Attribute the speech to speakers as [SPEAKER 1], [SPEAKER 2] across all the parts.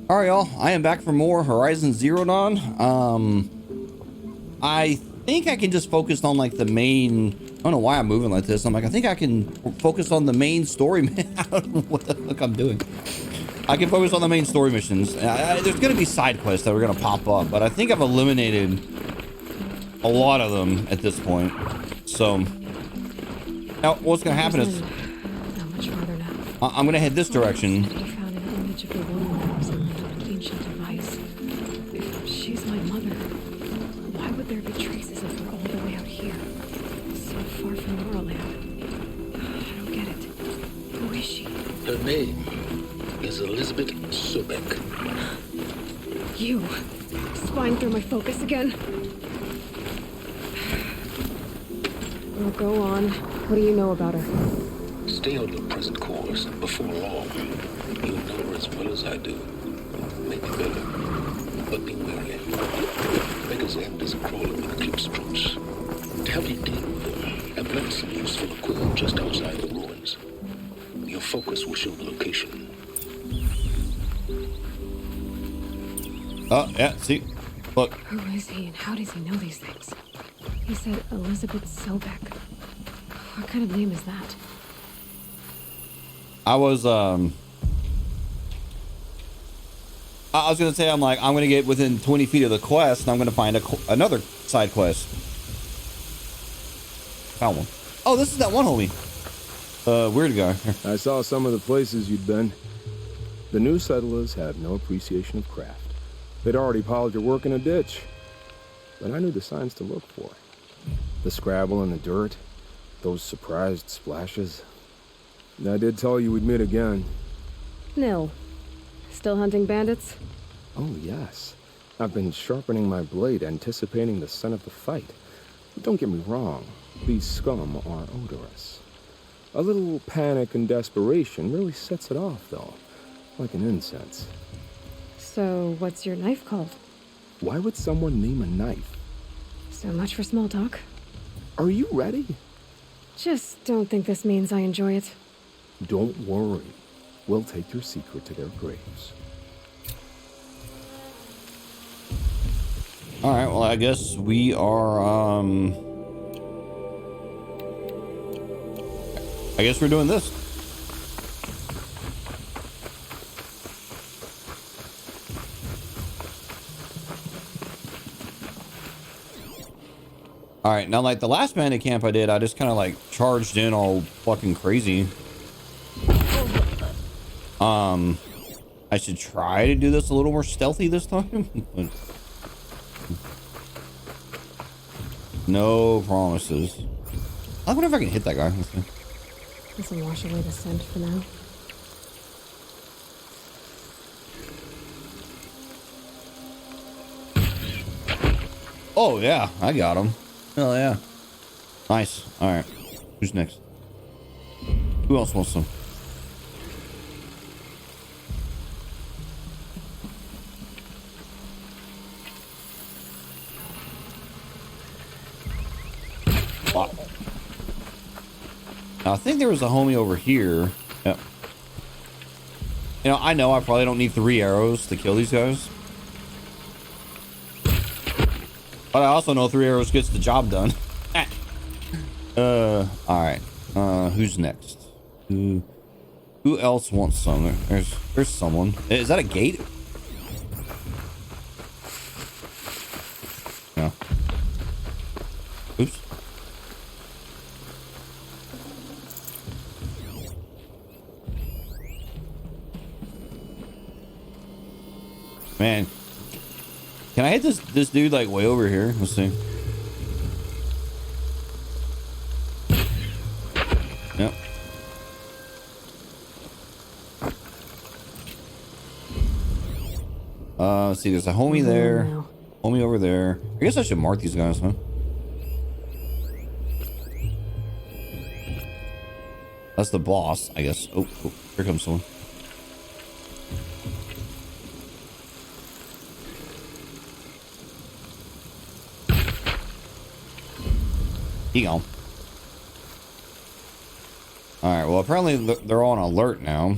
[SPEAKER 1] All right, y'all. I am back for more Horizon Zero Dawn. I think I can just focus on like the main. I don't know why I'm moving like this. I'm like, I think I can focus on the main story. I don't know what the fuck I'm doing. I can focus on the main story missions. There's gonna be side quests that are gonna pop up, but I think I've eliminated a lot of them at this point. So now what's gonna happen is
[SPEAKER 2] Not much farther now.
[SPEAKER 1] I'm gonna head this direction.
[SPEAKER 2] He found an image of the woman that was on that ancient device. If she's my mother, why would there be traces of her all the way out here? So far from Morroland. I don't get it. Who is she?
[SPEAKER 3] Her name is Elizabeth Sobek.
[SPEAKER 2] You. Spying through my focus again? Well, go on. What do you know about her?
[SPEAKER 3] Stay on your present course. Before long, you'll know her as well as I do. Maybe better. But be wary. Beggar's End is crawling with eclipse troops. To help you deal with them, I've left some useful equipment just outside the ruins. Your focus will show the location.
[SPEAKER 1] Yeah, see, look.
[SPEAKER 2] Who is he and how does he know these things? He said Elizabeth Sobek. What kind of name is that?
[SPEAKER 1] I was gonna say, I'm gonna get within 20 feet of the quest and I'm gonna find another side quest. Found one. Oh, this is that one homie. Weird guy.
[SPEAKER 4] I saw some of the places you'd been. The new settlers have no appreciation of craft. They'd already piled your work in a ditch. But I knew the signs to look for. The scrabble in the dirt, those surprised splashes. I did tell you we'd meet again.
[SPEAKER 2] Nil. Still hunting bandits?
[SPEAKER 4] Oh, yes. I've been sharpening my blade, anticipating the scent of the fight. Don't get me wrong, these scum are odorous. A little panic and desperation really sets it off, though, like an incense.
[SPEAKER 2] So, what's your knife called?
[SPEAKER 4] Why would someone name a knife?
[SPEAKER 2] So much for small talk.
[SPEAKER 4] Are you ready?
[SPEAKER 2] Just don't think this means I enjoy it.
[SPEAKER 4] Don't worry. We'll take your secret to their graves.
[SPEAKER 1] All right, well, I guess we are, I guess we're doing this. All right, now like the last bandit camp I did, I just kind of like charged in all fucking crazy. I should try to do this a little more stealthy this time. No promises. I wonder if I can hit that guy.
[SPEAKER 2] This will wash away the scent for now.
[SPEAKER 1] Oh yeah, I got him. Hell yeah. Nice. All right. Who's next? Who else wants some? Wow. Now, I think there was a homie over here. Yep. You know I probably don't need 3 arrows to kill these guys. But I also know 3 arrows gets the job done. All right. Who's next? Who else wants some? There's someone. Is that a gate? No. Oops. Man. Can I hit this dude like way over here? Let's see. Yep. Let's see, there's a homie there. Homie over there. I guess I should mark these guys, huh? That's the boss, I guess. Oh, here comes someone. He gone. Alright, well apparently they're on alert now.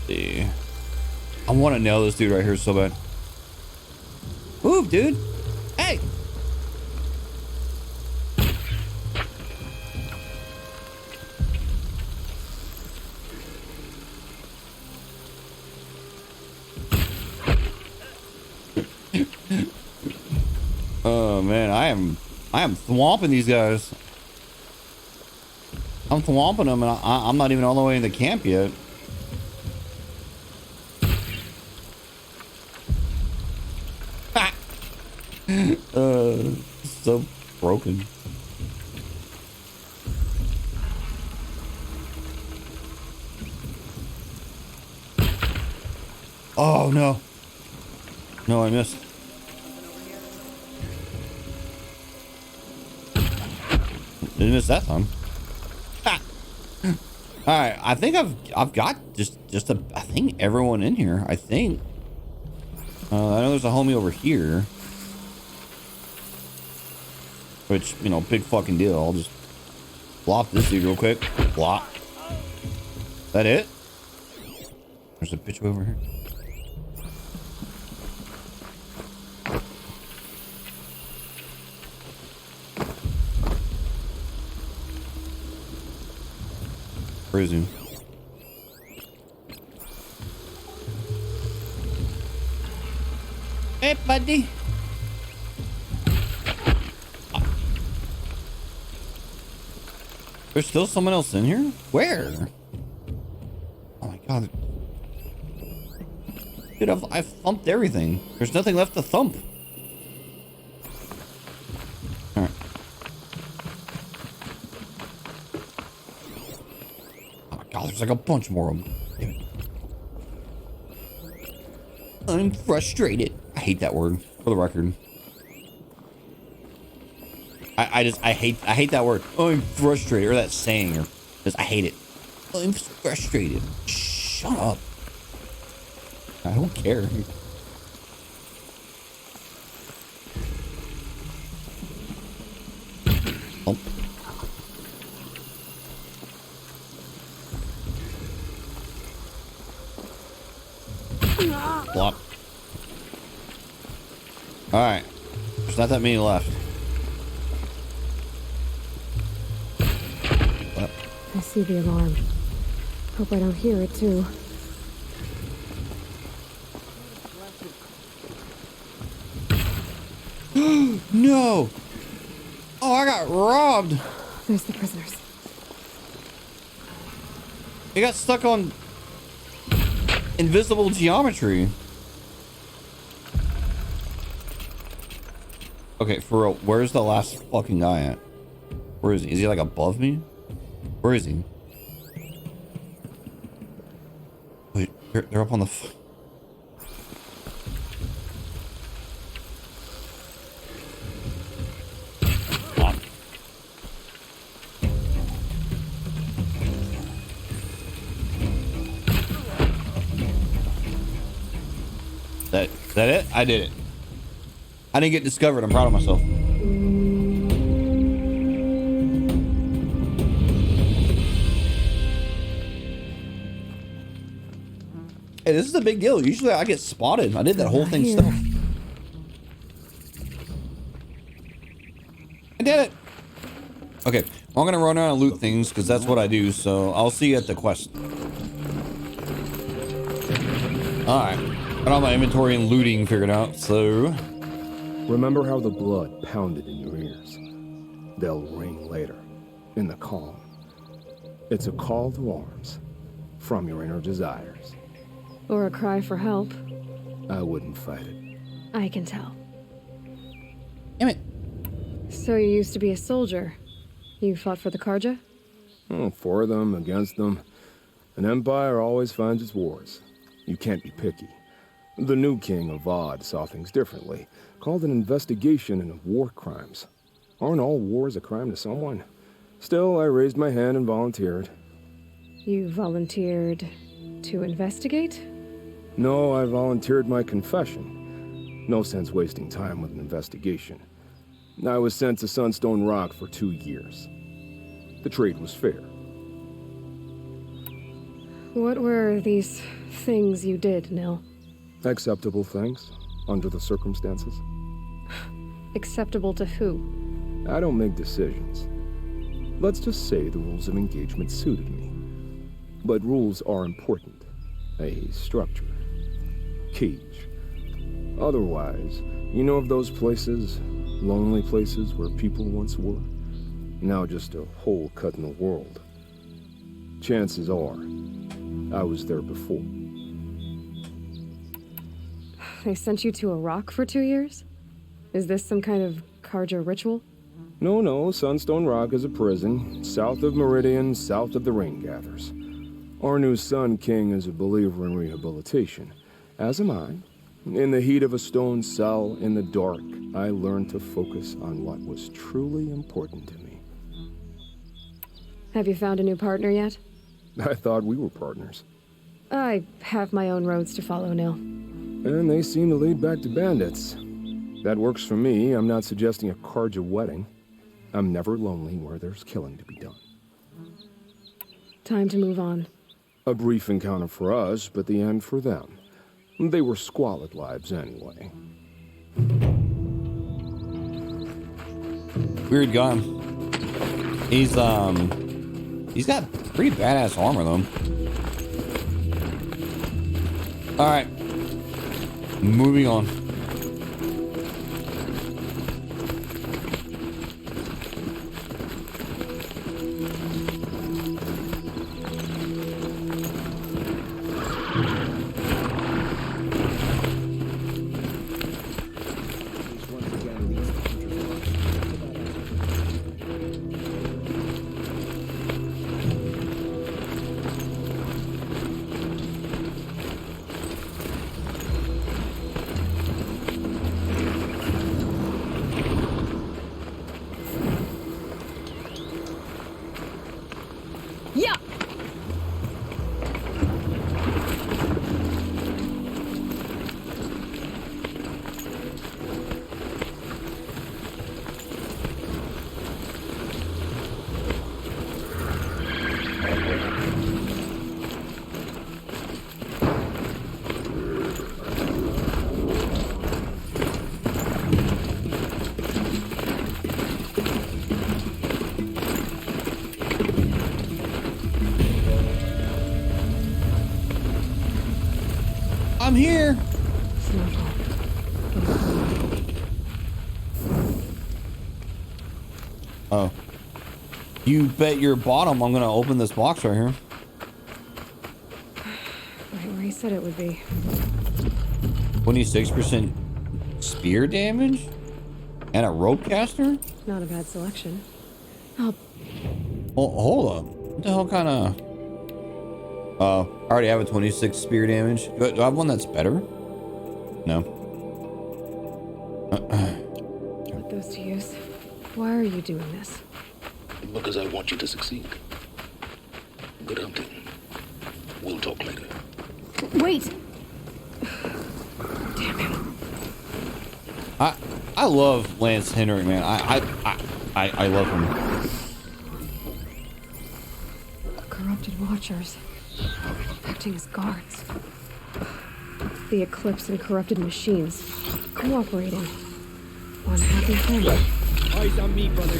[SPEAKER 1] See. I want to nail this dude right here so bad. Move, dude. Hey. Oh man, I am thwomping these guys. I'm thwomping them, and I'm not even all the way in the camp yet. So broken. Oh no. No, I missed. Didn't miss that time. Ah. All right, I think I've got just I think everyone in here. I think. I know there's a homie over here. Which, you know, big fucking deal. I'll just flop this dude real quick. Flop. That it? There's a bitch over here. Where is he? Hey, buddy. There's still someone else in here? Where? Oh my god. Dude, I've thumped everything. There's nothing left to thump. Alright. Oh my god, there's like a bunch more of them. Damn it. I'm frustrated. I hate that word, for the record. I hate that word. I'm frustrated, or that saying, or just I hate it. I'm frustrated. Shut up. I don't care. Oh. Flop. All right. There's not that many left.
[SPEAKER 2] I see the alarm. Hope I don't hear it too.
[SPEAKER 1] No! Oh, I got robbed!
[SPEAKER 2] There's the prisoners.
[SPEAKER 1] They got stuck on invisible geometry. Okay, for real, where's the last fucking guy at? Where is he? Is he like above me? Where is he? Wait, they're up on the... Is that it? I did it. I didn't get discovered. I'm proud of myself. Hey, this is a big deal. Usually I get spotted. I did that whole thing stuff. I did it. Okay, I'm gonna run around and loot things because that's what I do. So I'll see you at the quest. All right. Got all my inventory and looting figured out, so...
[SPEAKER 4] Remember how the blood pounded in your ears? They'll ring later, in the calm. It's a call to arms, from your inner desires.
[SPEAKER 2] Or a cry for help.
[SPEAKER 4] I wouldn't fight it.
[SPEAKER 2] I can tell.
[SPEAKER 1] Damn it.
[SPEAKER 2] So you used to be a soldier. You fought for the Karja?
[SPEAKER 4] For them, against them. An empire always finds its wars. You can't be picky. The new king of Avad saw things differently, called an investigation into war crimes. Aren't all wars a crime to someone? Still, I raised my hand and volunteered.
[SPEAKER 2] You volunteered to investigate?
[SPEAKER 4] No, I volunteered my confession. No sense wasting time with an investigation. I was sent to Sunstone Rock for 2 years. The trade was fair.
[SPEAKER 2] What were these things you did, Nil?
[SPEAKER 4] Acceptable things, under the circumstances.
[SPEAKER 2] Acceptable to who?
[SPEAKER 4] I don't make decisions. Let's just say the rules of engagement suited me. But rules are important. A structure. Cage. Otherwise, you know of those places, lonely places where people once were? Now just a hole cut in the world. Chances are, I was there before.
[SPEAKER 2] They sent you to a rock for 2 years? Is this some kind of Carja ritual?
[SPEAKER 4] No, Sunstone Rock is a prison, south of Meridian, south of the Rain Gathers. Our new Sun King is a believer in rehabilitation, as am I. In the heat of a stone cell, in the dark, I learned to focus on what was truly important to me.
[SPEAKER 2] Have you found a new partner yet?
[SPEAKER 4] I thought we were partners.
[SPEAKER 2] I have my own roads to follow, Nil.
[SPEAKER 4] And they seem to lead back to bandits. That works for me. I'm not suggesting a Carja wedding. I'm never lonely where there's killing to be done.
[SPEAKER 2] Time to move on.
[SPEAKER 4] A brief encounter for us, but the end for them. They were squalid lives anyway.
[SPEAKER 1] Weird gun. He's got pretty badass armor though. All right, moving on.
[SPEAKER 2] Yeah!
[SPEAKER 1] I'm here. Oh. You bet your bottom I'm gonna open this box right here.
[SPEAKER 2] Right where he said it would be.
[SPEAKER 1] 26% spear damage? And a rope caster?
[SPEAKER 2] Not a bad selection. Oh,
[SPEAKER 1] Oh, hold up. What the hell kind of... Oh, I already have a 26 spear damage. Do I have one that's better? No.
[SPEAKER 2] put those to use. Why are you doing this?
[SPEAKER 3] Because I want you to succeed. Good hunting. We'll talk later.
[SPEAKER 2] Wait! Damn him.
[SPEAKER 1] I love Lance Henry, man. I love him.
[SPEAKER 2] Corrupted Watchers. Acting as guards. The Eclipse and corrupted machines. Cooperating. One happy family.
[SPEAKER 5] Eyes on me, brother.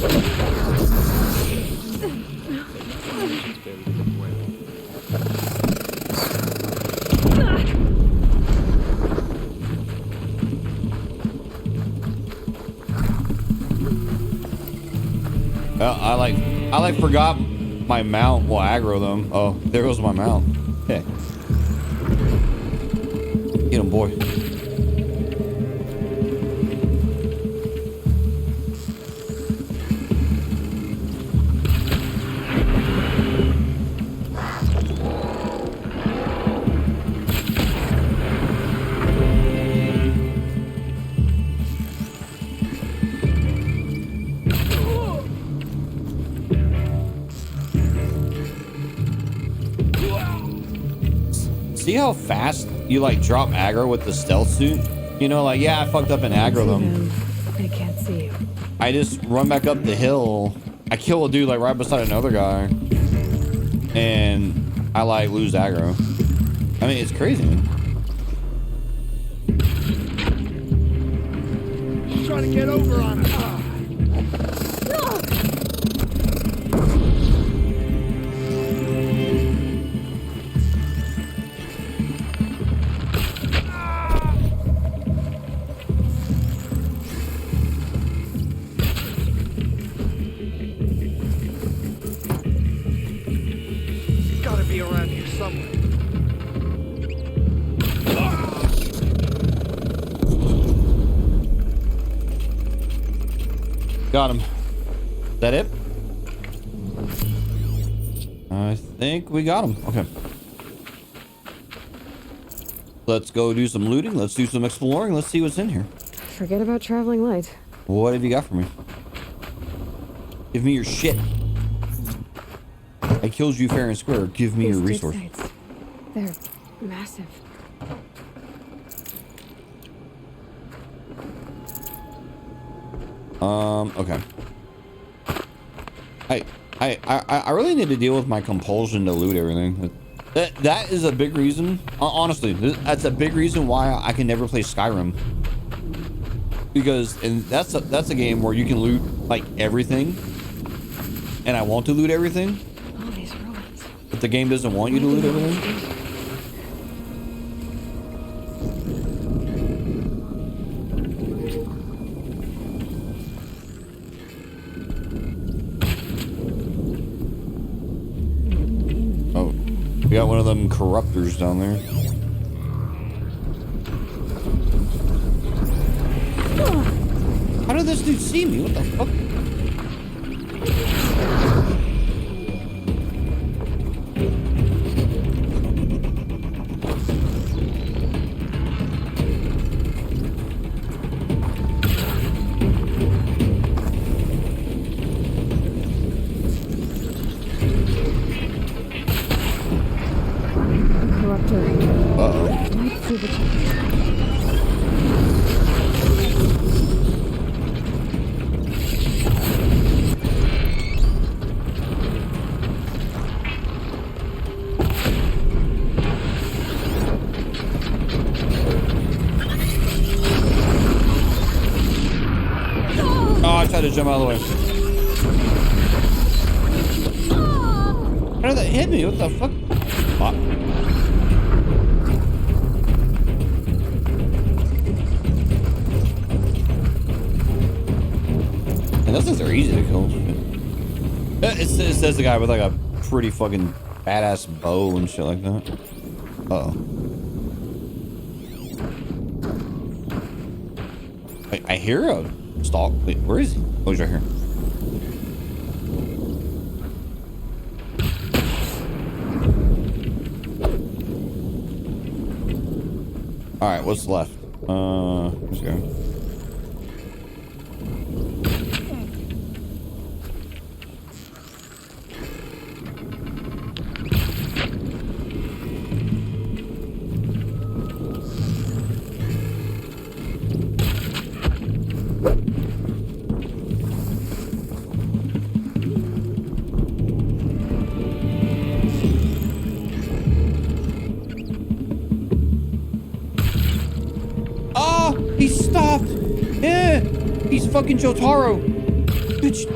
[SPEAKER 1] I like forgot my mount will aggro them. Oh, there goes my mount. Hey. Get him, boy. See how fast you like drop aggro with the stealth suit? You know, like, yeah, I fucked up and aggro them.
[SPEAKER 2] They can't see you.
[SPEAKER 1] I just run back up the hill. I kill a dude like right beside another guy. And I like lose aggro. I mean, it's crazy, man.
[SPEAKER 5] He's trying to get over on us. He's got to be around here somewhere.
[SPEAKER 1] Got him. Is that it? I think we got him. Okay. Let's go do some looting. Let's do some exploring. Let's see what's in here.
[SPEAKER 2] Forget about traveling light.
[SPEAKER 1] What have you got for me? Give me your shit. I killed you fair and square. Give me your
[SPEAKER 2] These
[SPEAKER 1] resource.
[SPEAKER 2] dig sites, they're massive.
[SPEAKER 1] Okay. I really need to deal with my compulsion to loot everything. That is a big reason. Honestly, that's a big reason why I can never play Skyrim. Because that's a game where you can loot like everything, and I want to loot everything,
[SPEAKER 2] All these ruins.
[SPEAKER 1] but the game doesn't want you to loot everything. Oh, we got one of them corruptors down there. How did this dude see me? What the fuck?
[SPEAKER 2] Corruptor.
[SPEAKER 1] Uh-oh.
[SPEAKER 2] Let's see what you
[SPEAKER 1] Oh, I tried to jump out of the way. How did that hit me? What the fuck? Ah. And those things are easy to kill. It says the guy with like a pretty fucking badass bow and shit like that. Uh-oh. I hear a stalk. Wait, where is he? Oh, he's right here. All right, what's left? Let's go. He stopped! Yeah! He's fucking Jotaro! Bitch!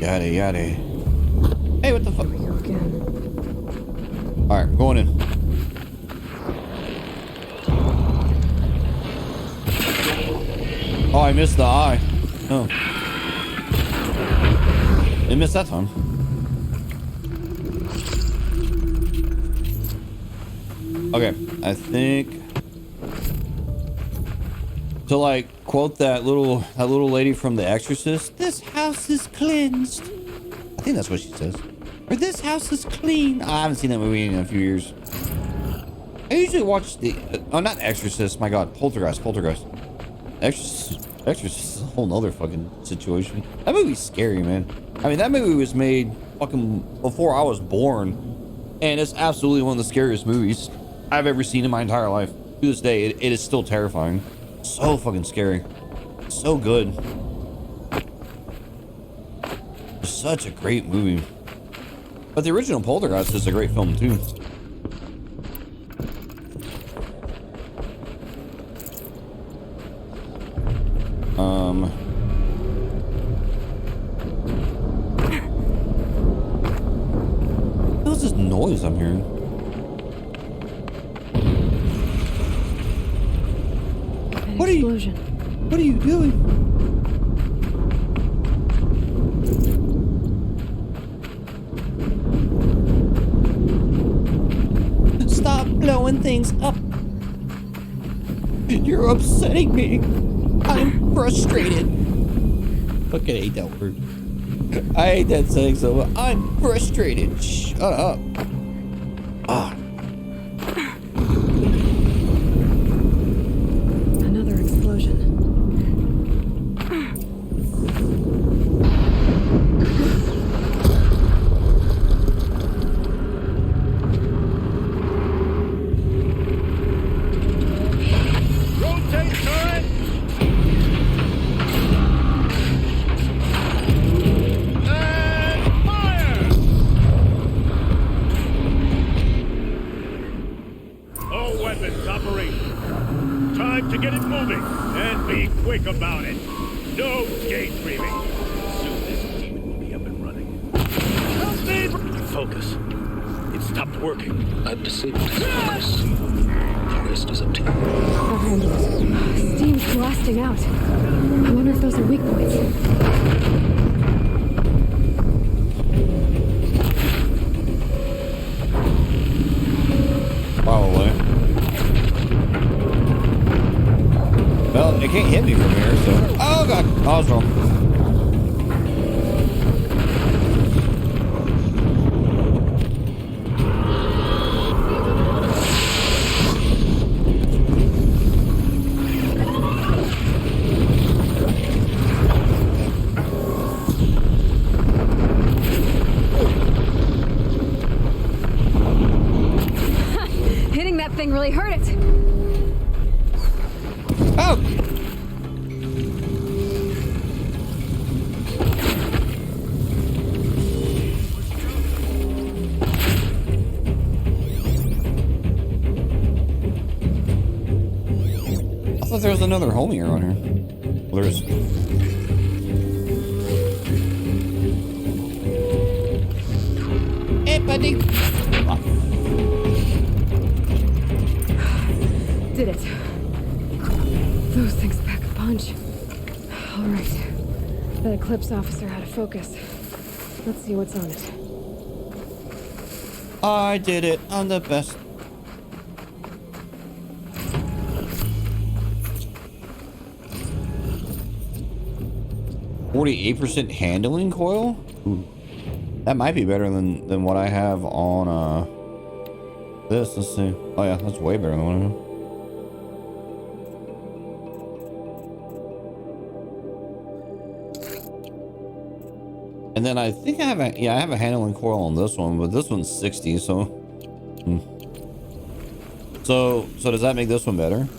[SPEAKER 1] Yada yada. Hey, what the fuck?
[SPEAKER 2] go again.
[SPEAKER 1] Alright, going in. Oh, I missed the eye. Oh. Didn't miss that time. Okay, I think to like quote that little lady from The Exorcist, this house is cleansed. I think that's what she says. Or this house is clean. I haven't seen that movie in a few years. I usually watch the oh, not Exorcist, my god, Poltergeist. Exorcist is a whole nother fucking situation. That movie's scary, man. I mean, that movie was made fucking before I was born, and it's absolutely one of the scariest movies I've ever seen in my entire life. To this day, it is still terrifying. So fucking scary. So good. It's such a great movie. But the original Poltergeist is a great film too. What's this noise I'm hearing?
[SPEAKER 2] An
[SPEAKER 1] What are you-
[SPEAKER 2] explosion.
[SPEAKER 1] What are you doing? Stop blowing things up. You're upsetting me. I'm frustrated. Fucking hate that word. I hate that saying so much. I'm frustrated. Shut up. Ah.
[SPEAKER 2] Another explosion.
[SPEAKER 5] Rotate turret! And fire! All weapons operational. Time to get it moving, and be quick about it. No daydreaming. Soon this demon will be up and running. Help me! Focus. It stopped working.
[SPEAKER 3] I've disabled his focus. The rest is up to you.
[SPEAKER 2] I'll handle it. Steam's blasting out. I wonder if those are weak points.
[SPEAKER 1] Probably. Well, it can't hit me from here, so. Oh god, I was wrong.
[SPEAKER 2] Hitting that thing really hurt it.
[SPEAKER 1] Oh! I thought there was another homie around here. Well, there's. Hey, buddy.
[SPEAKER 2] Did it. Those things pack a punch. All right. That Eclipse officer had a focus. Let's see what's on it.
[SPEAKER 1] I did it. I'm the best. %48 handling coil? Ooh. That might be better than what I have on this. Let's see. Oh yeah, that's way better than what I have. And then I think I have a I have a handling coil on this one, but this one's 60, so so does that make this one better?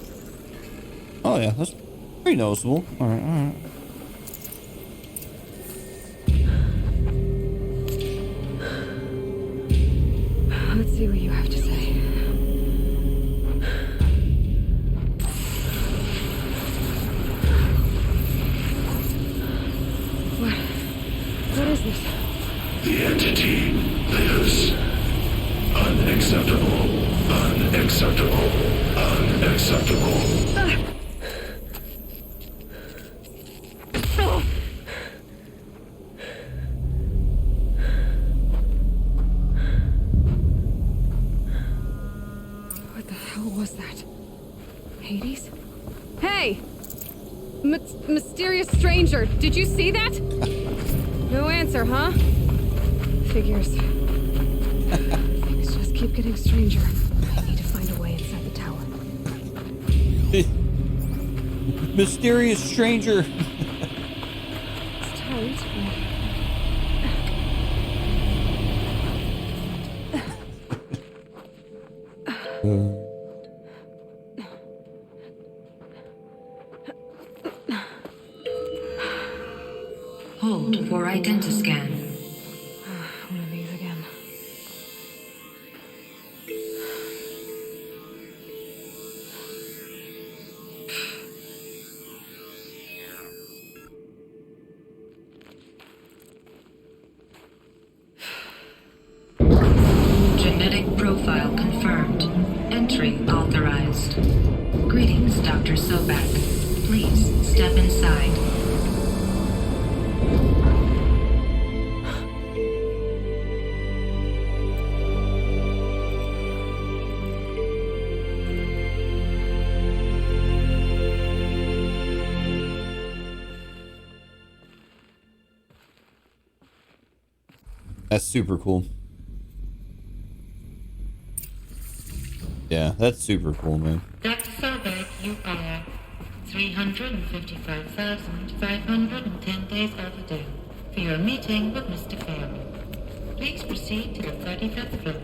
[SPEAKER 1] Oh yeah, that's pretty noticeable. All right.
[SPEAKER 2] Let's see what you have to say. What is this?
[SPEAKER 6] The entity lives. Unacceptable. Unacceptable. Unacceptable.
[SPEAKER 2] What the hell was that? Hades? Hey! Mysterious stranger, did you see that? No answer, huh? Figures. Things just keep getting stranger. I need to find a way inside the tower.
[SPEAKER 1] Mysterious stranger.
[SPEAKER 2] It's tight, but...
[SPEAKER 7] Hold for identiscan.
[SPEAKER 2] One of these again.
[SPEAKER 7] Genetic profile confirmed. Entry authorized. Greetings, Dr. Sobek. Please step inside.
[SPEAKER 1] That's super cool. Yeah, that's super cool, man.
[SPEAKER 7] Dr. Sobek, you are 355,510 days overdue for your meeting with Mr. Farrell. Please proceed to the 35th floor.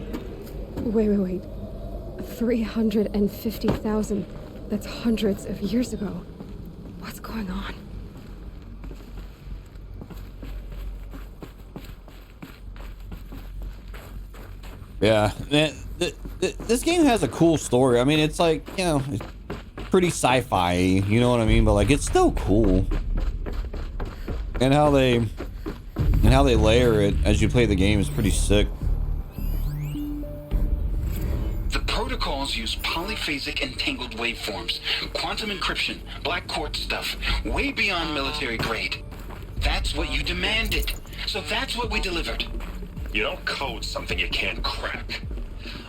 [SPEAKER 2] Wait. 350,000. That's hundreds of years ago. What's going on?
[SPEAKER 1] Yeah, man, this game has a cool story. I mean, it's like, you know, it's pretty sci-fi, you know what I mean? But like, it's still cool. And how they layer it as you play the game is pretty sick.
[SPEAKER 8] The protocols use polyphasic entangled waveforms, quantum encryption, black quartz stuff, way beyond military grade. That's what you demanded, so that's what we delivered.
[SPEAKER 6] You don't code something you can't crack.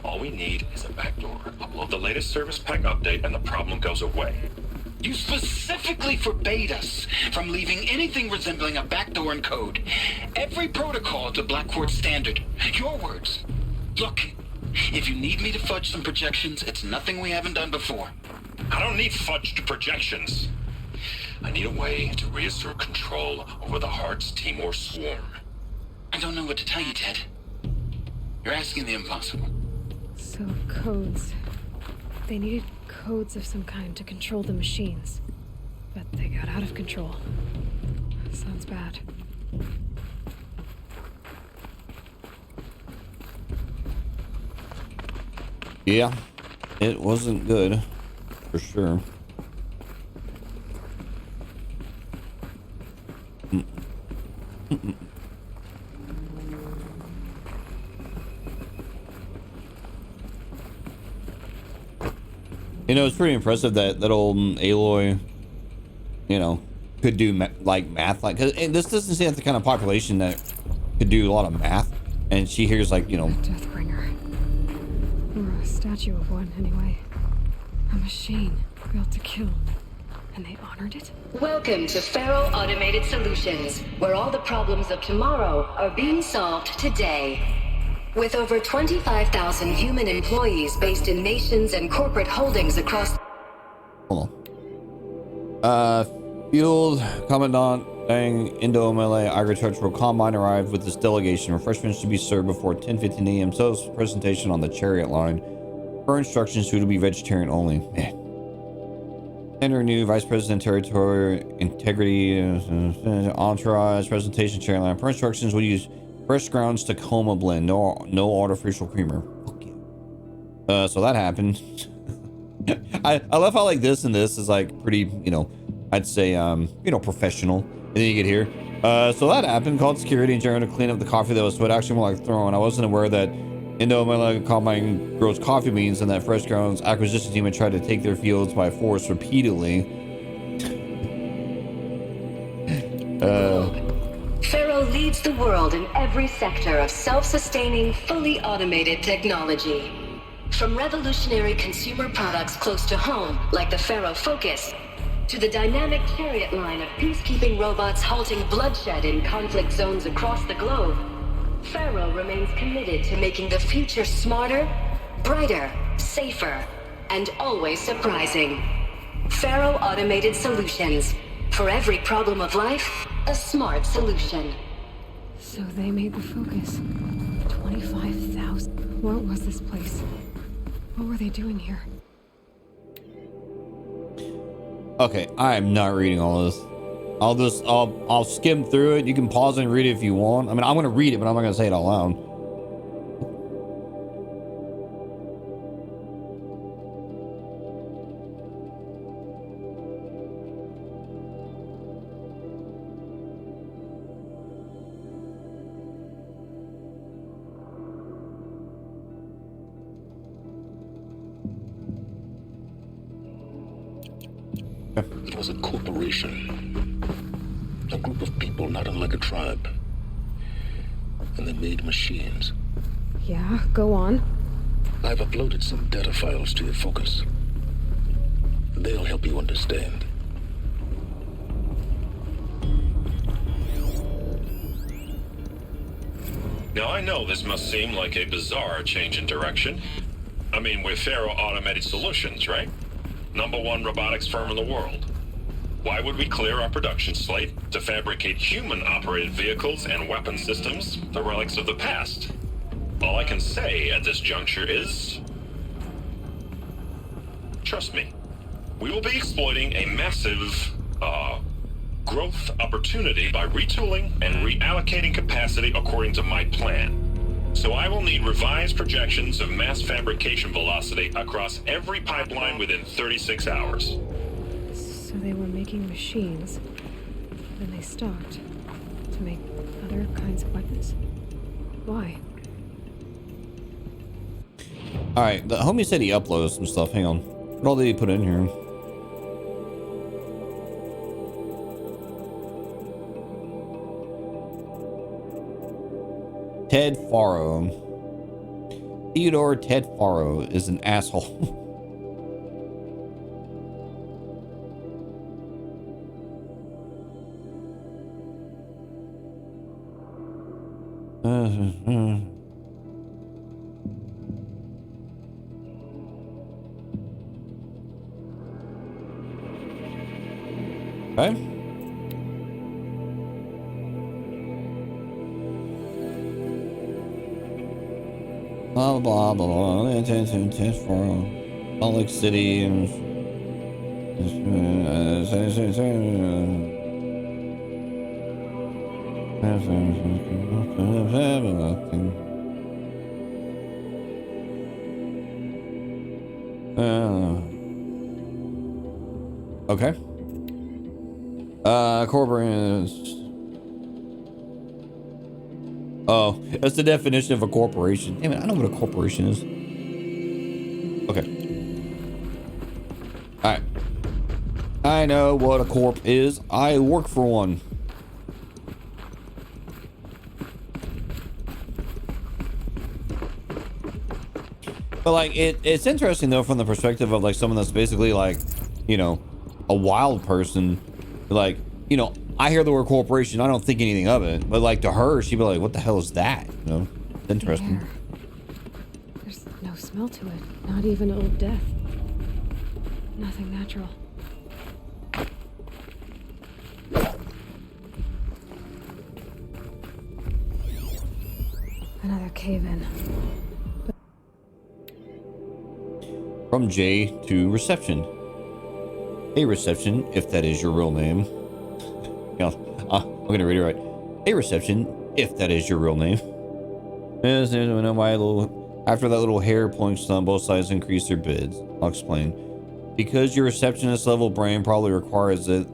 [SPEAKER 6] All we need is a backdoor. Upload the latest service pack update and the problem goes away.
[SPEAKER 8] You specifically forbade us from leaving anything resembling a backdoor in code. Every protocol to Black Quartz standard. Your words. Look, if you need me to fudge some projections, it's nothing we haven't done before.
[SPEAKER 6] I don't need fudged projections. I need a way to reassert control over the Hearts Timor swarm.
[SPEAKER 8] I don't know what to tell you, Ted. You're asking the impossible.
[SPEAKER 2] So, codes. They needed codes of some kind to control the machines. But they got out of control. Sounds bad.
[SPEAKER 1] Yeah, it wasn't good, for sure. You know, it's pretty impressive that old Aloy, you know, could do like math, like, cause this doesn't seem like the kind of population that could do a lot of math, and she hears like, you know,
[SPEAKER 2] Deathbringer. Or a statue of one, anyway. A machine built to kill. And they honored it?
[SPEAKER 9] Welcome to Faro Automated Solutions, where all the problems of tomorrow are being solved today. With over 25,000 human employees based in nations and corporate holdings across...
[SPEAKER 1] Hold on. Field Commandant Dang Indo-Malay Agricultural Combine arrived with this delegation. Refreshments to be served before 10:15 a.m. Sales presentation on the Chariot line. Per instructions to be vegetarian only. Man. Enter new Vice President Territorial Integrity Entourage presentation Chariot line. Per instructions will use fresh grounds Tacoma blend. No artificial creamer. Fuck you. So that happened. I love how like this and this is like pretty, you know, I'd say you know, professional. And then you get here. So that happened. Called security and general to clean up the coffee that was sweat. Actually more like throwing. I wasn't aware that Indo-Malay Combine grows coffee beans and that Fresh Grounds acquisition team had tried to take their fields by force repeatedly.
[SPEAKER 9] Faro leads the world in every sector of self-sustaining, fully automated technology. From revolutionary consumer products close to home, like the Faro Focus, to the dynamic Chariot line of peacekeeping robots halting bloodshed in conflict zones across the globe, Faro remains committed to making the future smarter, brighter, safer, and always surprising. Faro Automated Solutions. For every problem of life, a smart solution.
[SPEAKER 2] So they made the Focus. 25,000. What was this place? What were they doing here?
[SPEAKER 1] Okay, I am not reading all this. I'll skim through it. You can pause and read it if you want. I mean, I'm gonna read it, but I'm not gonna say it out loud.
[SPEAKER 3] It was a corporation. A group of people not unlike a tribe. And they made machines.
[SPEAKER 2] Yeah, go on.
[SPEAKER 3] I've uploaded some data files to your Focus. They'll help you understand.
[SPEAKER 6] Now, I know this must seem like a bizarre change in direction. I mean, we're Faro Automated Solutions, right? #1 robotics firm in the world. Why would we clear our production slate to fabricate human-operated vehicles and weapon systems, the relics of the past? All I can say at this juncture is... trust me, we will be exploiting a massive, growth opportunity by retooling and reallocating capacity according to my plan. So I will need revised projections of mass fabrication velocity across every pipeline within 36 hours.
[SPEAKER 2] So they were making machines. Then they stopped. To make other kinds of weapons? Why?
[SPEAKER 1] Alright, the homie said he uploaded some stuff. Hang on. What all did he put in here? Ted Faro. Theodore Ted Faro is an asshole. Okay. Blah blah blah blah. Ted Faro, Salt Lake City. Okay. Corporations. Oh, that's the definition of a corporation. Damn it, I know what a corporation is. Okay. Alright. I know what a corp is. I work for one. But like it's interesting though from the perspective of like someone that's basically like, you know, a wild person. Like, you know, I hear the word corporation, I don't think anything of it. But like to her, she'd be like, what the hell is that? You know? It's interesting.
[SPEAKER 2] The air. There's no smell to it. Not even old death. Nothing natural. Another cave-in.
[SPEAKER 1] From J to reception. Hey reception, if that is your real name. Yeah, I'm gonna read it right. Hey reception, if that is your real name. After that little hair pulling on both sides increase their bids. I'll explain. Because your receptionist level brain probably requires that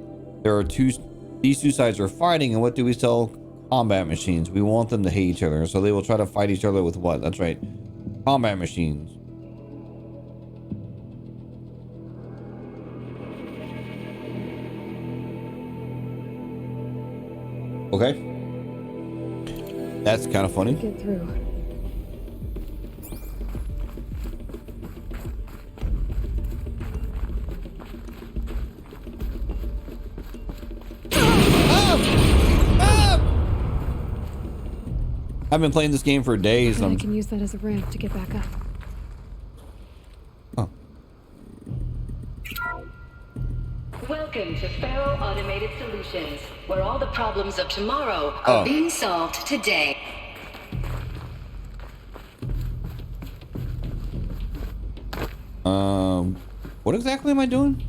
[SPEAKER 1] there are these two sides are fighting, and what do we sell? Combat machines. We want them to hate each other, so they will try to fight each other with what? That's right. Combat machines. Okay. That's kind of funny.
[SPEAKER 2] Get through.
[SPEAKER 1] I've been playing this game for days.
[SPEAKER 2] I can use that as a ramp to get back up.
[SPEAKER 1] Oh.
[SPEAKER 9] Welcome to Faro Automated Solutions, where all the problems of tomorrow are being solved today.
[SPEAKER 1] What exactly am I doing?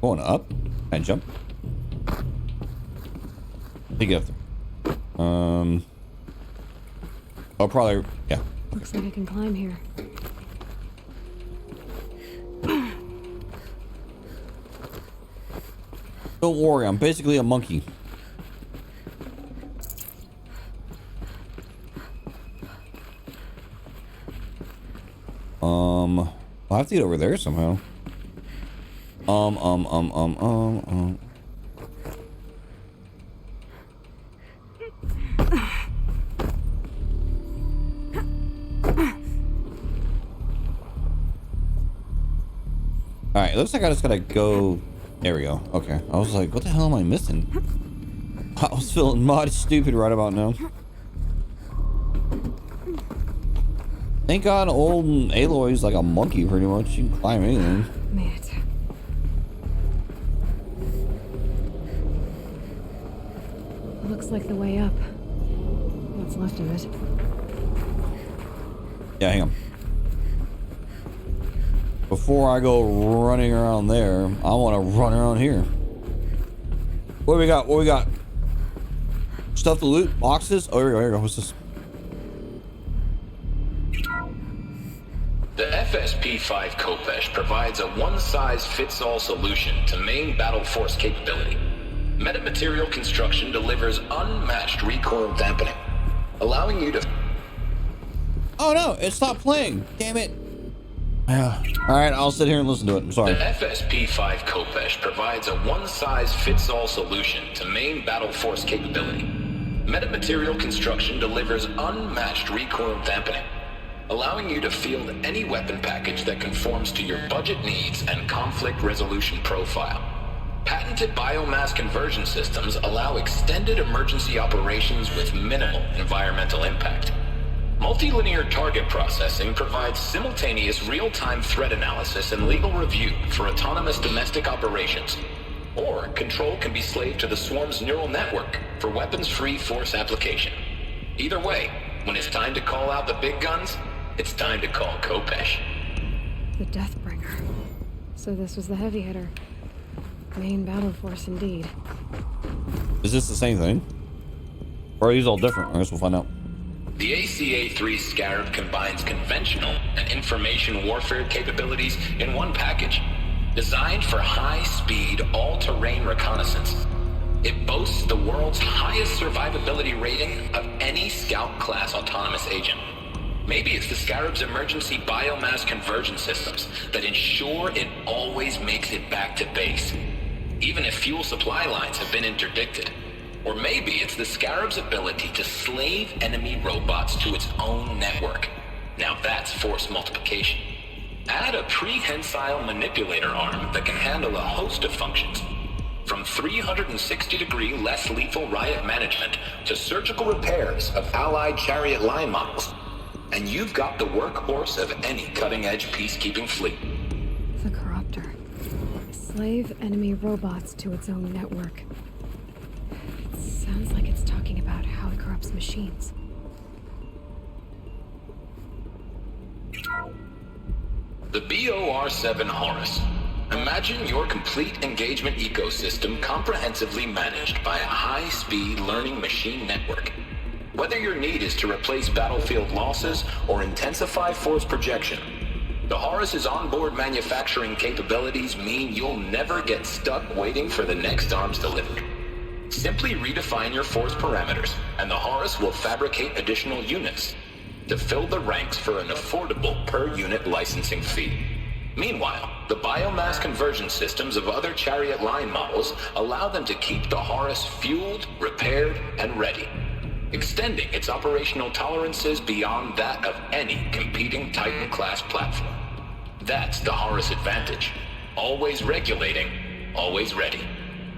[SPEAKER 1] Going up? Can I jump? I think you have to. Oh, probably, yeah.
[SPEAKER 2] Looks like I can climb here.
[SPEAKER 1] Don't worry, I'm basically a monkey. I'll have to get over there somehow. Alright, it looks like I just gotta go. There we go. Okay. I was like, what the hell am I missing? I was feeling mighty stupid right about now. Thank God old Aloy's like a monkey pretty much. You can climb anything.
[SPEAKER 2] Made it. Looks like the way up. What's left of it?
[SPEAKER 1] Yeah, hang on. Before I go running around there, I want to run around here. What do we got? What do we got? Stuff to loot? Boxes? Oh, here we go. Here we go. What's this?
[SPEAKER 3] The FSP-5 Khopesh provides a one-size-fits-all solution to main battle force capability. Metamaterial construction delivers unmatched recoil dampening, allowing you to...
[SPEAKER 1] Oh no, it stopped playing. Damn it. Yeah. Alright, I'll sit here and listen to it. I'm sorry.
[SPEAKER 3] The FSP-5 Khopesh provides a one-size-fits-all solution to main battle force capability. Metamaterial construction delivers unmatched recoil dampening, allowing you to field any weapon package that conforms to your budget needs and conflict resolution profile. Patented biomass conversion systems allow extended emergency operations with minimal environmental impact. Multilinear target processing provides simultaneous real-time threat analysis and legal review for autonomous domestic operations. Or control can be slaved to the Swarm's neural network for weapons-free force application. Either way, when it's time to call out the big guns, it's time to call Khopesh.
[SPEAKER 2] The Deathbringer. So this was the heavy hitter. Main battle force indeed.
[SPEAKER 1] Is this the same thing? Or are these all different? I guess we'll find out.
[SPEAKER 3] The ACA-3 Scarab combines conventional and information warfare capabilities in one package, designed for high-speed, all-terrain reconnaissance. It boasts the world's highest survivability rating of any Scout-class autonomous agent. Maybe it's the Scarab's emergency biomass conversion systems that ensure it always makes it back to base, even if fuel supply lines have been interdicted. Or maybe it's the Scarab's ability to slave enemy robots to its own network. Now that's force multiplication. Add a prehensile manipulator arm that can handle a host of functions, from 360-degree less lethal riot management to surgical repairs of allied chariot line models. And you've got the workhorse of any cutting-edge peacekeeping fleet.
[SPEAKER 2] The Corruptor. Slave enemy robots to its own network. It sounds like it's talking about how it corrupts machines.
[SPEAKER 3] The BOR-7 Horus. Imagine your complete engagement ecosystem comprehensively managed by a high-speed learning machine network. Whether your need is to replace battlefield losses or intensify force projection, the Horus's onboard manufacturing capabilities mean you'll never get stuck waiting for the next arms delivered. Simply redefine your force parameters, and the Horus will fabricate additional units to fill the ranks for an affordable per-unit licensing fee. Meanwhile, the biomass conversion systems of other chariot line models allow them to keep the Horus fueled, repaired, and ready, extending its operational tolerances beyond that of any competing Titan-class platform. That's the Horus advantage. Always regulating, always ready.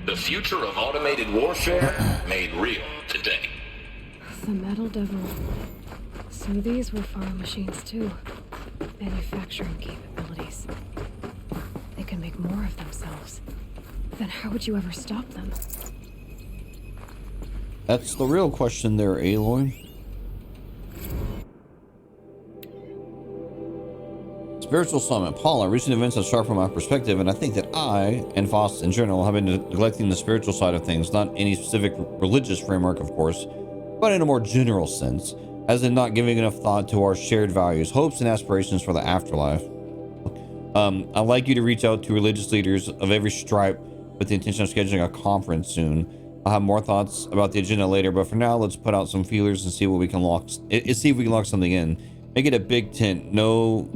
[SPEAKER 3] The future of automated warfare made real today.
[SPEAKER 2] The Metal Devil. So these were Faro machines too. Manufacturing capabilities. They can make more of themselves. Then how would you ever stop them?
[SPEAKER 1] That's the real question there, Aloy. Spiritual Summit. Paula, recent events have sharpened my perspective, and I think that I, and Foss in general, have been neglecting the spiritual side of things, not any specific religious framework, of course, but in a more general sense, as in not giving enough thought to our shared values, hopes, and aspirations for the afterlife. I'd like you to reach out to religious leaders of every stripe with the intention of scheduling a conference soon. I'll have more thoughts about the agenda later, but for now, let's put out some feelers and see what we can see if we can lock something in. Make it a big tent. No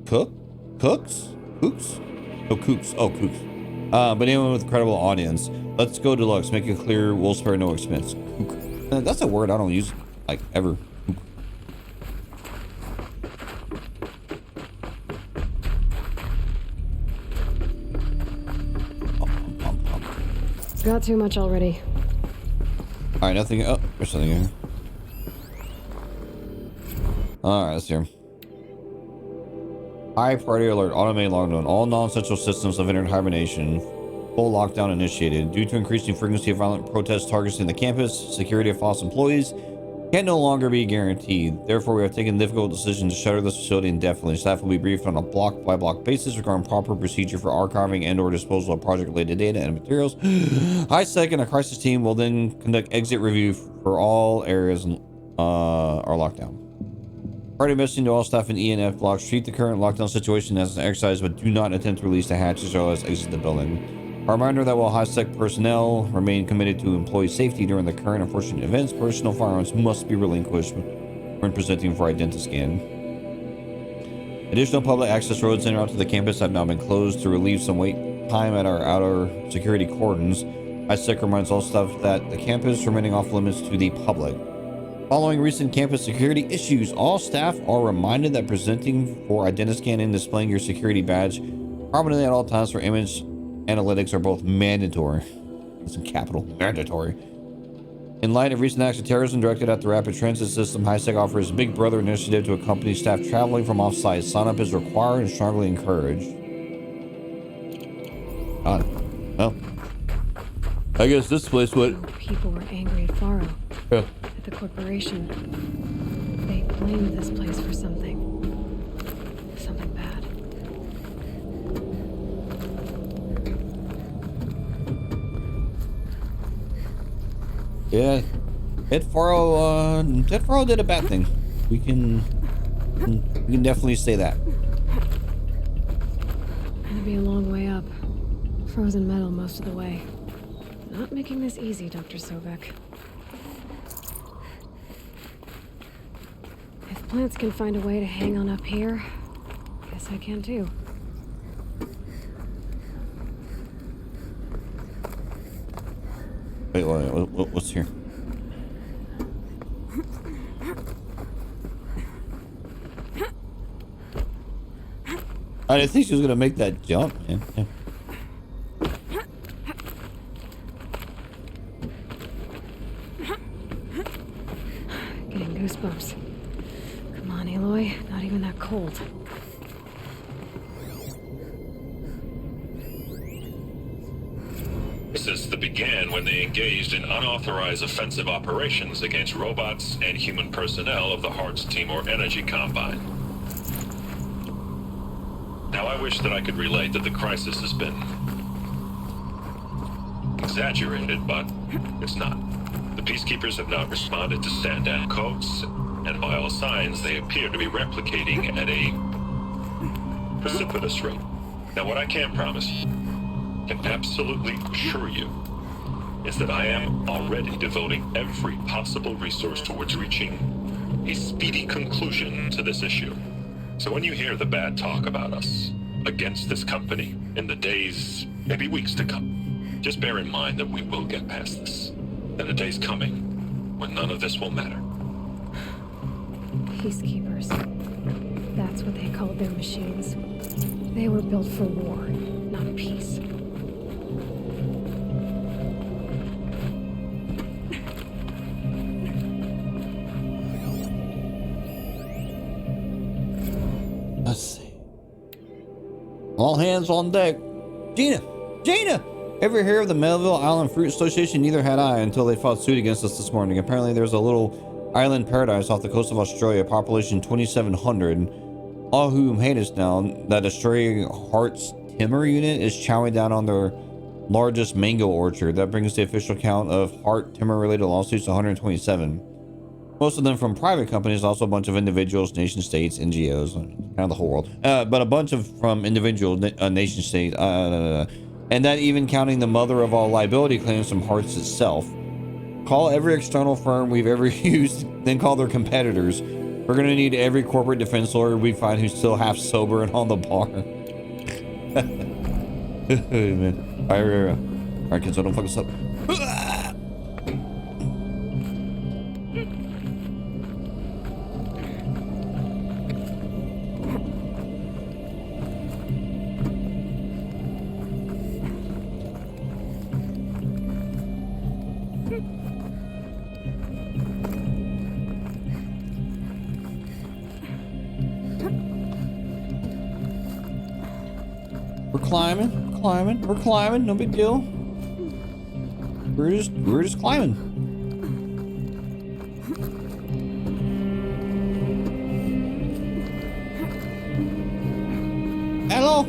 [SPEAKER 1] cooks? No kooks. Oh, kooks. But anyone with a credible audience. Let's go deluxe. Make it clear we'll spare no expense. Kook. That's a word I don't use like ever.
[SPEAKER 2] Got too much already.
[SPEAKER 1] Alright, nothing. Oh, there's something here. Alright, let's hear. High priority alert. Automated lockdown. All non-essential systems have entered hibernation. Full lockdown initiated. Due to increasing frequency of violent protests targeting the campus, security of false employees can no longer be guaranteed. Therefore, we have taken the difficult decision to shutter this facility indefinitely. Staff will be briefed on a block-by-block basis regarding proper procedure for archiving and/or disposal of project-related data and materials. HiSec and a crisis team will then conduct exit review for all areas are locked down. Priority messaging to all staff in E and F blocks. Treat the current lockdown situation as an exercise, but do not attempt to release the hatches or else exit the building. A reminder that while HiSec personnel remain committed to employee safety during the current unfortunate events, personal firearms must be relinquished when presenting for Identiscan. Additional public access roads in and out to the campus have now been closed to relieve some wait time at our outer security cordons. HiSec reminds all staff that the campus remaining off limits to the public. Following recent campus security issues, all staff are reminded that presenting for Identiscan and displaying your security badge prominently at all times for image analytics are both mandatory. It's in capital, mandatory. In light of recent acts of terrorism directed at the rapid transit system, HiSec offers Big Brother initiative to accompany staff traveling from off-site. Sign up is required and strongly encouraged. Well, I guess this place would.
[SPEAKER 2] People were angry at Faro.
[SPEAKER 1] Yeah.
[SPEAKER 2] At the corporation. They blamed this place for something. Something bad.
[SPEAKER 1] Yeah, Ted Faro did a bad thing. We can definitely say that.
[SPEAKER 2] Gonna be a long way up. Frozen metal most of the way. Not making this easy, Dr. Sobek. If plants can find a way to hang on up here, guess I can too.
[SPEAKER 1] Wait, what's here? I didn't think she was gonna make that jump, man. Yeah.
[SPEAKER 2] Getting goosebumps. Come on, Aloy. Not even that cold.
[SPEAKER 6] This began when they engaged in unauthorized offensive operations against robots and human personnel of the Hearts Timor Energy Combine. Now I wish that I could relate that the crisis has been exaggerated, but it's not. The Peacekeepers have not responded to stand-down codes, and by all signs they appear to be replicating at a precipitous rate. Now what I can promise you, can absolutely assure you, is that I am already devoting every possible resource towards reaching a speedy conclusion to this issue. So when you hear the bad talk about us against this company in the days, maybe weeks to come, just bear in mind that we will get past this. And a day's coming when none of this will matter.
[SPEAKER 2] Peacekeepers. That's what they called their machines. They were built for war, not peace.
[SPEAKER 1] Let's see. All hands on deck. Gina! Ever hear of the Melville Island Fruit Association? Neither had I until they fought suit against us this morning. Apparently there's a little island paradise off the coast of Australia, population 2,700. all whom hate us now, that destroying Hart's timber unit is chowing down on their largest mango orchard. That brings the official count of Hart timber related lawsuits to 127. Most of them from private companies, also a bunch of individuals, nation states, NGOs, kind of the whole world. But a bunch of from individual nation states, and that even counting the mother of all liability claims from Hart's itself. Call every external firm we've ever used, then call their competitors. We're gonna need every corporate defense lawyer we find who's still half sober and on the bar. Man. Alright, kids, so don't fuck us up. We're climbing, no big deal. We're just climbing. Hello.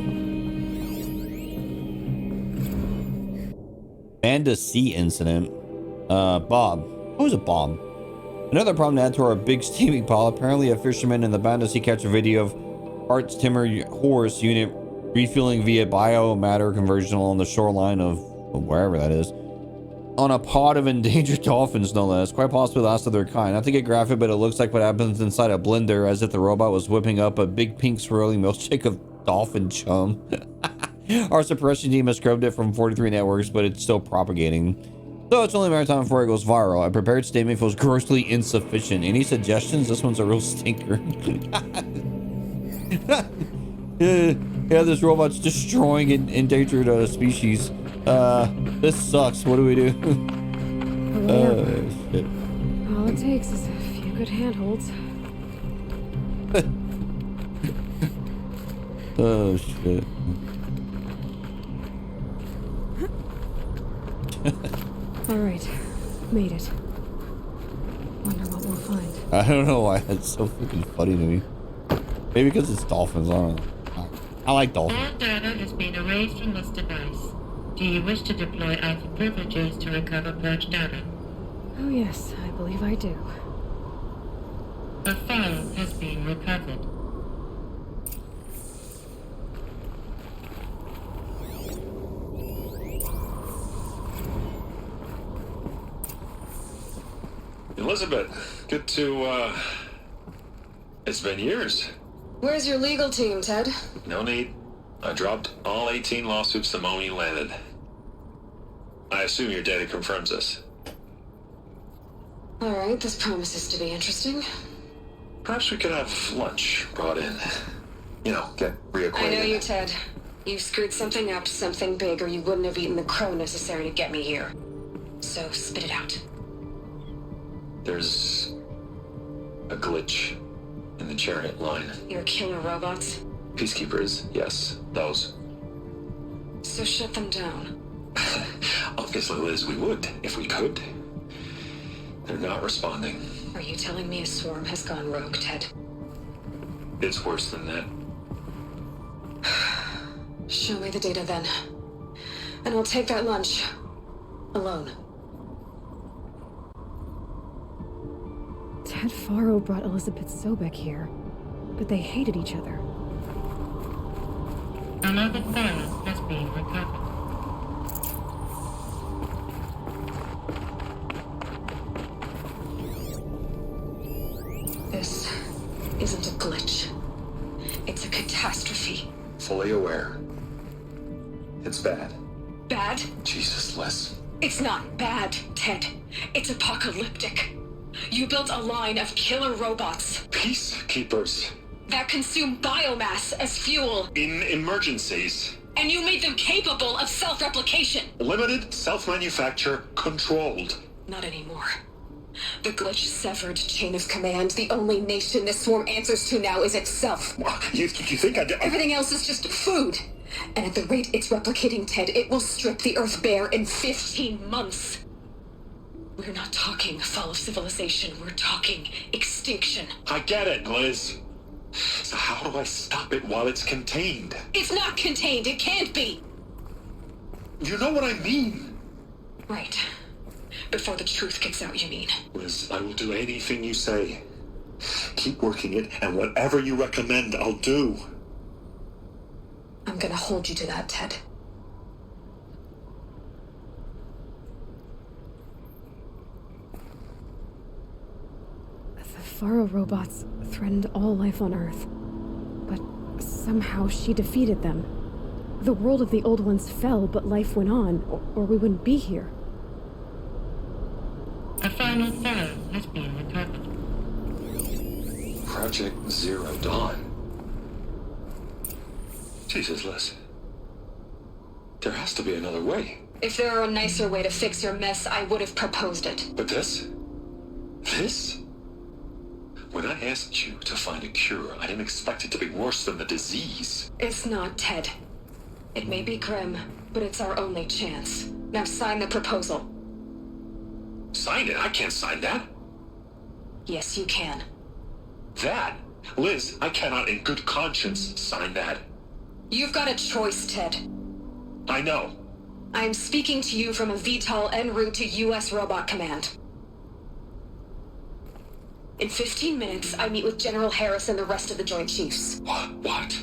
[SPEAKER 1] Banda C incident. Bob. What was it, Bob? Another problem to add to our big steaming pile. Apparently a fisherman in the Banda C catch a video of Hart's timber horse unit refueling via biomatter conversion along the shoreline of wherever that is, on a pod of endangered dolphins, no less. Quite possibly the last of their kind. Not to get graphic, but it looks like what happens inside a blender, as if the robot was whipping up a big pink swirling milkshake of dolphin chum. Our suppression team has scrubbed it from 43 networks, but it's still propagating. So it's only a matter of time before it goes viral. A prepared statement feels grossly insufficient. Any suggestions? This one's a real stinker. Yeah, this robot's destroying an endangered species. This sucks. What do we do? Shit.
[SPEAKER 2] All it takes is a few good handholds.
[SPEAKER 1] Oh, shit.
[SPEAKER 2] Alright, made it. Wonder what we'll find.
[SPEAKER 1] I don't know why that's so freaking funny to me. Maybe because it's dolphins. I don't know. I like dolphins.
[SPEAKER 7] All data has been erased from this device. Do you wish to deploy Alpha privileges to recover purged data?
[SPEAKER 2] Oh yes, I believe I do.
[SPEAKER 7] A file has been recovered.
[SPEAKER 6] Elizabeth, good to, it's been years.
[SPEAKER 9] Where's your legal team, Ted?
[SPEAKER 6] No need. I dropped all 18 lawsuits the moment you landed. I assume your data confirms this.
[SPEAKER 9] All right, this promises to be interesting.
[SPEAKER 6] Perhaps we could have lunch brought in. You know, get reacquainted.
[SPEAKER 9] I know you, Ted. You screwed something up, something big, or you wouldn't have eaten the crow necessary to get me here. So spit it out.
[SPEAKER 6] There's a glitch in the chariot line.
[SPEAKER 9] Your killer robots?
[SPEAKER 6] Peacekeepers, yes, those.
[SPEAKER 9] So shut them down.
[SPEAKER 6] Obviously, Liz, we would, if we could. They're not responding.
[SPEAKER 9] Are you telling me a swarm has gone rogue, Ted?
[SPEAKER 6] It's worse than that.
[SPEAKER 9] Show me the data then. And I'll take that lunch. Alone.
[SPEAKER 2] Ted Faro brought Elizabeth Sobek here, but they hated each other.
[SPEAKER 7] Another file has been recovered.
[SPEAKER 9] This isn't a glitch. It's a catastrophe.
[SPEAKER 6] Fully aware. It's bad.
[SPEAKER 9] Bad?
[SPEAKER 6] Jesus, Liz.
[SPEAKER 9] It's not bad, Ted. It's apocalyptic. You built a line of killer robots
[SPEAKER 6] Peacekeepers.
[SPEAKER 9] that consume biomass as fuel,
[SPEAKER 6] In emergencies.
[SPEAKER 9] and you made them capable of self-replication.
[SPEAKER 6] Limited, self-manufacture, controlled.
[SPEAKER 9] Not anymore. The glitch severed chain of command. The only nation this swarm answers to now is itself.
[SPEAKER 6] You think I did?
[SPEAKER 9] Everything else is just food. And at the rate it's replicating, Ted, it will strip the Earth bare in 15 months. We're not talking fall of civilization. We're talking extinction.
[SPEAKER 6] I get it, Liz.
[SPEAKER 10] So how do I stop it while it's contained?
[SPEAKER 9] It's not contained. It can't be.
[SPEAKER 10] You know what I mean?
[SPEAKER 9] Right. Before the truth gets out, you mean?
[SPEAKER 10] Liz, I will do anything you say. Keep working it, and whatever you recommend, I'll do.
[SPEAKER 9] I'm gonna hold you to that, Ted.
[SPEAKER 2] The Faro robots threatened all life on Earth. But somehow she defeated them. The world of the old ones fell, but life went on, or we wouldn't be here.
[SPEAKER 7] A final Pharaoh has been recovered.
[SPEAKER 10] Project Zero Dawn. Jesus, Liz. There has to be another way.
[SPEAKER 9] If there were a nicer way to fix your mess, I would have proposed it.
[SPEAKER 10] But this? This? When I asked you to find a cure, I didn't expect it to be worse than the disease.
[SPEAKER 9] It's not, Ted. It may be grim, but it's our only chance. Now sign the proposal.
[SPEAKER 10] Sign it? I can't sign that.
[SPEAKER 9] Yes, you can.
[SPEAKER 10] That? Liz, I cannot in good conscience sign that.
[SPEAKER 9] You've got a choice, Ted.
[SPEAKER 10] I know.
[SPEAKER 9] I'm speaking to you from a VTOL en route to U.S. Robot Command. In 15 minutes, I meet with General Harris and the rest of the Joint Chiefs.
[SPEAKER 10] What?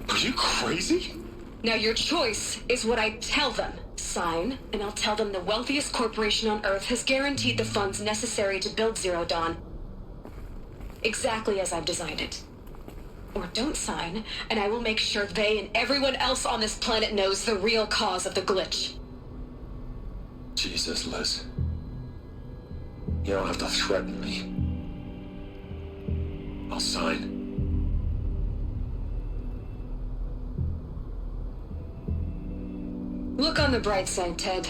[SPEAKER 10] Are you crazy?
[SPEAKER 9] Now your choice is what I tell them. Sign, and I'll tell them the wealthiest corporation on Earth has guaranteed the funds necessary to build Zero Dawn. Exactly as I've designed it. Or don't sign, and I will make sure they and everyone else on this planet knows the real cause of the glitch.
[SPEAKER 10] Jesus, Liz. You don't have to threaten me. I'll sign.
[SPEAKER 9] Look on the bright side, Ted.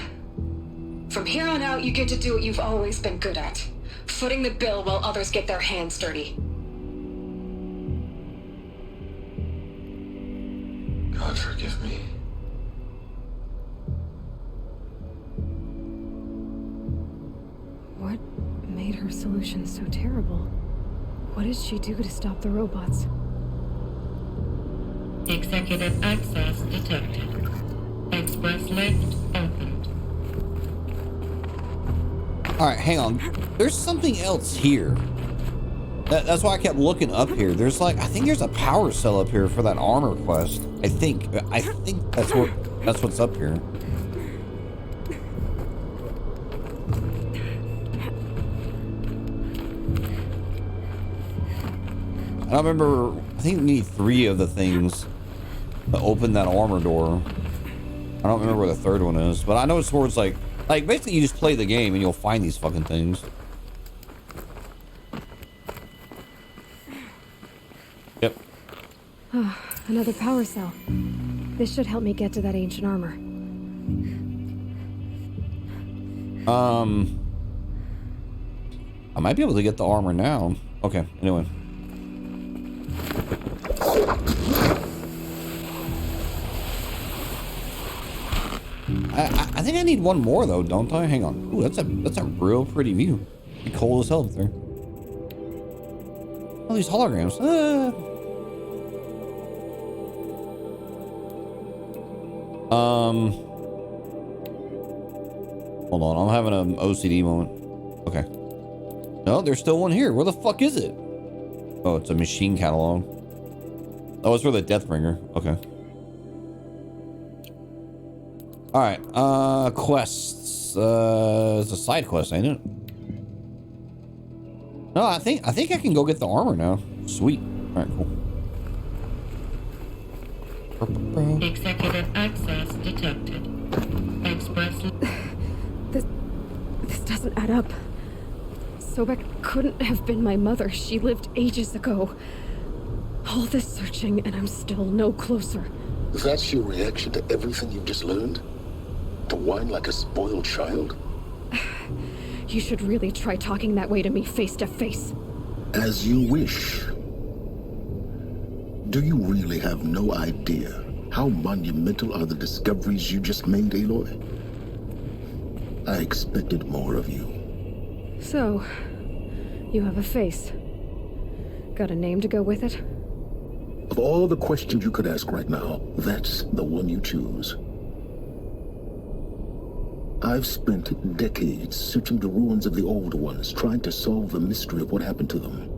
[SPEAKER 9] From here on out, you get to do what you've always been good at. Footing the bill while others get their hands dirty.
[SPEAKER 10] God forgive me.
[SPEAKER 2] What made her solution so terrible? What did she do to stop the robots?
[SPEAKER 7] Executive access detected. Express lift opened.
[SPEAKER 1] Alright, hang on. There's something else here. That's why I kept looking up here. There's like, I think there's a power cell up here for that armor quest. I think that's what's up here. I don't remember. I think we need 3 of the things to open that armor door. I don't remember where the third one is, but I know it's towards like basically you just play the game and you'll find these fucking things. Yep.
[SPEAKER 2] Oh, another power cell. This should help me get to that ancient armor.
[SPEAKER 1] I might be able to get the armor now. Okay, anyway. I think I need one more though, don't I? Hang on. Ooh, that's a real pretty view. Be cold as hell up there. All these holograms. Hold on, I'm having an OCD moment. Okay. No, there's still one here. Where the fuck is it? Oh, it's a machine catalog. Oh, it's for the Deathbringer. Okay. All right. Quests. It's a side quest, ain't it? No, I think I can go get the armor now. Sweet. All right, cool.
[SPEAKER 7] Executive access detected. Express.
[SPEAKER 2] This doesn't add up. Sobek couldn't have been my mother. She lived ages ago. All this searching, and I'm still no closer.
[SPEAKER 3] That's your reaction to everything you've just learned? To whine like a spoiled child?
[SPEAKER 2] You should really try talking that way to me face to face.
[SPEAKER 3] As you wish. Do you really have no idea how monumental are the discoveries you just made, Aloy? I expected more of you.
[SPEAKER 2] So, you have a face. Got a name to go with it?
[SPEAKER 3] Of all the questions you could ask right now, that's the one you choose. I've spent decades searching the ruins of the old ones, trying to solve the mystery of what happened to them.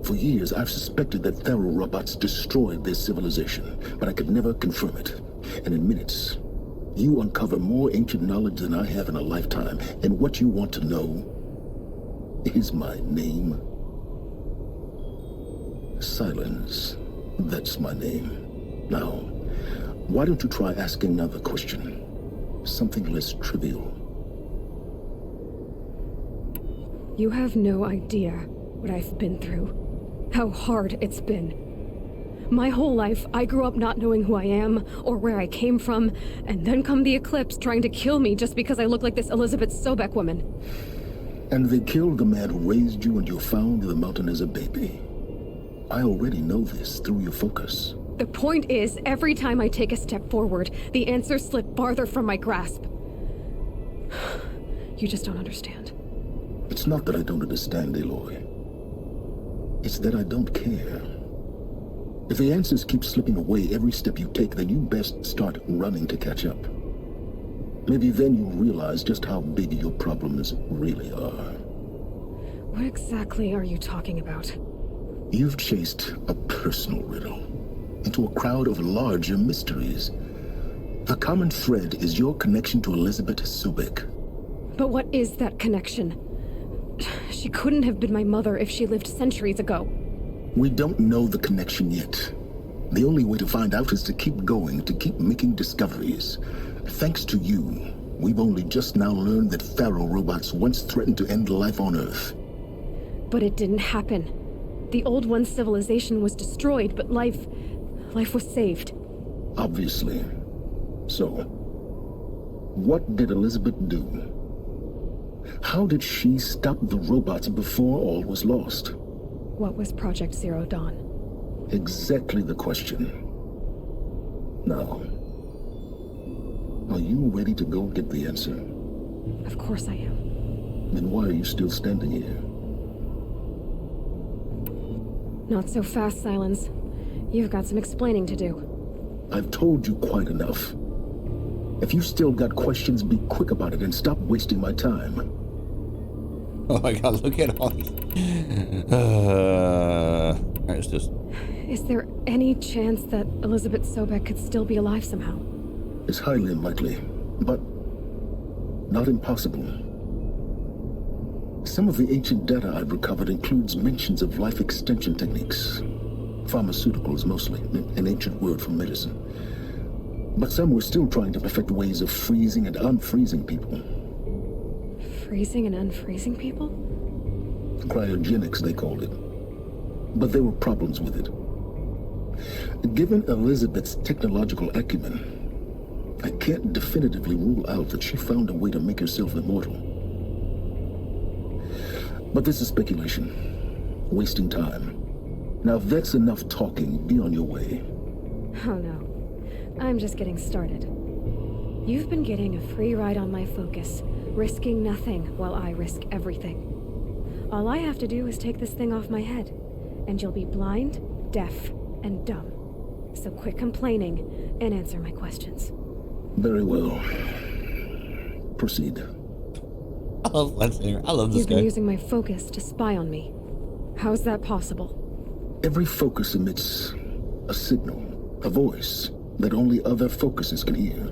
[SPEAKER 3] For years, I've suspected that Thero robots destroyed their civilization, but I could never confirm it. And in minutes, you uncover more ancient knowledge than I have in a lifetime, and what you want to know is my name. Silence. That's my name. Now, why don't you try asking another question? Something less trivial.
[SPEAKER 2] You have no idea what I've been through. How hard it's been. My whole life, I grew up not knowing who I am or where I came from, and then come the Eclipse trying to kill me just because I look like this Elizabeth Sobek woman.
[SPEAKER 3] And they killed the man who raised you and you found the mountain as a baby. I already know this through your focus.
[SPEAKER 2] The point is, every time I take a step forward, the answers slip farther from my grasp. You just don't understand.
[SPEAKER 3] It's not that I don't understand, Aloy. It's that I don't care. If the answers keep slipping away every step you take, then you best start running to catch up. Maybe then you'll realize just how big your problems really are.
[SPEAKER 2] What exactly are you talking about?
[SPEAKER 3] You've chased a personal riddle into a crowd of larger mysteries. The common thread is your connection to Elizabeth Sobek.
[SPEAKER 2] But what is that connection? She couldn't have been my mother if she lived centuries ago.
[SPEAKER 3] We don't know the connection yet. The only way to find out is to keep going, to keep making discoveries. Thanks to you, we've only just now learned that Faro robots once threatened to end life on Earth.
[SPEAKER 2] But it didn't happen. The Old One's civilization was destroyed, but life was saved.
[SPEAKER 3] Obviously. So, what did Elizabeth do? How did she stop the robots before all was lost?
[SPEAKER 2] What was Project Zero Dawn?
[SPEAKER 3] Exactly the question. Now, are you ready to go get the answer?
[SPEAKER 2] Of course I am.
[SPEAKER 3] Then why are you still standing here?
[SPEAKER 2] Not so fast, Silence. You've got some explaining to do.
[SPEAKER 3] I've told you quite enough. If you've still got questions, be quick about it and stop wasting my time.
[SPEAKER 1] Oh my god, look at all these. It's just...
[SPEAKER 2] Is there any chance that Elizabeth Sobek could still be alive somehow?
[SPEAKER 3] It's highly unlikely, but not impossible. Some of the ancient data I've recovered includes mentions of life extension techniques. Pharmaceuticals, mostly, an ancient word for medicine. But some were still trying to perfect ways of freezing and unfreezing people.
[SPEAKER 2] Freezing and unfreezing people?
[SPEAKER 3] Cryogenics, they called it. But there were problems with it. Given Elizabeth's technological acumen, I can't definitively rule out that she found a way to make herself immortal. But this is speculation. Wasting time. Now, if that's enough talking, be on your way.
[SPEAKER 2] Oh no. I'm just getting started. You've been getting a free ride on my focus, risking nothing while I risk everything. All I have to do is take this thing off my head, and you'll be blind, deaf, and dumb. So quit complaining and answer my questions.
[SPEAKER 3] Very well. Proceed.
[SPEAKER 1] I love Lensing. I love this
[SPEAKER 2] You've
[SPEAKER 1] guy.
[SPEAKER 2] been using my focus to spy on me. How's that possible?
[SPEAKER 3] Every focus emits a signal, a voice, that only other focuses can hear.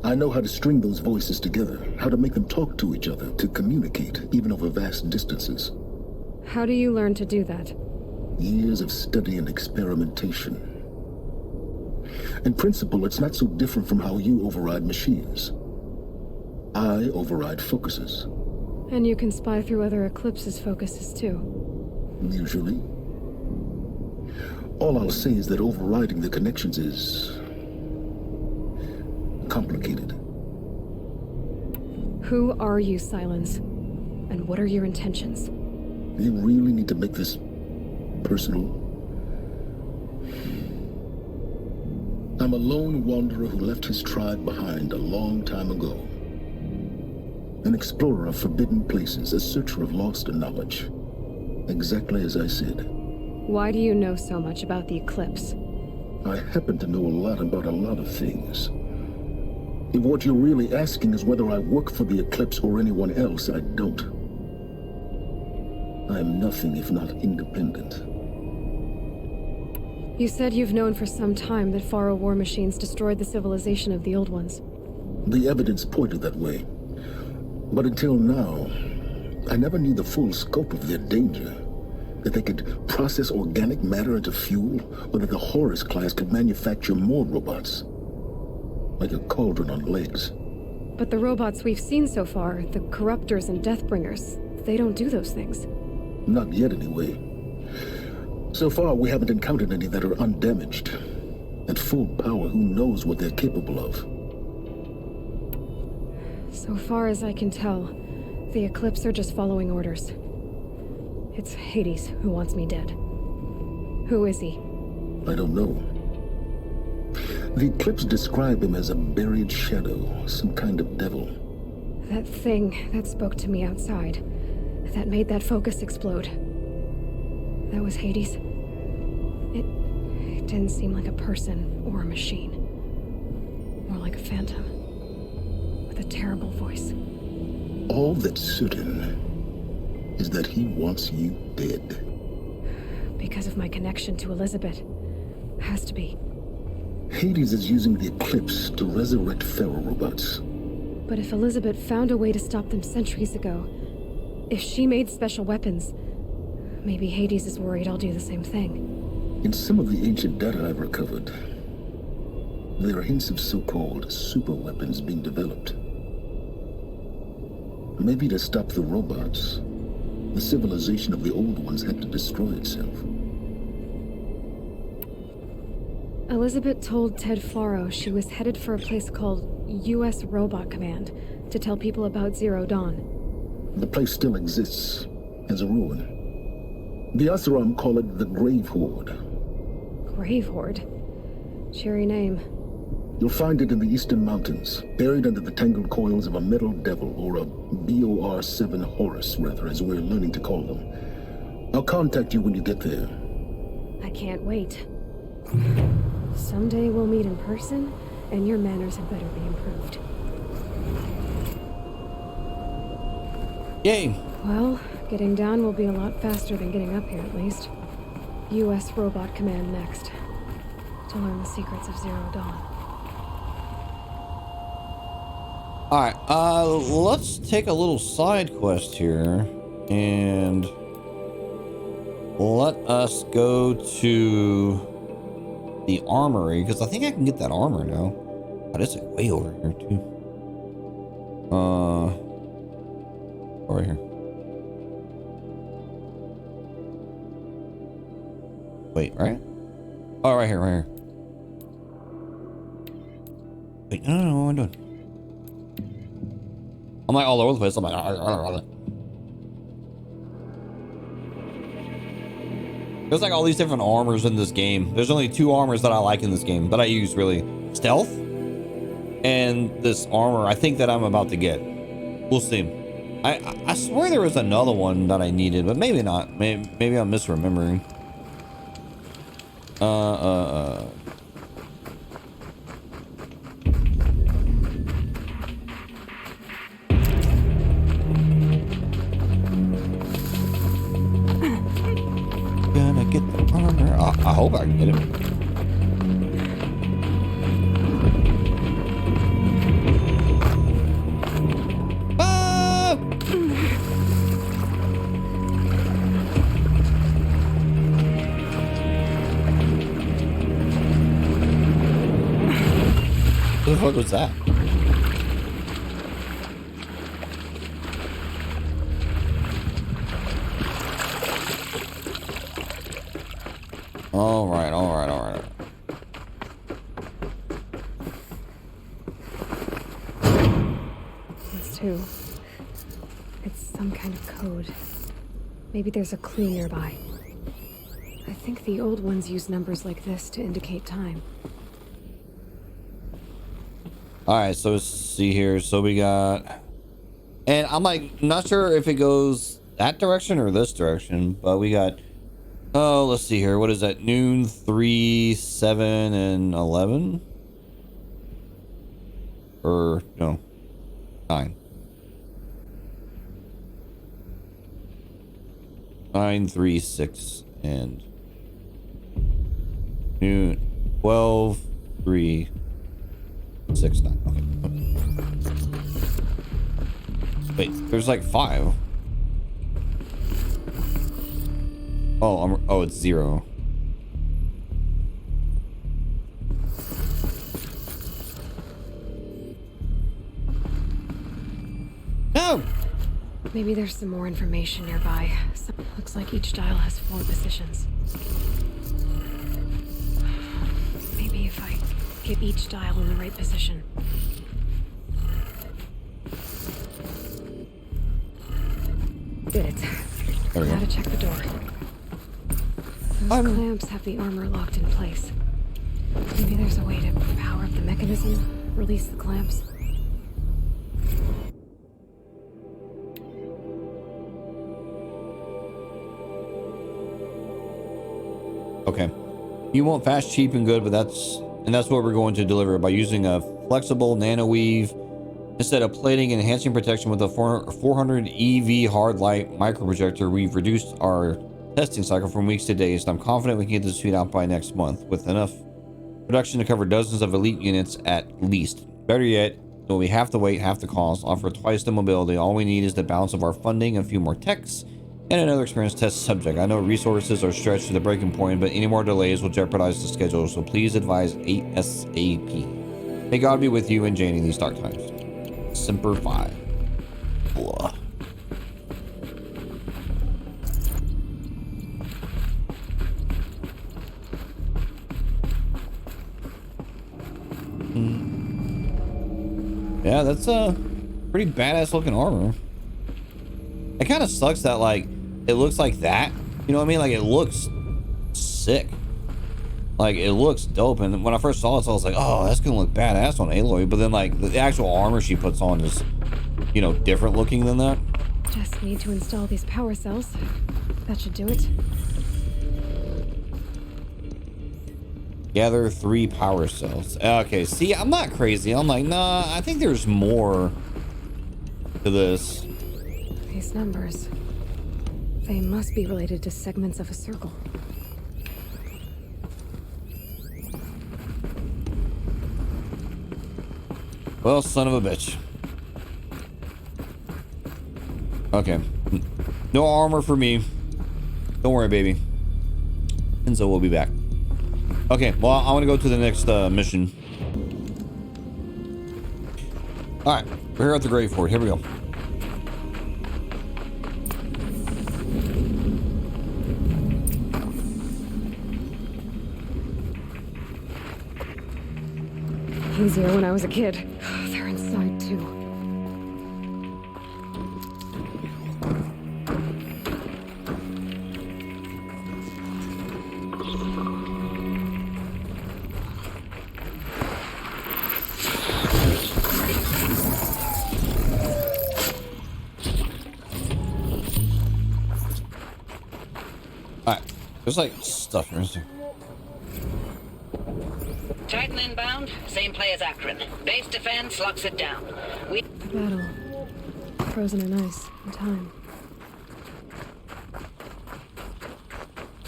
[SPEAKER 3] I know how to string those voices together, how to make them talk to each other, to communicate, even over vast distances.
[SPEAKER 2] How do you learn to do that?
[SPEAKER 3] Years of study and experimentation. In principle, it's not so different from how you override machines. I override focuses.
[SPEAKER 2] And you can spy through other Eclipse's focuses too.
[SPEAKER 3] Usually. All I'll say is that overriding the connections is complicated.
[SPEAKER 2] Who are you, Silence? And what are your intentions?
[SPEAKER 3] You really need to make this personal? I'm a lone wanderer who left his tribe behind a long time ago. An explorer of forbidden places, a searcher of lost knowledge.
[SPEAKER 11] Exactly as I said.
[SPEAKER 2] Why do you know so much about the eclipse?
[SPEAKER 11] I happen to know a lot about a lot of things. If what you're really asking is whether I work for the Eclipse or anyone else, I don't. I am nothing if not independent.
[SPEAKER 2] You said you've known for some time that Faro war machines destroyed the civilization of the Old Ones.
[SPEAKER 11] The evidence pointed that way. But until now, I never knew the full scope of their danger. That they could process organic matter into fuel, or that the Horus class could manufacture more robots. Like a cauldron on legs.
[SPEAKER 2] But the robots we've seen so far, the Corruptors and Deathbringers, they don't do those things.
[SPEAKER 11] Not yet, anyway. So far, we haven't encountered any that are undamaged. At full power, who knows what they're capable of?
[SPEAKER 2] So far as I can tell, the Eclipse are just following orders. It's Hades who wants me dead. Who is he?
[SPEAKER 11] I don't know. The Eclipse describe him as a buried shadow, some kind of devil.
[SPEAKER 2] That thing that spoke to me outside, that made that focus explode. That was Hades. It didn't seem like a person or a machine. More like a phantom. With a terrible voice.
[SPEAKER 11] All that's certain is that he wants you dead.
[SPEAKER 2] Because of my connection to Elizabeth. Has to be.
[SPEAKER 11] Hades is using the Eclipse to resurrect Pharaoh robots.
[SPEAKER 2] But if Elizabeth found a way to stop them centuries ago, if she made special weapons, maybe Hades is worried I'll do the same thing.
[SPEAKER 11] In some of the ancient data I've recovered, there are hints of so-called super weapons being developed. Maybe to stop the robots, the civilization of the Old Ones had to destroy itself.
[SPEAKER 2] Elizabeth told Ted Faro she was headed for a place called U.S. Robot Command to tell people about Zero Dawn.
[SPEAKER 11] The place still exists, as a ruin. The Asaram call it the Grave Horde.
[SPEAKER 2] Grave Horde? Cheery name.
[SPEAKER 11] You'll find it in the Eastern Mountains, buried under the tangled coils of a metal devil, or a BOR-7 Horus, rather, as we're learning to call them. I'll contact you when you get there.
[SPEAKER 2] I can't wait. Someday we'll meet in person, and your manners had better be improved.
[SPEAKER 1] Yay!
[SPEAKER 2] Well, getting down will be a lot faster than getting up here, at least. U.S. Robot Command next. To learn the secrets of Zero Dawn.
[SPEAKER 1] Alright, let's take a little side quest here. And let us go to the armory, because I think I can get that armor now. But it's like way over here too. Over here. Wait, right? Oh, right here, right here. Wait, no, what am I doing? I'm like all over the place. I'm like, there's like all these different armors in this game. There's only two armors that I like in this game that I use really. Stealth and this armor I think that I'm about to get. We'll see. I swear there was another one that I needed, but maybe not. Maybe I'm misremembering. Gonna get the armor. I hope I can get it. What the fuck was that? All right.
[SPEAKER 2] It's two. It's some kind of code. Maybe there's a clue nearby. I think the Old Ones use numbers like this to indicate time.
[SPEAKER 1] All right, so let's see here. So we got, and I'm like not sure if it goes that direction or this direction, but we got, oh, let's see here. What is that? Noon, 3, 7, and 11? Or, no, 9. 9, 3, 6, and noon, 12, 3, 6, 9. Okay. Wait, there's like 5. Oh, it's 0. No!
[SPEAKER 2] Maybe there's some more information nearby. Looks like each dial has 4 positions. Maybe if I get each dial in the right position. Did it.
[SPEAKER 1] There we go.
[SPEAKER 2] Gotta check the door. Those clamps have the armor locked in place. Maybe there's a way to power up the mechanism, release the clamps.
[SPEAKER 1] Okay. You want fast, cheap, and good, but that's what we're going to deliver by using a flexible nano weave instead of plating and enhancing protection with a 400 EV hard light micro projector. We've reduced our testing cycle from weeks to days, and I'm confident we can get this suite out by next month with enough production to cover dozens of elite units at least. Better yet, though we have to wait half the cost, offer twice the mobility. All we need is the balance of our funding, a few more techs, and another experienced test subject. I know resources are stretched to the breaking point, but any more delays will jeopardize the schedule, so please advise ASAP. May God be with you in Janie these dark times. Semper Fi. Blah. Yeah, that's a pretty badass looking armor. It kind of sucks that like it looks like that, you know what I mean? Like it looks sick, like it looks dope. And when I first saw it, I was like, oh, that's gonna look badass on Aloy. But then like the actual armor she puts on is, you know, different looking than that.
[SPEAKER 2] Just need to install these power cells. That should do it.
[SPEAKER 1] Gather 3 power cells. Okay, see, I'm not crazy. I'm like, nah, I think there's more to this.
[SPEAKER 2] These numbers, they must be related to segments of a circle.
[SPEAKER 1] Well, son of a bitch. Okay. No armor for me. Don't worry, baby. Enzo will be back. Okay, well, I want to go to the next mission. Alright, we're here at the Great Fort. Here we go.
[SPEAKER 2] Easier when I was a kid. They're inside too.
[SPEAKER 1] Alright, there's like stuff here.
[SPEAKER 12] Titan inbound, same play as Akron. Base defense locks it down.
[SPEAKER 2] The battle. Frozen in ice in time.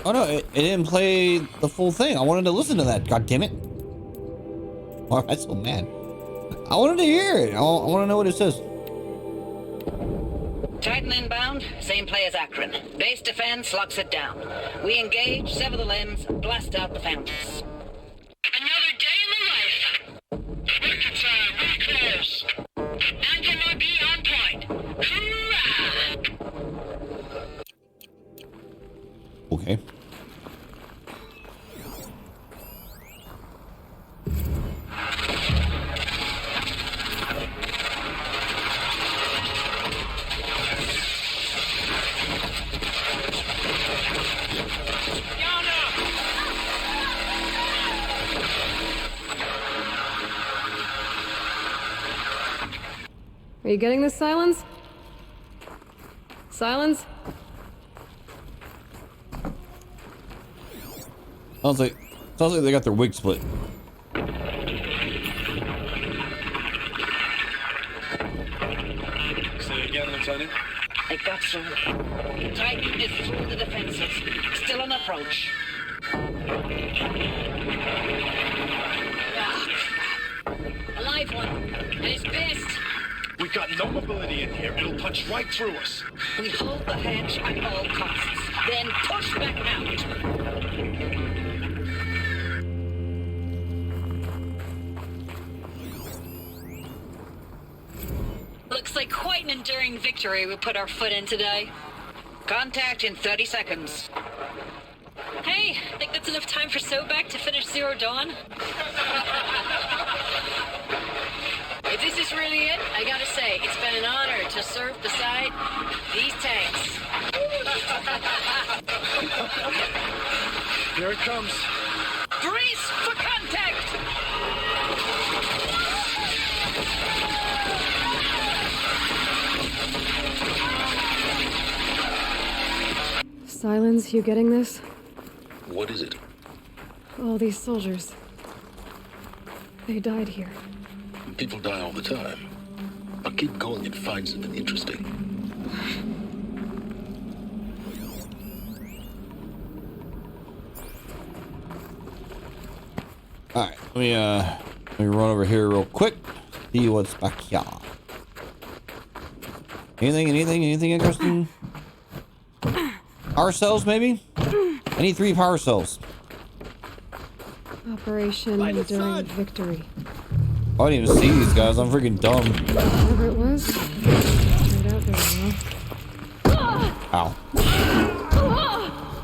[SPEAKER 1] Oh no, it didn't play the full thing. I wanted to listen to that. God damn it! Why am I so mad? I wanted to hear it. I want to know what it says.
[SPEAKER 12] Titan inbound, same play as Akron. Base defense locks it down. We engage, sever the limbs, blast out the fountains.
[SPEAKER 13] Another day in the life. Spectre time, very close. Anthem RB on point. Hoorah!
[SPEAKER 1] Okay.
[SPEAKER 2] Are you getting this, Silence? Silence?
[SPEAKER 1] Sounds like they got their wig split.
[SPEAKER 3] Say again, Lieutenant.
[SPEAKER 12] They got through. Titan is through the defenses. Still on approach. Ah, crap. A live one. And it's pissed.
[SPEAKER 5] We've got no mobility in here. It'll punch right through us.
[SPEAKER 12] We hold the hedge at all costs. Then push back out. Looks like quite an enduring victory we put our foot in today. Contact in 30 seconds.
[SPEAKER 2] Hey, think that's enough time for Sobek to finish Zero Dawn?
[SPEAKER 12] If this is really it, I gotta say, it's been an honor to serve beside these tanks.
[SPEAKER 5] Here it comes.
[SPEAKER 12] Brace for contact!
[SPEAKER 2] Silence, you getting this?
[SPEAKER 3] What is it?
[SPEAKER 2] All these soldiers. They died here.
[SPEAKER 3] People die all the time. I'll keep going and find something interesting.
[SPEAKER 1] Alright, let me run over here real quick. See what's back here. Anything interesting? Power cells, maybe? I need 3 power cells.
[SPEAKER 2] Operation Enduring Victory.
[SPEAKER 1] I didn't even see these guys. I'm freaking dumb.
[SPEAKER 2] Whatever it was, turned out very well.
[SPEAKER 1] Ow.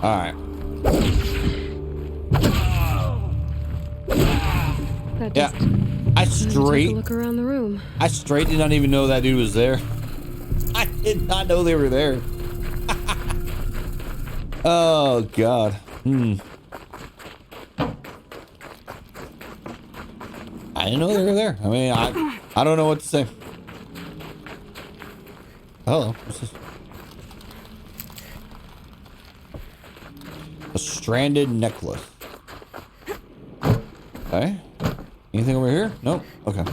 [SPEAKER 1] Alright.
[SPEAKER 2] That
[SPEAKER 1] Yeah.
[SPEAKER 2] just
[SPEAKER 1] I straight.
[SPEAKER 2] look around the room.
[SPEAKER 1] I straight did not even know that dude was there. I did not know they were there. Oh god. I didn't know they were there. I mean, I don't know what to say. Hello. What's this? A stranded necklace. Okay. Anything over here? Nope. Okay.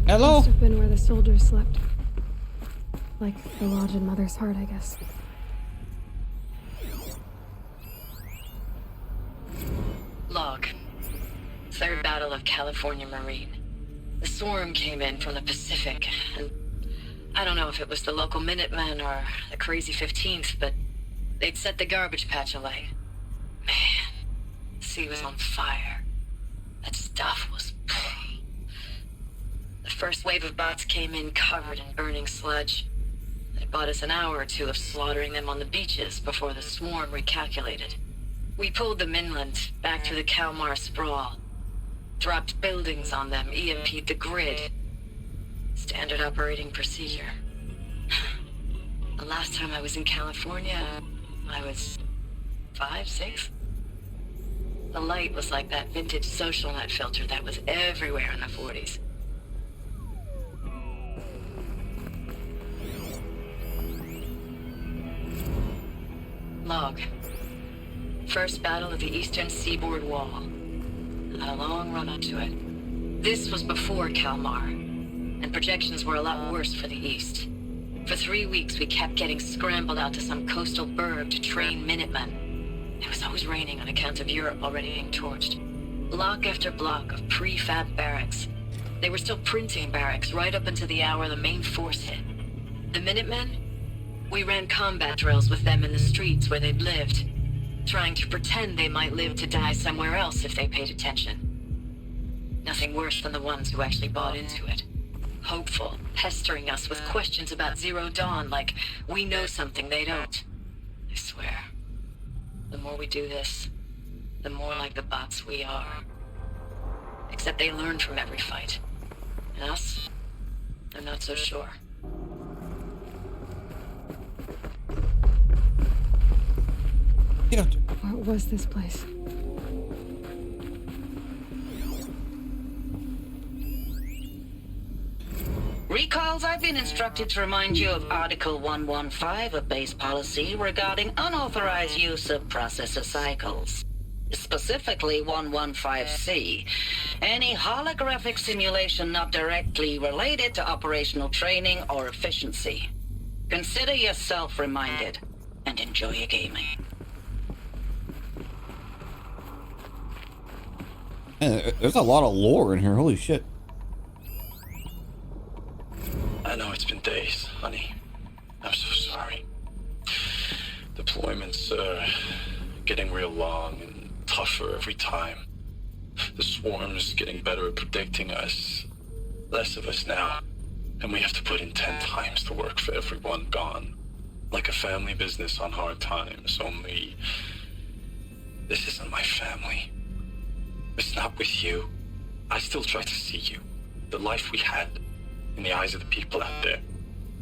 [SPEAKER 1] Hello?
[SPEAKER 2] Must have been where the soldiers slept. Like the lodge in Mother's Heart, I guess.
[SPEAKER 12] Log. Third Battle of California Marine. The swarm came in from the Pacific, and I don't know if it was the local Minutemen or the crazy 15th, but they'd set the garbage patch alight. Man, the sea was on fire. That stuff was... The first wave of bots came in covered in burning sludge. It bought us an hour or two of slaughtering them on the beaches before the swarm recalculated. We pulled them inland, back through the Kalmar sprawl. Dropped buildings on them, EMP'd the grid. Standard operating procedure. The last time I was in California, I was 5, 6? The light was like that vintage social net filter that was everywhere in the 40s. Log. First battle of the eastern seaboard wall. Had a long run up to it. This was before Kalmar, and projections were a lot worse for the east. For 3 weeks, we kept getting scrambled out to some coastal burg to train Minutemen. It was always raining on account of Europe already being torched. Block after block of prefab barracks. They were still printing barracks right up until the hour the main force hit. The Minutemen? We ran combat drills with them in the streets where they'd lived, trying to pretend they might live to die somewhere else if they paid attention. Nothing worse than the ones who actually bought into it. Hopeful, pestering us with questions about Zero Dawn like we know something they don't. I swear, the more we do this, the more like the bots we are. Except they learn from every fight. And us? I'm not so sure.
[SPEAKER 2] What was this place?
[SPEAKER 12] Recalls, I've been instructed to remind you of Article 115 of base policy regarding unauthorized use of processor cycles. Specifically 115C. Any holographic simulation not directly related to operational training or efficiency. Consider yourself reminded and enjoy your gaming.
[SPEAKER 1] Man, there's a lot of lore in here. Holy shit.
[SPEAKER 6] I know it's been days, honey. I'm so sorry. Deployments are getting real long and tougher every time. The swarm's getting better at predicting us. Less of us now. And we have to put in 10 times the work for everyone gone. Like a family business on hard times, only... this isn't my family. It's not with you. I still try to see you. The life we had. In the eyes of the people out there.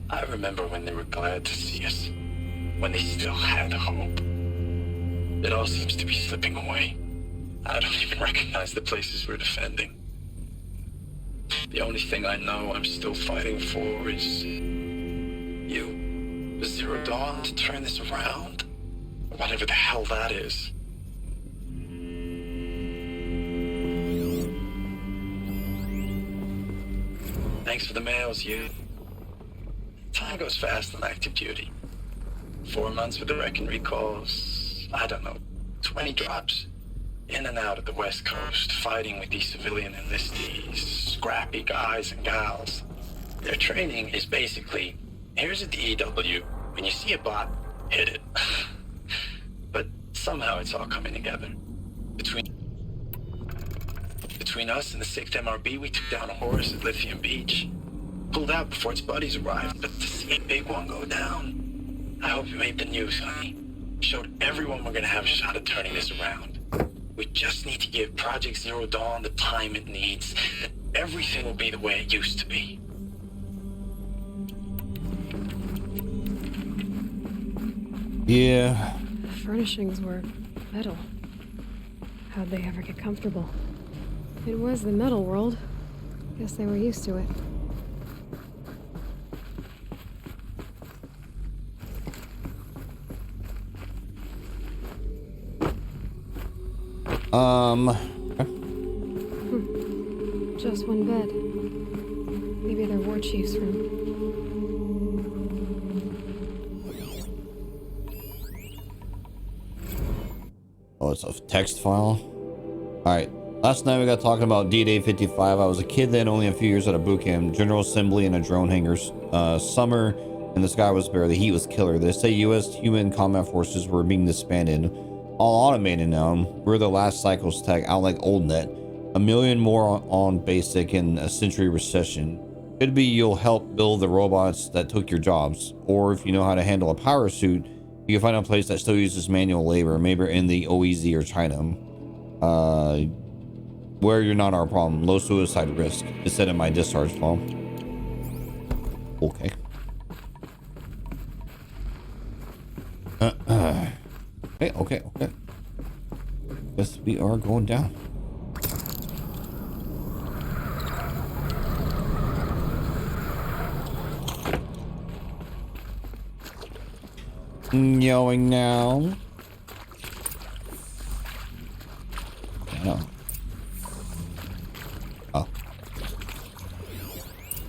[SPEAKER 6] I remember when they were glad to see us. When they still had hope. It all seems to be slipping away. I don't even recognize the places we're defending. The only thing I know I'm still fighting for is... you. The Zero Dawn to turn this around. Whatever the hell that is. Thanks for the mails, you. Time goes fast on active duty. 4 months with the Reckon recalls, I don't know, 20 drops. In and out of the West Coast, fighting with these civilian enlistees, scrappy guys and gals. Their training is basically, here's a DEW, when you see a bot, hit it. But somehow it's all coming together. Between us and the 6th MRB, we took down a horse at Lithium Beach. Pulled out before its buddies arrived, but to see a big one go down. I hope you made the news, honey. Showed everyone we're gonna have a shot at turning this around. We just need to give Project Zero Dawn the time it needs, and everything will be the way it used to be.
[SPEAKER 1] Yeah.
[SPEAKER 2] The furnishings were metal. How'd they ever get comfortable? It was the metal world. Guess they were used to it. Just one bed. Maybe they're war chief's room.
[SPEAKER 1] Oh, it's a text file. Alright. Last night we got talking about D-Day 55. I was a kid then, only a few years out of boot camp. General Assembly and a drone hangars. Summer, and the sky was bare. The heat was killer. They say U.S. human combat forces were being disbanded. All automated now. We're the last cycles tech, out like OldNet. 1 million more on basic in a century recession. Could be you'll help build the robots that took your jobs. Or if you know how to handle a power suit, you can find a place that still uses manual labor, maybe in the OEZ or China. Where you're not our problem. Low suicide risk. It said in my discharge form. Okay. Okay. Guess we are going down. Going now. No. Oh.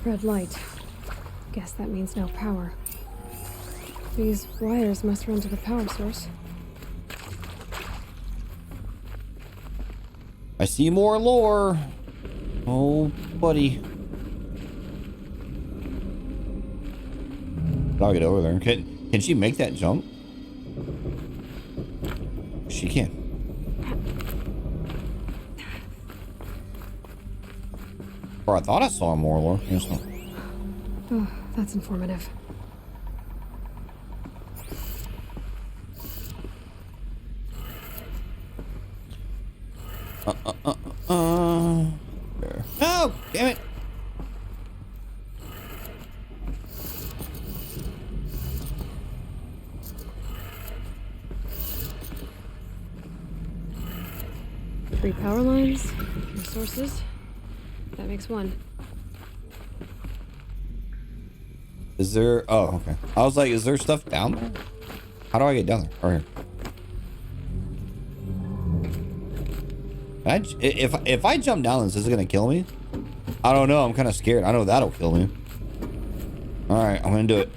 [SPEAKER 2] Red light. Guess that means no power. These wires must run to the power source.
[SPEAKER 1] I see more lore. Oh, buddy. I'll get over there. Can she make that jump? She can. Or I thought I saw more lore. Yes, no.
[SPEAKER 2] Oh, that's informative.
[SPEAKER 1] There. Oh, damn it.
[SPEAKER 2] Power lines, resources. That makes one.
[SPEAKER 1] Is there? Oh, okay. I was like, is there stuff down there? How do I get down there? Right here. If I jump down this, is it gonna kill me? I don't know. I'm kind of scared. I know that'll kill me. All right, I'm gonna do it.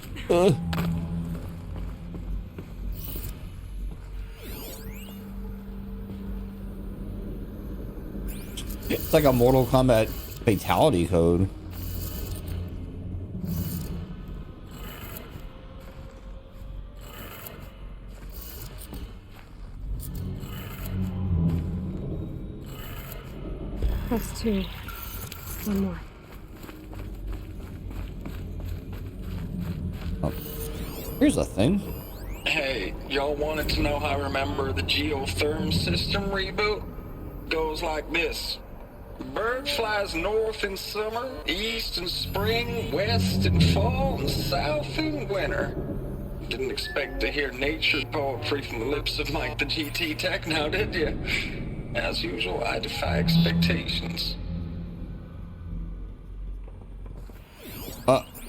[SPEAKER 1] It's like a Mortal Kombat fatality code.
[SPEAKER 2] That's two. One more.
[SPEAKER 1] Oh. Here's a thing.
[SPEAKER 8] Hey, y'all wanted to know how I remember the geotherm system reboot? Goes like this. Bird flies north in summer, east in spring, west in fall, and south in winter. Didn't expect to hear nature poetry from the lips of Mike the GT Tech now, did you? As usual, I defy expectations.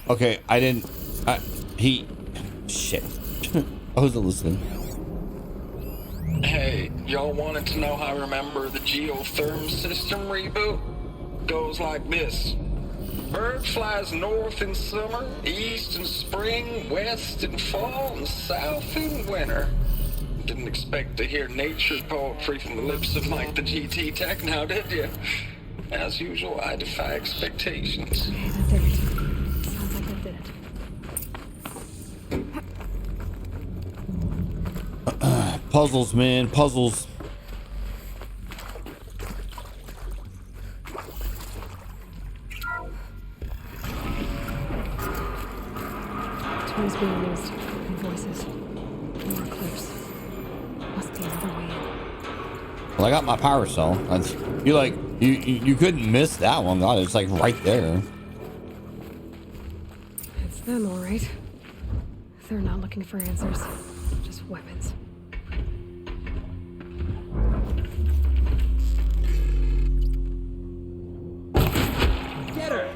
[SPEAKER 1] Okay, I didn't... Shit. I wasn't listening.
[SPEAKER 8] Hey, y'all wanted to know how I remember the geotherm system reboot? Goes like this. Bird flies north in summer, east in spring, west in fall, and south in winter. Didn't expect to hear nature poetry from the lips of Mike the GT Tech now, did you? As usual, I defy expectations.
[SPEAKER 2] Okay, that did it. Sounds like that did it.
[SPEAKER 1] Puzzles, man. Puzzles.
[SPEAKER 2] Tones being used. And voices. More clips. Must be another way in.
[SPEAKER 1] Well, I got my power cell. You couldn't miss that one. God, it's like right there.
[SPEAKER 2] It's them, all right. They're not looking for answers. Just weapons.
[SPEAKER 14] Get her!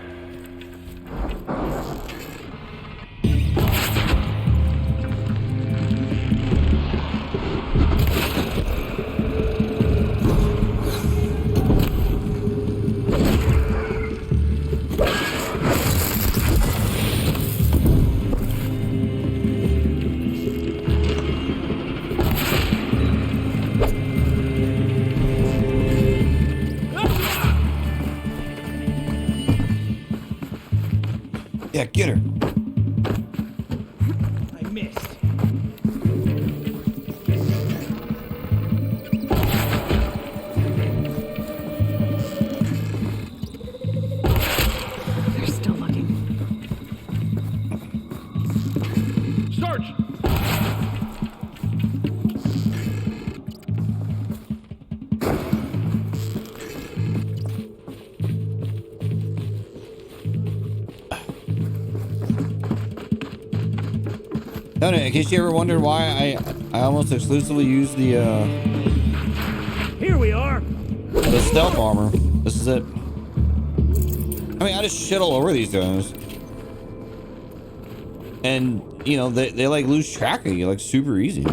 [SPEAKER 1] Yeah, get her.
[SPEAKER 14] I missed.
[SPEAKER 2] They're still looking.
[SPEAKER 5] Search!
[SPEAKER 1] No, in case you ever wondered why I almost exclusively use the
[SPEAKER 5] Here we are.
[SPEAKER 1] the stealth armor. This is it. I mean, I just shit all over these guys. And, you know, they like lose track of you like super easy.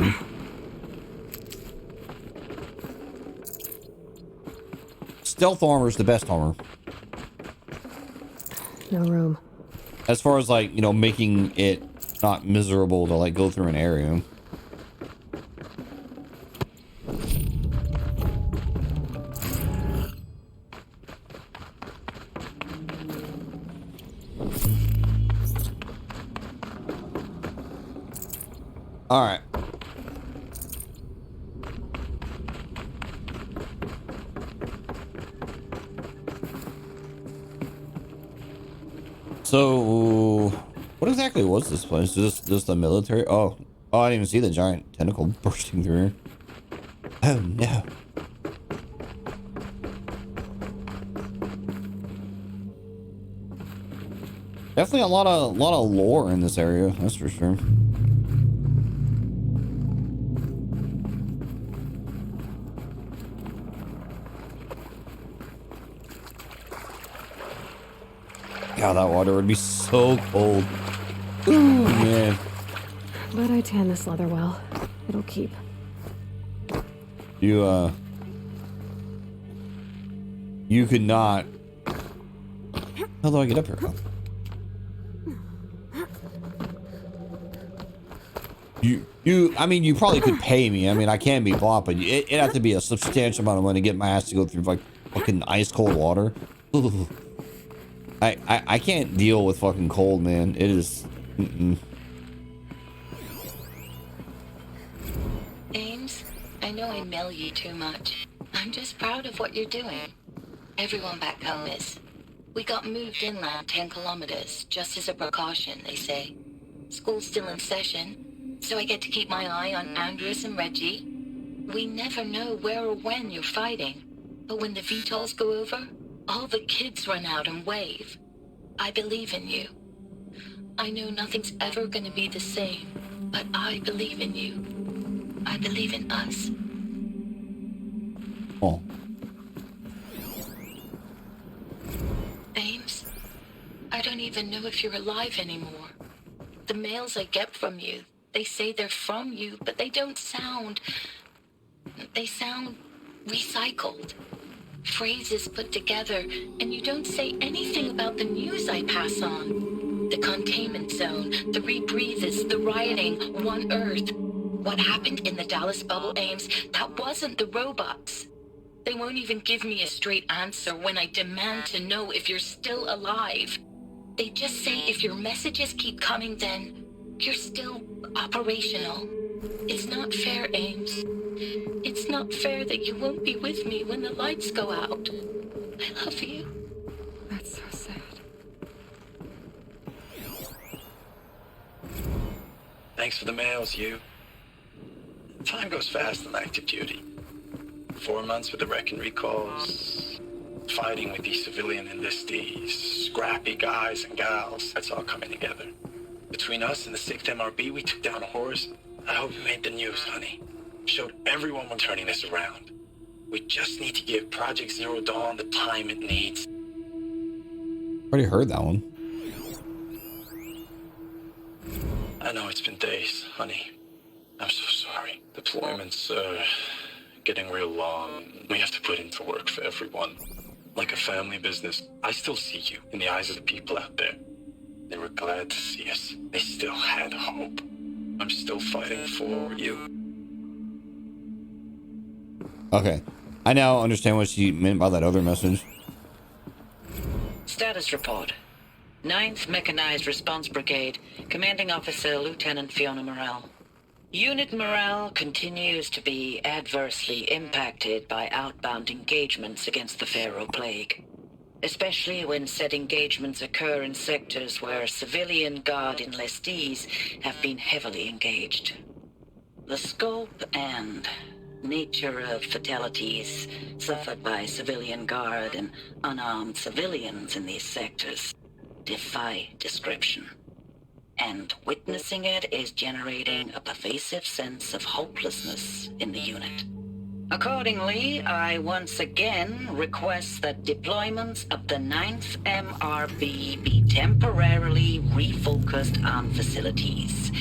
[SPEAKER 1] Stealth armor is the best armor.
[SPEAKER 2] No room.
[SPEAKER 1] As far as like, you know, making it not miserable to like go through an area. All right. So, what exactly was this place? Just a military? Oh, I didn't even see the giant tentacle bursting through here. Oh no. Definitely a lot of lore in this area, that's for sure. God, that water would be so cold. Ooh, man.
[SPEAKER 2] But I tan this leather well. It'll keep.
[SPEAKER 1] You could not. How do I get up here? I mean, you probably could pay me. I mean, I can be bought, but it'd have to be a substantial amount of money to get my ass to go through like fucking ice cold water. Ooh. I can't deal with fucking cold, man. It is.
[SPEAKER 12] Ames, I know I mail you too much. I'm just proud of what you're doing. Everyone back home is. We got moved inland 10 kilometers, just as a precaution, they say. School's still in session, so I get to keep my eye on Andres and Reggie. We never know where or when you're fighting, but when the VTOLs go over, all the kids run out and wave. I believe in you. I know nothing's ever gonna be the same, but I believe in you. I believe in us.
[SPEAKER 1] Oh.
[SPEAKER 12] Ames, I don't even know if you're alive anymore. The mails I get from you, they say they're from you, but they don't sound... They sound recycled. Phrases put together, and you don't say anything about the news I pass on. The containment zone, the rebreathers, the rioting, One Earth. What happened in the Dallas bubble, Ames, that wasn't the robots. They won't even give me a straight answer when I demand to know if you're still alive. They just say if your messages keep coming, then you're still operational. It's not fair, Ames. It's not fair that you won't be with me when the lights go out. I love you.
[SPEAKER 2] That's so sad.
[SPEAKER 15] Thanks for the mails, you. Time goes fast on active duty. 4 months with the wreck and recalls, fighting with these civilian enlistees, scrappy guys and gals. That's all coming together. Between us and the 6th MRB, we took down Horus. I hope you made the news, honey. Showed everyone we're turning this around. We just need to give Project Zero Dawn the time it needs.
[SPEAKER 1] Already heard that one.
[SPEAKER 15] I know it's been days, honey. I'm so sorry. Deployments are getting real long. We have to put into work for everyone. Like a family business. I still see you in the eyes of the people out there. They were glad to see us. They still had hope. I'm still fighting for you.
[SPEAKER 1] Okay. I now understand what she meant by that other message.
[SPEAKER 16] Status report. 9th Mechanized Response Brigade, Commanding Officer Lieutenant Fiona Morrell. Unit morale continues to be adversely impacted by outbound engagements against the Pharaoh Plague, especially when said engagements occur in sectors where civilian guard enlistees have been heavily engaged. The scope and nature of fatalities suffered by civilian guard and unarmed civilians in these sectors defy description. And witnessing it is generating a pervasive sense of hopelessness in the unit. Accordingly, I once again request that deployments of the 9th MRB be temporarily refocused on facilities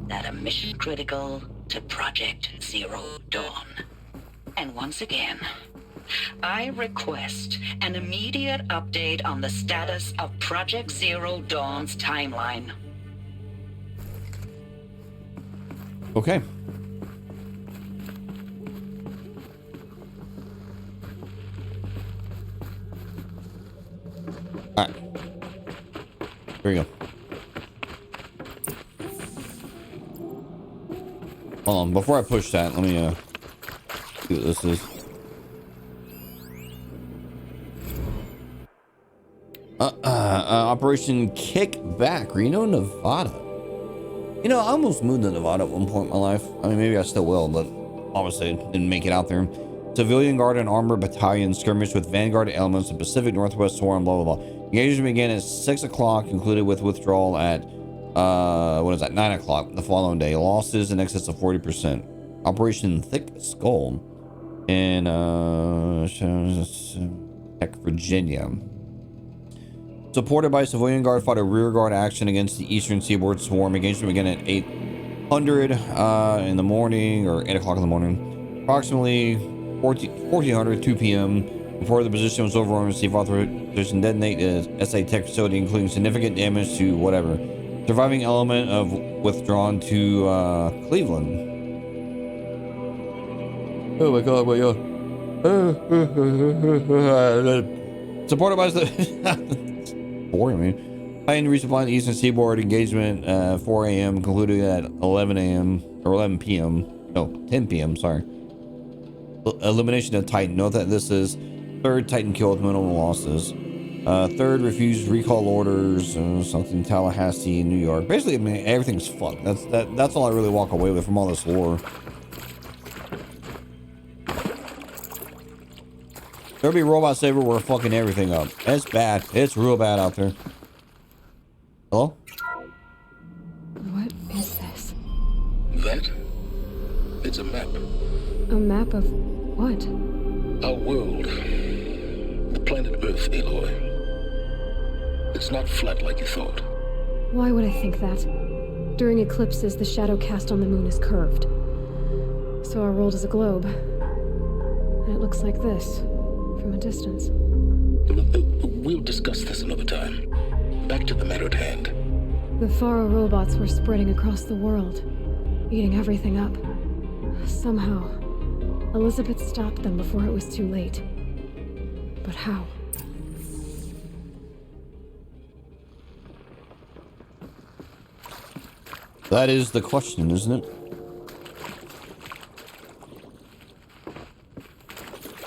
[SPEAKER 16] that are mission critical to Project Zero Dawn. And once again, I request an immediate update on the status of Project Zero Dawn's timeline.
[SPEAKER 1] Okay. Alright. Here we go. Hold on, before I push that, let me see what this is. Operation Kickback, Reno, Nevada. You know, I almost moved to Nevada at one point in my life. I mean, maybe I still will, but obviously didn't make it out there. Civilian Guard and Armored Battalion skirmished with Vanguard elements in Pacific Northwest War and blah, blah, blah. Engagement began at 6 o'clock, concluded with withdrawal at, 9 o'clock the following day. Losses in excess of 40%. Operation Thick Skull in, Tech, Virginia. supported by civilian guard, fought a rear guard action against the Eastern Seaboard Swarm. Engagement began at 800 in the morning, or 8 o'clock in the morning. Approximately 1400, 2 p.m. Before the position was overrun, received authorization to detonate a SA Tech facility, including significant damage to whatever. Surviving element of withdrawn to Cleveland. Oh my god, supported by the boring me. Titan resupplying the Eastern Seaboard. Engagement 4 a.m. concluded at 11 a.m. or 11 p.m. No, 10 p.m. Sorry. Elimination of Titan. Note that this is third Titan kill with minimal losses. Third refused recall orders. Something Tallahassee, New York. Basically, I mean, everything's fucked. That's all I really walk away with from all this lore. There'll be robots everywhere fucking everything up. It's bad. It's real bad out there. Hello?
[SPEAKER 2] What is this?
[SPEAKER 3] That? It's a map.
[SPEAKER 2] A map of what?
[SPEAKER 3] Our world. The planet Earth, Aloy. It's not flat like you thought.
[SPEAKER 2] Why would I think that? During eclipses, the shadow cast on the moon is curved. So our world is a globe. And it looks like this. From a distance.
[SPEAKER 3] We'll discuss this another time. Back to the matter at hand.
[SPEAKER 2] The Faro robots were spreading across the world, eating everything up. Somehow, Elizabeth stopped them before it was too late. But how?
[SPEAKER 1] That is the question, isn't it?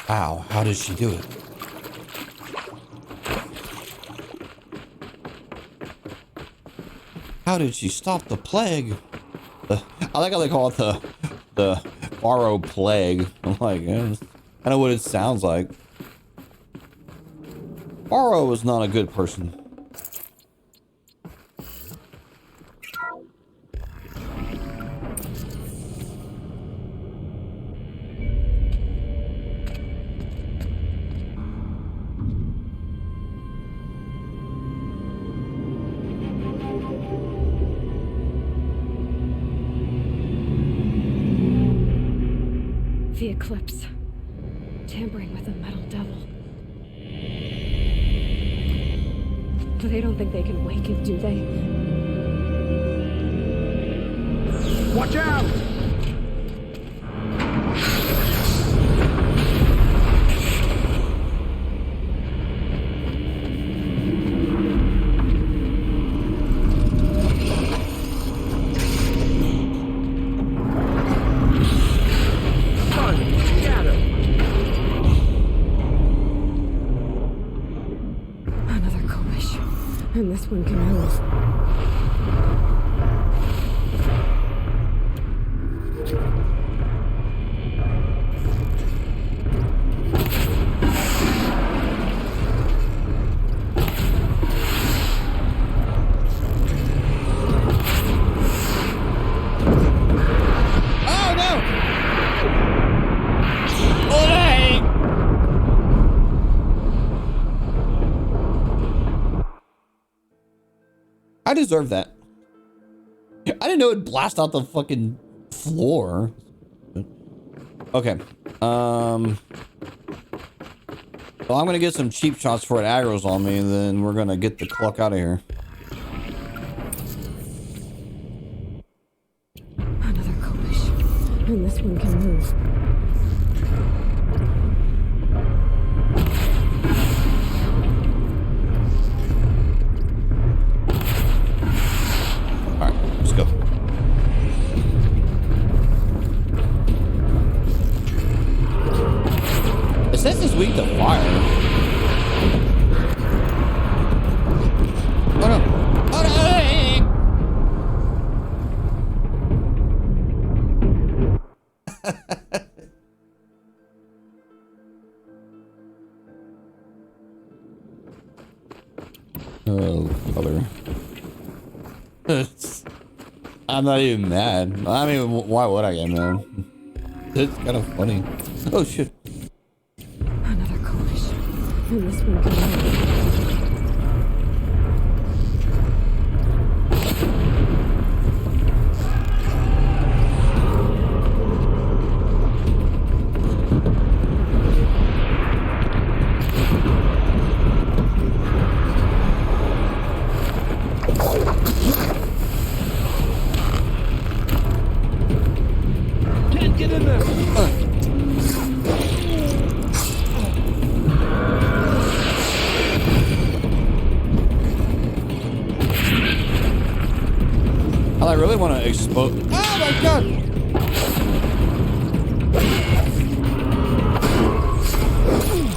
[SPEAKER 1] Wow, how did she do it? How did she stop the plague? I like how they call it the Faro plague. I'm like, I know what it sounds like. Faro is not a good person.
[SPEAKER 2] The eclipse. Tampering with a metal devil. They don't think they can wake it, do they?
[SPEAKER 5] Watch out!
[SPEAKER 2] And this one can move.
[SPEAKER 1] Oh no! Olay! I deserve that. I didn't know it'd blast out the fucking floor. Okay. Well, I'm gonna get some cheap shots before it aggro's on me, and then we're gonna get the cluck out of here.
[SPEAKER 2] Another Kobish. And this one can move.
[SPEAKER 1] Alright, let's go. It says it's weak to fire. Oh no! Oh no! Oh, brother. I'm not even mad. I mean, why would I get mad? It's kind of funny. Oh shit.
[SPEAKER 2] Another Kobish. And this one can move.
[SPEAKER 1] I really want to expose. Oh my god!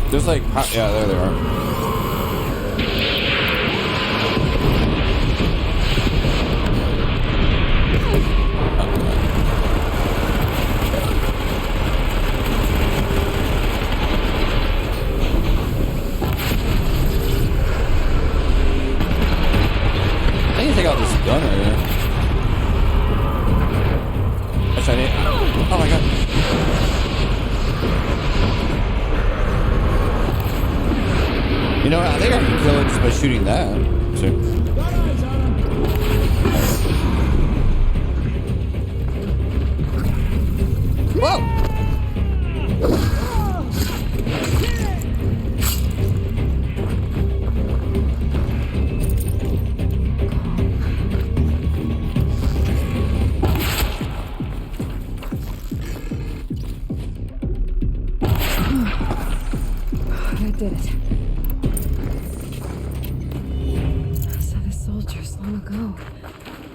[SPEAKER 1] There's like, yeah, there they are. Take out this gun right here. Actually, I need. Oh my god. You know, I think I can kill it just by shooting that. See? Whoa!
[SPEAKER 2] Did it. So the soldiers long ago,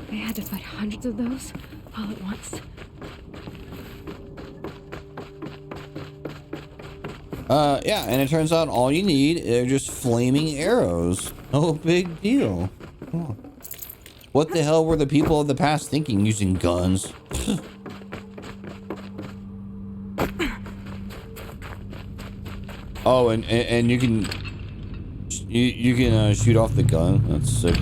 [SPEAKER 2] they had to fight hundreds of those all at once.
[SPEAKER 1] Yeah, and it turns out all you need are just flaming arrows. No big deal. Oh. What the hell were the people of the past thinking using guns? Oh, and you can shoot off the gun. That's sick.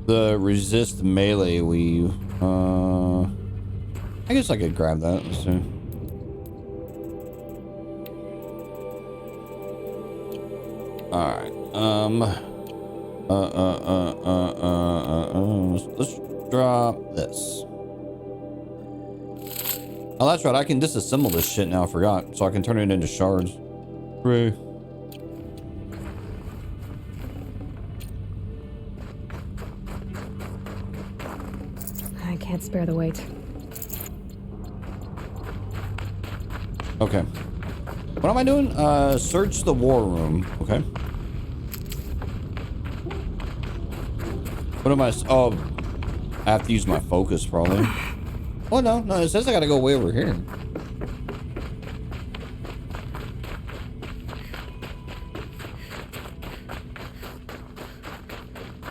[SPEAKER 1] The resist melee weave. I guess I could grab that. Let's see. All right. Let's drop this. Oh, that's right. I can disassemble this shit now. I forgot. So I can turn it into shards. Hooray.
[SPEAKER 2] I can't spare the weight.
[SPEAKER 1] Okay. What am I doing? Search the war room. Okay. What am I? Oh, I have to use my focus probably. Oh no, it says I gotta go way over here.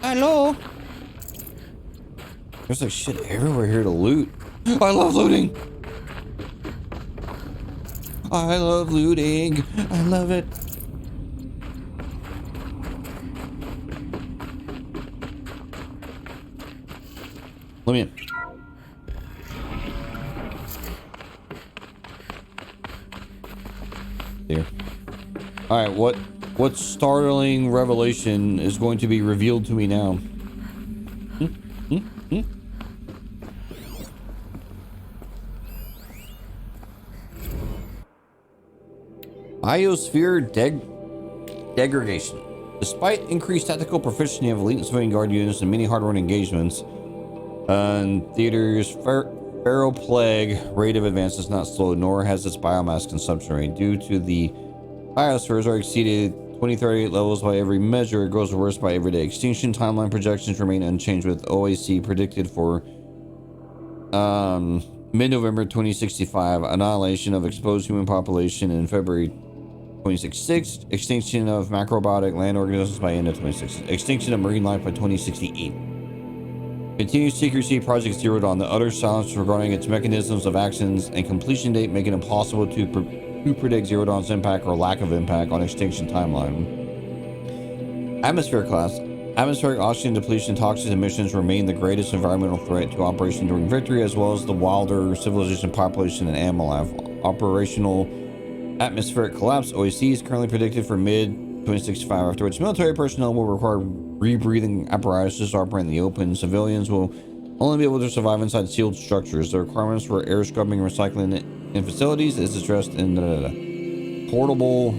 [SPEAKER 1] Hello. There's like shit everywhere here to loot. I love looting. I love looting. I love it. Let me in. There. All right, what startling revelation is going to be revealed to me now? Iosphere degradation. Despite increased tactical proficiency of elite civilian guard units and many hard-run engagements, Theater's Pharaoh Plague rate of advance is not slow, nor has its biomass consumption rate. Due to the biospheres are exceeded 2038 levels by every measure, it grows worse by every day. Extinction timeline projections remain unchanged, with OAC predicted for mid-November 2065, annihilation of exposed human population in February 2066, extinction of macrobiotic land organisms by end of 2066, extinction of marine life by 2068. Continued secrecy Project Zero Dawn, the utter silence regarding its mechanisms of actions and completion date, making it impossible to predict Zero Dawn's impact or lack of impact on extinction timeline. Atmosphere class. Atmospheric oxygen depletion toxic emissions remain the greatest environmental threat to Operation Enduring Victory, as well as the wilder civilization population and animal life. Operational atmospheric collapse, OAC, is currently predicted for mid-2065. Afterwards, military personnel will require rebreathing apparatuses to operate in the open. Civilians will only be able to survive inside sealed structures. The requirements for air scrubbing and recycling in facilities is addressed in potable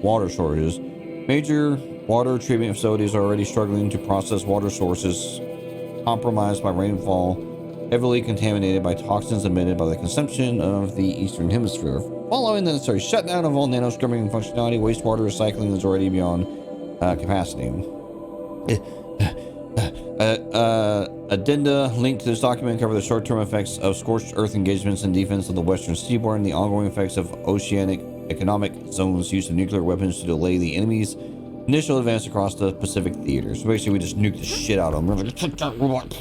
[SPEAKER 1] water shortages. Major water treatment facilities are already struggling to process water sources compromised by rainfall heavily contaminated by toxins emitted by the consumption of the Eastern Hemisphere. Following the necessary shutdown of all nanoscrubbing functionality, wastewater recycling is already beyond capacity. Addenda linked to this document cover the short-term effects of scorched earth engagements and defense of the western seaboard and the ongoing effects of oceanic economic zones use of nuclear weapons to delay the enemy's initial advance across the Pacific theater. So basically we just nuke the shit out of them. We're like, take that robot.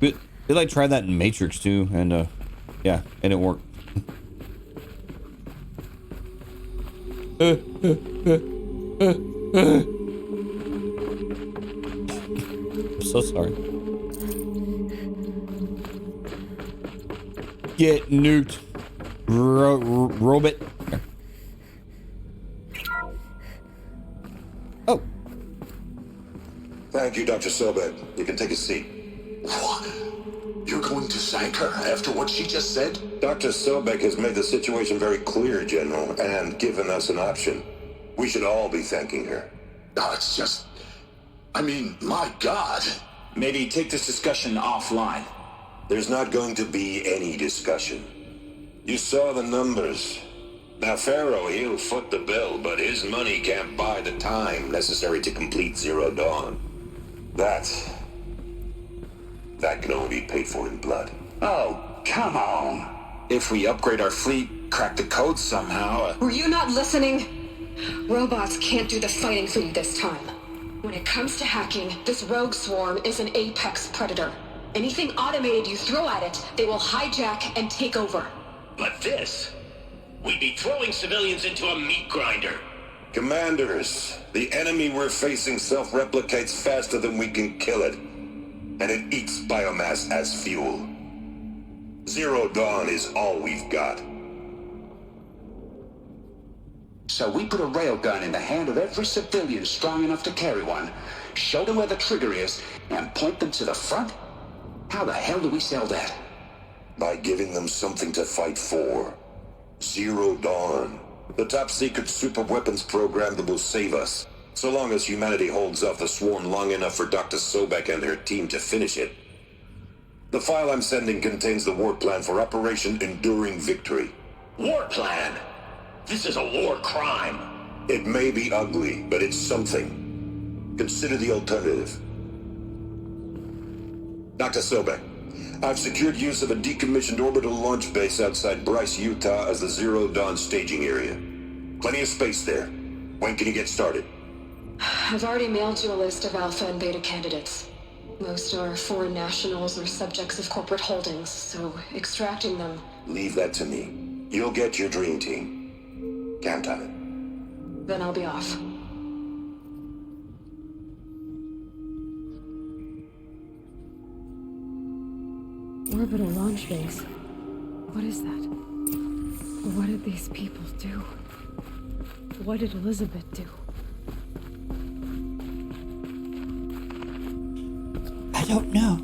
[SPEAKER 1] They like tried that in Matrix too, and yeah, and it worked. I'm so sorry. Get nuked, robot. Oh.
[SPEAKER 17] Thank you, Dr. Sobek. You can take a seat.
[SPEAKER 11] What? You're going to thank her after what she just said?
[SPEAKER 17] Dr. Sobek has made the situation very clear, General, and given us an option. We should all be thanking her.
[SPEAKER 11] No, it's just... I mean, my God.
[SPEAKER 8] Maybe take this discussion offline.
[SPEAKER 17] There's not going to be any discussion. You saw the numbers. Now, Pharaoh, he'll foot the bill, but his money can't buy the time necessary to complete Zero Dawn. That can only be paid for in blood.
[SPEAKER 8] Oh, come on. If we upgrade our fleet, crack the code somehow...
[SPEAKER 9] Were you not listening? Robots can't do the fighting for you this time. When it comes to hacking, this rogue swarm is an apex predator. Anything automated you throw at it, they will hijack and take over.
[SPEAKER 5] But this... we'd be throwing civilians into a meat grinder.
[SPEAKER 17] Commanders, the enemy we're facing self-replicates faster than we can kill it. And it eats biomass as fuel. Zero Dawn is all we've got.
[SPEAKER 8] So we put a railgun in the hand of every civilian strong enough to carry one, show them where the trigger is, and point them to the front? How the hell do we sell that?
[SPEAKER 17] By giving them something to fight for. Zero Dawn. The top-secret super-weapons program that will save us. So long as humanity holds off the swarm long enough for Dr. Sobek and her team to finish it. The file I'm sending contains the war plan for Operation Enduring Victory.
[SPEAKER 5] War plan? This is a war crime.
[SPEAKER 17] It may be ugly, but it's something. Consider the alternative. Dr. Sobek, I've secured use of a decommissioned orbital launch base outside Bryce, Utah as the Zero Dawn staging area. Plenty of space there. When can you get started?
[SPEAKER 9] I've already mailed you a list of alpha and beta candidates. Most are foreign nationals or subjects of corporate holdings, so extracting them...
[SPEAKER 17] Leave that to me. You'll get your dream team. Count on it.
[SPEAKER 9] Then I'll be off.
[SPEAKER 2] Orbital launch base. What is that? What did these people do? What did Elizabeth do?
[SPEAKER 1] I don't know.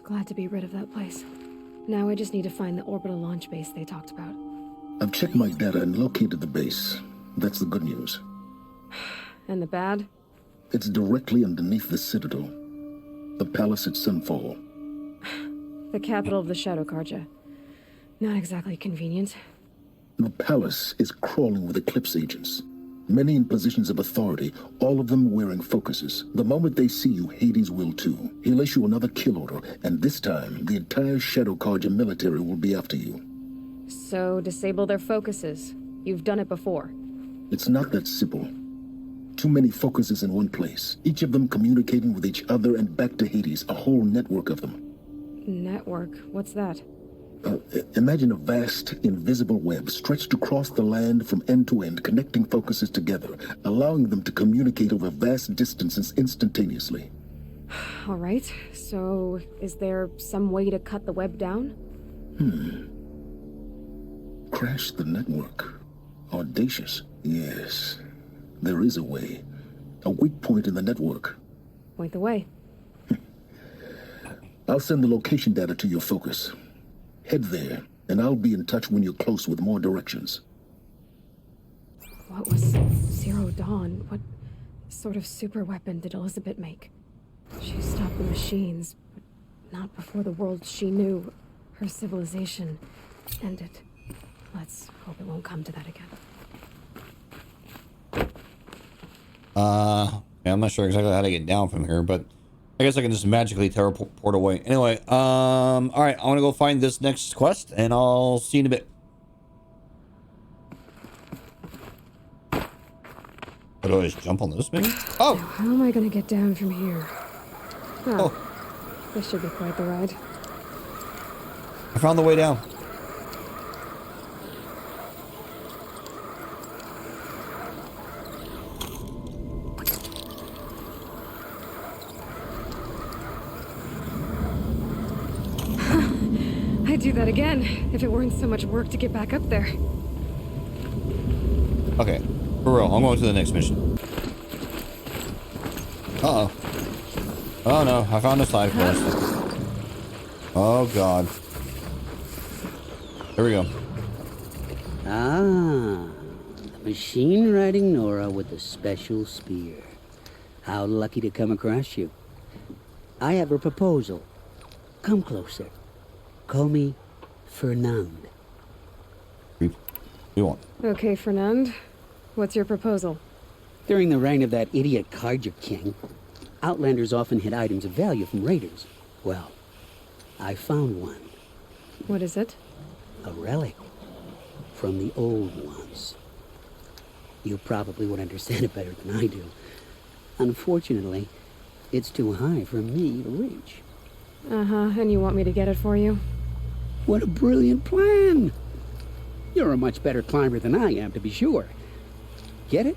[SPEAKER 2] Glad to be rid of that place. Now I just need to find the orbital launch base they talked about.
[SPEAKER 11] I've checked my data and located the base. That's the good news.
[SPEAKER 2] And the bad?
[SPEAKER 11] It's directly underneath the Citadel. The palace at Sunfall.
[SPEAKER 2] The capital of the Shadow Carja. Not exactly convenient.
[SPEAKER 11] The palace is crawling with Eclipse agents. Many in positions of authority, all of them wearing focuses. The moment they see you, Hades will too. He'll issue another kill order, and this time, the entire Shadow Carja military will be after you.
[SPEAKER 2] So, disable their focuses. You've done it before.
[SPEAKER 11] It's not that simple. Too many focuses in one place, each of them communicating with each other and back to Hades, a whole network of them.
[SPEAKER 2] Network? What's that?
[SPEAKER 11] Imagine a vast, invisible web stretched across the land from end to end, connecting focuses together, allowing them to communicate over vast distances instantaneously.
[SPEAKER 2] All right, so is there some way to cut the web down?
[SPEAKER 11] Crash the network. Audacious. Yes, there is a way. A weak point in the network.
[SPEAKER 2] Point the way.
[SPEAKER 11] I'll send the location data to your focus. Head there, and I'll be in touch when you're close with more directions.
[SPEAKER 2] What was Zero Dawn? What sort of super weapon did Elizabeth make? She stopped the machines, but not before the world she knew, her civilization, ended. Let's hope it won't come to that again.
[SPEAKER 1] Yeah, I'm not sure exactly how to get down from here, but I guess I can just magically teleport away. Anyway, all right, I want to go find this next quest, and I'll see you in a bit. What, do I just jump on this, maybe? Oh!
[SPEAKER 2] Now, how am I gonna get down from here? Oh. This should be quite the ride.
[SPEAKER 1] I found the way down.
[SPEAKER 2] I'd do that again, if it weren't so much work to get back up there.
[SPEAKER 1] Okay, for real, I'm going to the next mission. Uh-oh. Oh no, I found a side quest. Oh god. Here we go.
[SPEAKER 18] Ah, the machine-riding Nora with the special spear. How lucky to come across you. I have a proposal. Come closer. Call me Fernand.
[SPEAKER 1] You want?
[SPEAKER 2] Okay, Fernand. What's your proposal?
[SPEAKER 18] During the reign of that idiot Carja King, Outlanders often hid items of value from raiders. Well, I found one.
[SPEAKER 2] What is it?
[SPEAKER 18] A relic from the old ones. You probably would understand it better than I do. Unfortunately, it's too high for me to reach.
[SPEAKER 2] Uh-huh, and you want me to get it for you?
[SPEAKER 18] What a brilliant plan! You're a much better climber than I am, to be sure. Get it,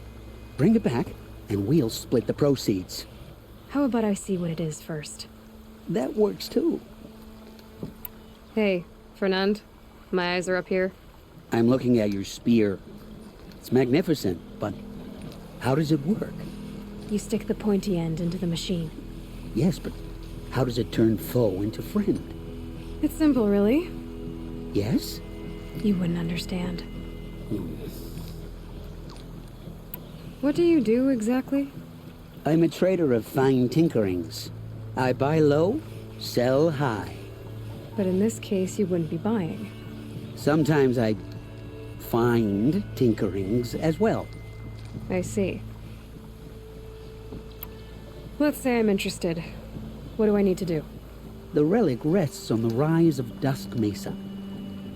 [SPEAKER 18] bring it back, and we'll split the proceeds.
[SPEAKER 2] How about I see what it is first?
[SPEAKER 18] That works too.
[SPEAKER 2] Hey, Fernand. My eyes are up here.
[SPEAKER 18] I'm looking at your spear. It's magnificent, but how does it work?
[SPEAKER 2] You stick the pointy end into the machine.
[SPEAKER 18] Yes, but how does it turn foe into friend?
[SPEAKER 2] It's simple, really.
[SPEAKER 18] Yes?
[SPEAKER 2] You wouldn't understand. What do you do exactly?
[SPEAKER 18] I'm a trader of fine tinkerings. I buy low, sell high.
[SPEAKER 2] But in this case, you wouldn't be buying.
[SPEAKER 18] Sometimes I find tinkerings as well.
[SPEAKER 2] I see. Let's say I'm interested. What do I need to do?
[SPEAKER 18] The relic rests on the rise of Dusk Mesa.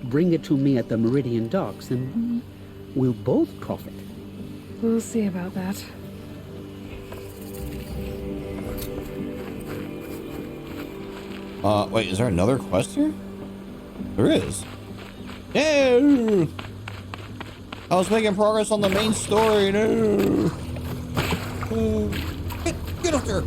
[SPEAKER 18] Bring it to me at the Meridian Docks, and we'll both profit.
[SPEAKER 2] We'll see about that.
[SPEAKER 1] Wait, is there another quest here? There is. No! I was making progress on the main story. No! Get up there!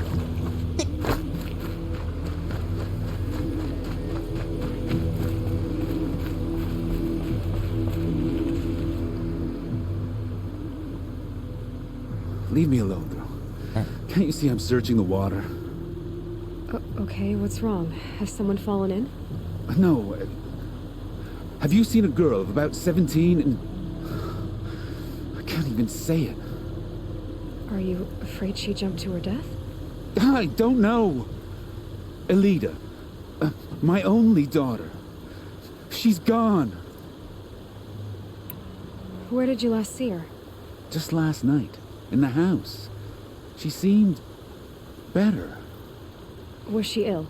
[SPEAKER 19] Leave me alone, girl. Can't you see I'm searching the water?
[SPEAKER 2] Okay, what's wrong? Has someone fallen in?
[SPEAKER 19] No. Have you seen a girl of about 17 and... I can't even say it.
[SPEAKER 2] Are you afraid she jumped to her death?
[SPEAKER 19] I don't know. Elida. My only daughter. She's gone.
[SPEAKER 2] Where did you last see her?
[SPEAKER 19] Just last night. In the house. She seemed... better.
[SPEAKER 2] Was she ill?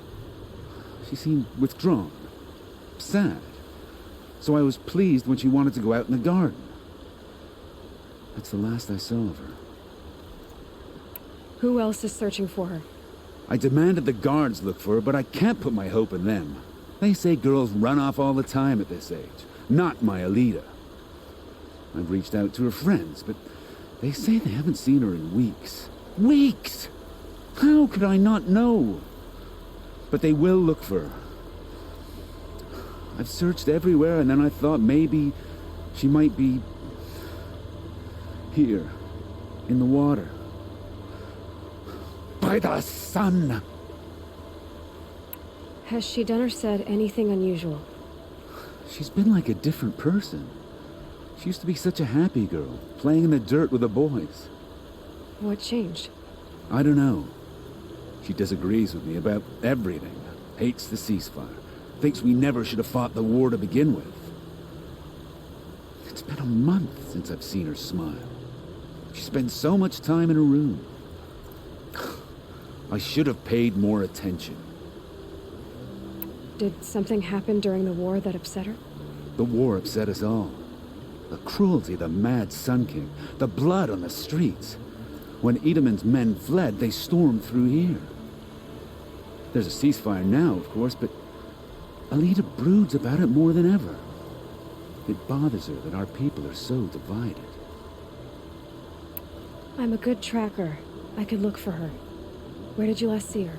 [SPEAKER 19] She seemed withdrawn. Sad. So I was pleased when she wanted to go out in the garden. That's the last I saw of her.
[SPEAKER 2] Who else is searching for her?
[SPEAKER 19] I demanded the guards look for her, but I can't put my hope in them. They say girls run off all the time at this age. Not my Elida. I've reached out to her friends, but they say they haven't seen her in weeks. Weeks! How could I not know? But they will look for her. I've searched everywhere, and then I thought maybe she might be here, in the water. By the sun!
[SPEAKER 2] Has she done or said anything unusual?
[SPEAKER 19] She's been like a different person. She used to be such a happy girl, playing in the dirt with the boys.
[SPEAKER 2] What changed?
[SPEAKER 19] I don't know. She disagrees with me about everything. Hates the ceasefire. Thinks we never should have fought the war to begin with. It's been a month since I've seen her smile. She spends so much time in her room. I should have paid more attention.
[SPEAKER 2] Did something happen during the war that upset her?
[SPEAKER 19] The war upset us all. The cruelty of the mad Sun King. The blood on the streets. When Edelman's men fled, they stormed through here. There's a ceasefire now, of course, but Alita broods about it more than ever. It bothers her that our people are so divided.
[SPEAKER 2] I'm a good tracker. I could look for her. Where did you last see her?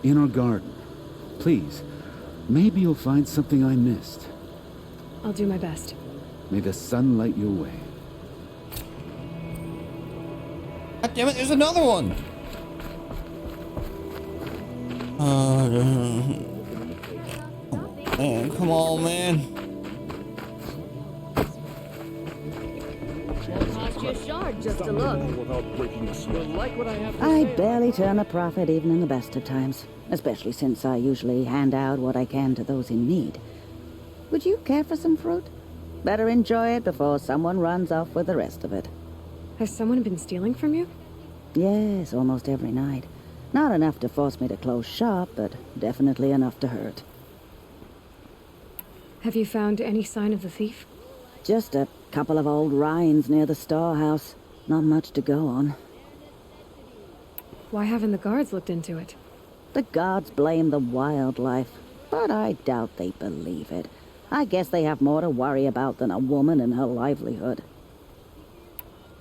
[SPEAKER 19] In our garden. Please, maybe you'll find something I missed.
[SPEAKER 2] I'll do my best.
[SPEAKER 19] May the sun light your way.
[SPEAKER 1] God damn it, there's another one! Man, come on, man.
[SPEAKER 20] Just to look.
[SPEAKER 21] I barely turn a profit even in the best of times, especially since I usually hand out what I can to those in need. Would you care for some fruit? Better enjoy it before someone runs off with the rest of it.
[SPEAKER 2] Has someone been stealing from you?
[SPEAKER 21] Yes, almost every night. Not enough to force me to close shop, but definitely enough to hurt.
[SPEAKER 2] Have you found any sign of the thief?
[SPEAKER 21] Just a couple of old rinds near the storehouse. Not much to go on.
[SPEAKER 2] Why haven't the guards looked into it?
[SPEAKER 21] The guards blame the wildlife, but I doubt they believe it. I guess they have more to worry about than a woman and her livelihood.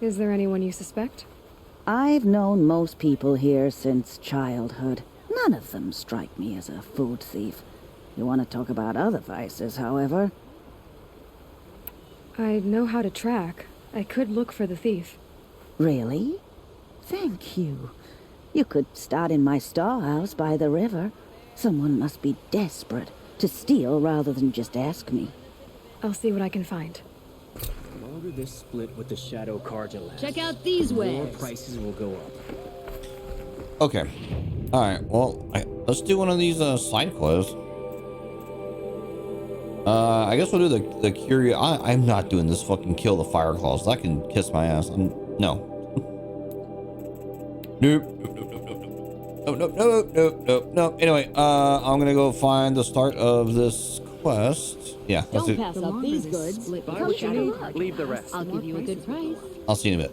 [SPEAKER 2] Is there anyone you suspect?
[SPEAKER 21] I've known most people here since childhood. None of them strike me as a food thief. You want to talk about other vices, however?
[SPEAKER 2] I know how to track. I could look for the thief.
[SPEAKER 21] Really? Thank you. You could start in my storehouse by the river. Someone must be desperate to steal rather than just ask me.
[SPEAKER 2] I'll see what I can find.
[SPEAKER 14] The longer this split with the Shadow Carja lasts,
[SPEAKER 20] Check out these
[SPEAKER 14] the more
[SPEAKER 20] wares.
[SPEAKER 14] prices will go up.
[SPEAKER 1] Okay. Alright, well, let's do one of these side quests. I guess we'll do the curious. I'm not doing this fucking kill the fire claws. That can kiss my ass. No. Nope. Nope. Anyway, I'm gonna go find the start of this quest. Yeah, let's do.
[SPEAKER 20] Don't pass up these goods. Come take a look.
[SPEAKER 14] Leave the rest.
[SPEAKER 20] I'll give you a good price.
[SPEAKER 1] I'll see you in a bit.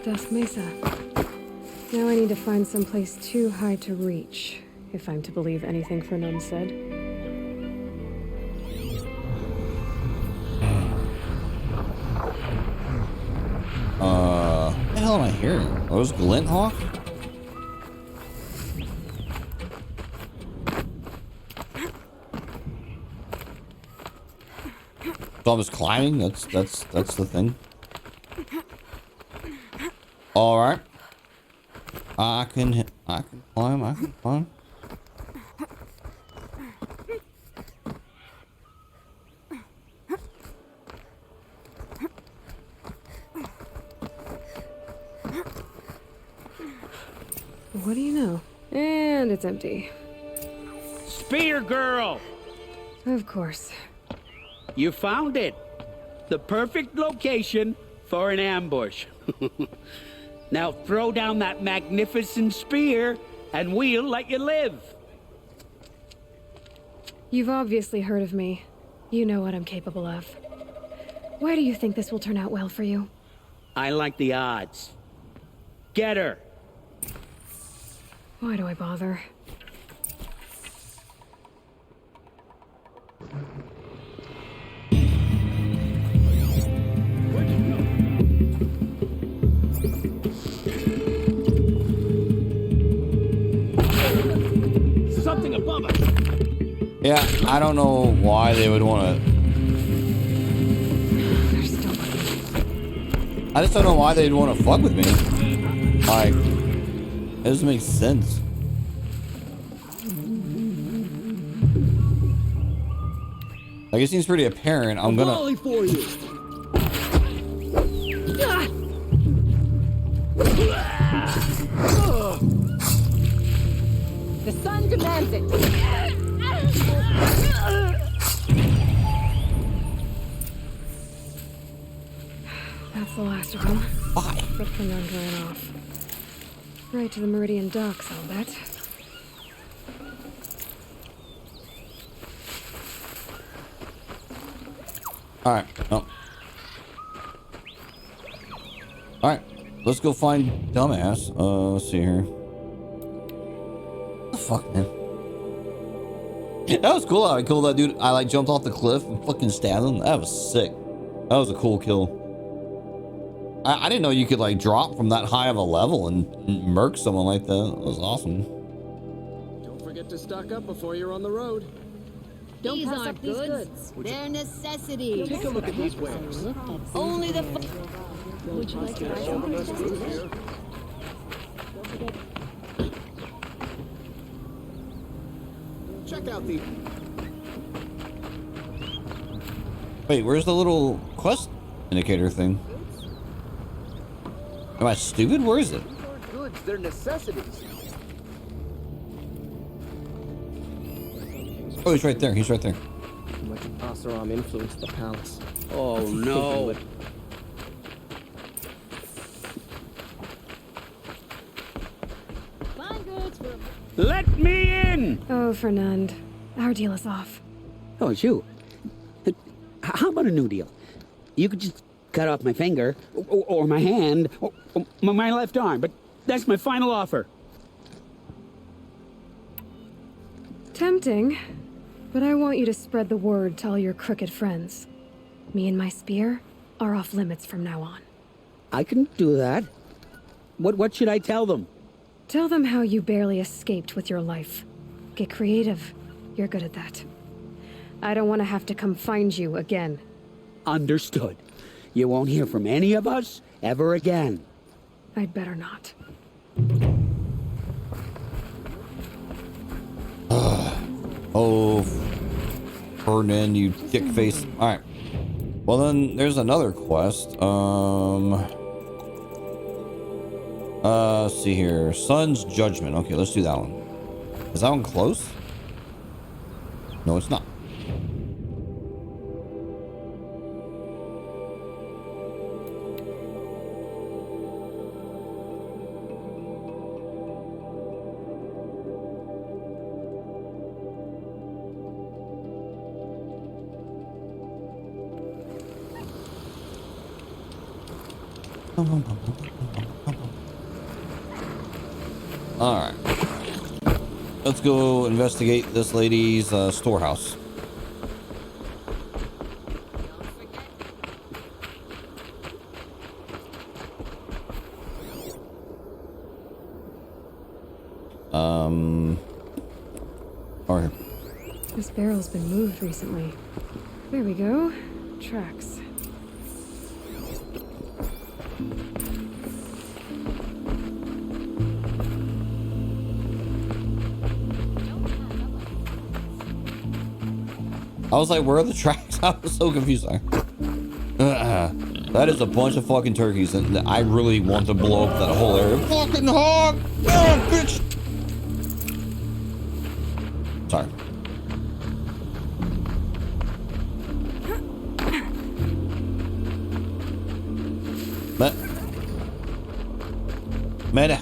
[SPEAKER 2] Dusk Mesa. Now I need to find someplace too high to reach, if I'm to believe anything Fernand said.
[SPEAKER 1] What the hell am I hearing? Oh, it was Glinthawk? So I was climbing? That's the thing. Alright. I can climb.
[SPEAKER 2] What do you know? And it's empty.
[SPEAKER 22] Spear girl!
[SPEAKER 2] Of course.
[SPEAKER 22] You found it. The perfect location for an ambush. Now throw down that magnificent spear, and we'll let you live.
[SPEAKER 2] You've obviously heard of me. You know what I'm capable of. Why do you think this will turn out well for you?
[SPEAKER 22] I like the odds. Get her.
[SPEAKER 2] Why do I bother?
[SPEAKER 14] Something above us.
[SPEAKER 1] Yeah, I don't know why they would want to.
[SPEAKER 2] They're still looking.
[SPEAKER 1] I just don't know why they'd want to fuck with me. Like, it doesn't make sense. Like, it seems pretty apparent. I'm gonna.
[SPEAKER 14] Volley for you.
[SPEAKER 20] The sun demands it.
[SPEAKER 2] That's the last of them.
[SPEAKER 1] Why?
[SPEAKER 2] The Fernand ran off. Right to the Meridian docks, I'll bet.
[SPEAKER 1] Alright. Oh. Alright. Let's go find dumbass. Let's see here. What the fuck, man? That was cool. I killed that dude. I like jumped off the cliff and fucking stabbed him. That was sick. That was a cool kill. I didn't know you could like drop from that high of a level and murk someone like that. That was awesome.
[SPEAKER 14] Don't forget to stock up before you're on the road.
[SPEAKER 20] Don't these aren't goods. They're necessities.
[SPEAKER 14] Take a look at these wares.
[SPEAKER 20] Only the. Would you like to buy some?
[SPEAKER 14] Check out the.
[SPEAKER 1] Wait, where's the little quest indicator thing? Am I stupid? Where is it?
[SPEAKER 14] These aren't goods. They're necessities.
[SPEAKER 1] Oh, he's right there. He's right there.
[SPEAKER 14] Too much Asaram influenced the palace.
[SPEAKER 22] Oh no. Let me in!
[SPEAKER 2] Oh, Fernand. Our deal is off.
[SPEAKER 18] Oh, it's you. How about a new deal? You could just cut off my finger, or my hand, or my left arm, but that's my final offer.
[SPEAKER 2] Tempting, but I want you to spread the word to all your crooked friends. Me and my spear are off limits from now on.
[SPEAKER 18] I can do that. What should I tell them?
[SPEAKER 2] Tell them how you barely escaped with your life. Get creative. You're good at that. I don't want to have to come find you again.
[SPEAKER 18] Understood. You won't hear from any of us ever again.
[SPEAKER 2] I'd better not.
[SPEAKER 1] Oh, Ferdinand, you dick face. All right. Well, then there's another quest. Let's see here. Sun's Judgment. Okay, let's do that one. Is that one close? No, it's not. All right, let's go investigate this lady's storehouse. All right.
[SPEAKER 2] This barrel's been moved recently. There we go. Tracks.
[SPEAKER 1] I was like, where are the tracks? I was so confused. That is a bunch of fucking turkeys, and I really want to blow up that whole area. Fucking hog! Oh, bitch! Sorry. Meta.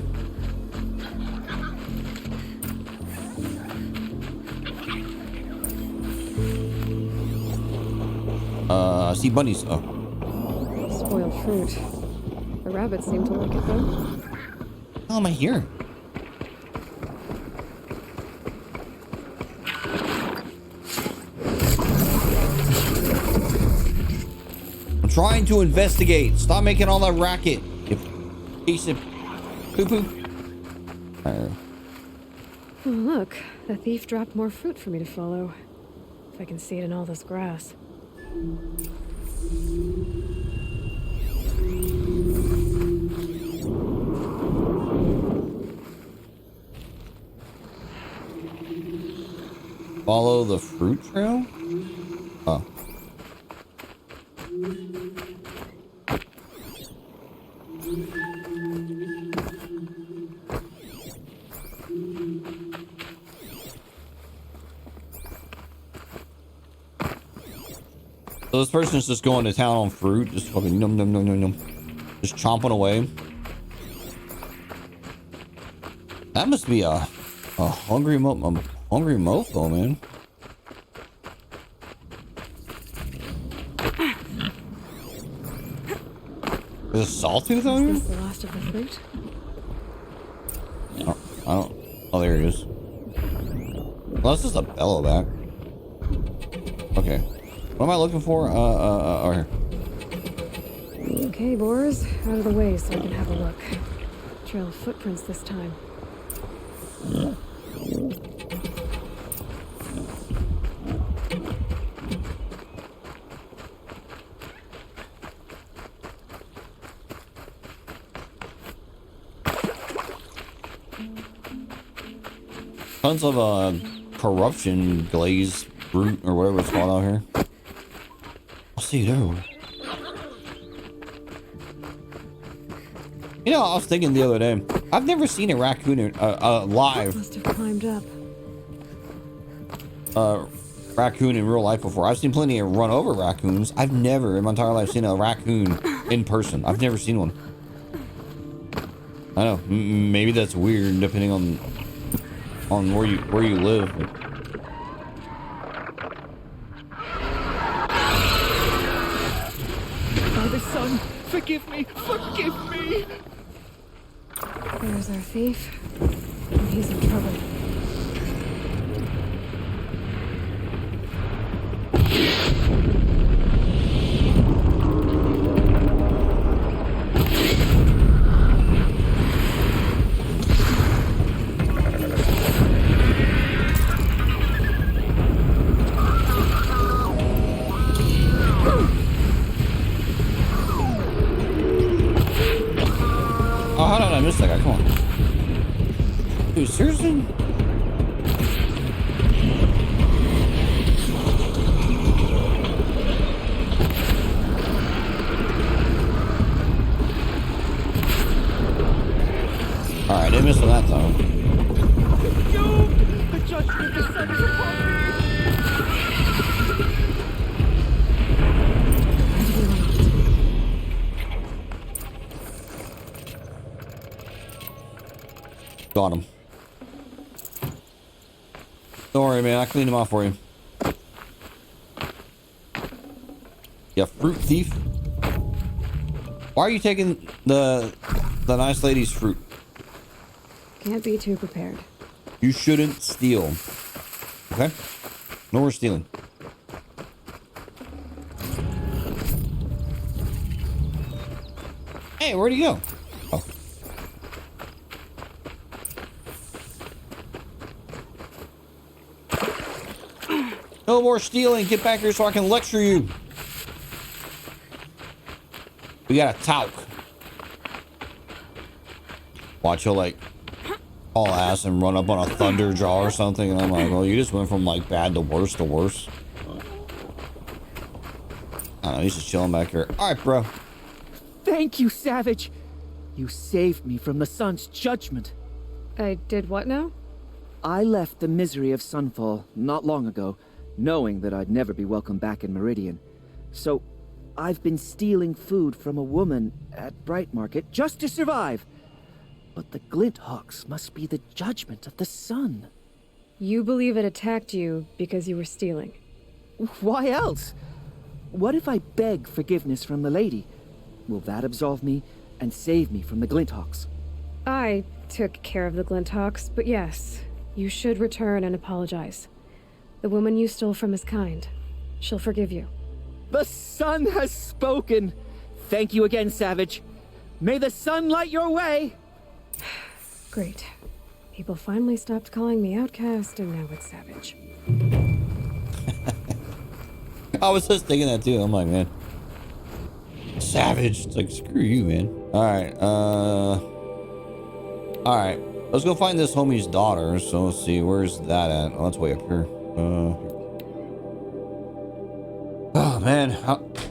[SPEAKER 1] I see bunnies. Oh.
[SPEAKER 2] Spoiled fruit. The rabbits seem to like it though.
[SPEAKER 1] How am I here? I'm trying to investigate. Stop making all that racket. You piece of poo-poo.
[SPEAKER 2] Oh, look. The thief dropped more fruit for me to follow. If I can see it in all this grass.
[SPEAKER 1] Follow the fruit trail? Oh. So this person's just going to town on fruit, just fucking num num num num num, just chomping away. That must be a hungry mofo, man. Is a sawtooth on here?
[SPEAKER 2] Is this the last of the fruit?
[SPEAKER 1] Oh, I don't. Oh, there it is. Well, that's just a bellowback. Okay. What am I looking for? Here.
[SPEAKER 2] Okay, Boris, out of the way so I can have a look. Trail of footprints this time.
[SPEAKER 1] Tons of corruption glaze fruit or whatever it's called out here. I'll see you there. You know, I was thinking the other day, I've never seen a raccoon live.
[SPEAKER 2] Must have climbed up.
[SPEAKER 1] Raccoon in real life before. I've seen plenty of run over raccoons. I've never in my entire life seen a raccoon in person. I've never seen one. I know, maybe that's weird depending on where you live.
[SPEAKER 14] Father, son, forgive me, forgive me.
[SPEAKER 2] There's our thief. He's in trouble.
[SPEAKER 1] Oh, how did I miss that guy? Come on. Dude, seriously? Alright, I didn't miss on that though.
[SPEAKER 14] The judgment of the sun is upon me.
[SPEAKER 1] Got him. Don't worry, man. I cleaned him off for you. Yeah, fruit thief. Why are you taking the nice lady's fruit?
[SPEAKER 2] Can't be too prepared.
[SPEAKER 1] You shouldn't steal. Okay? No more stealing. Hey, where'd he go? Oh. No more stealing. Get back here so I can lecture you. We got a talc. Watch, he'll like haul ass and run up on a thunder jaw or something. And I'm like, well, you just went from like bad to worse to worse. I don't know, he's just chilling back here. Alright, bro.
[SPEAKER 14] Thank you, Savage. You saved me from the sun's judgment.
[SPEAKER 2] I did what now?
[SPEAKER 14] I left the misery of Sunfall not long ago, knowing that I'd never be welcome back in Meridian. So, I've been stealing food from a woman at Bright Market just to survive. But the Glinthawks must be the judgment of the sun.
[SPEAKER 2] You believe it attacked you because you were stealing?
[SPEAKER 14] Why else? What if I beg forgiveness from the lady? Will that absolve me and save me from the Glinthawks?
[SPEAKER 2] I took care of the Glinthawks, but yes, you should return and apologize. The woman you stole from is kind. She'll forgive you.
[SPEAKER 14] The sun has spoken. Thank you again, Savage. May the sun light your way.
[SPEAKER 2] Great. People finally stopped calling me outcast, and now it's Savage.
[SPEAKER 1] I was just thinking that too. I'm like, man. Savage. It's like, screw you, man. Alright, Alright. Let's go find this homie's daughter. So let's see, where's that at? Oh, that's way up here. Oh man,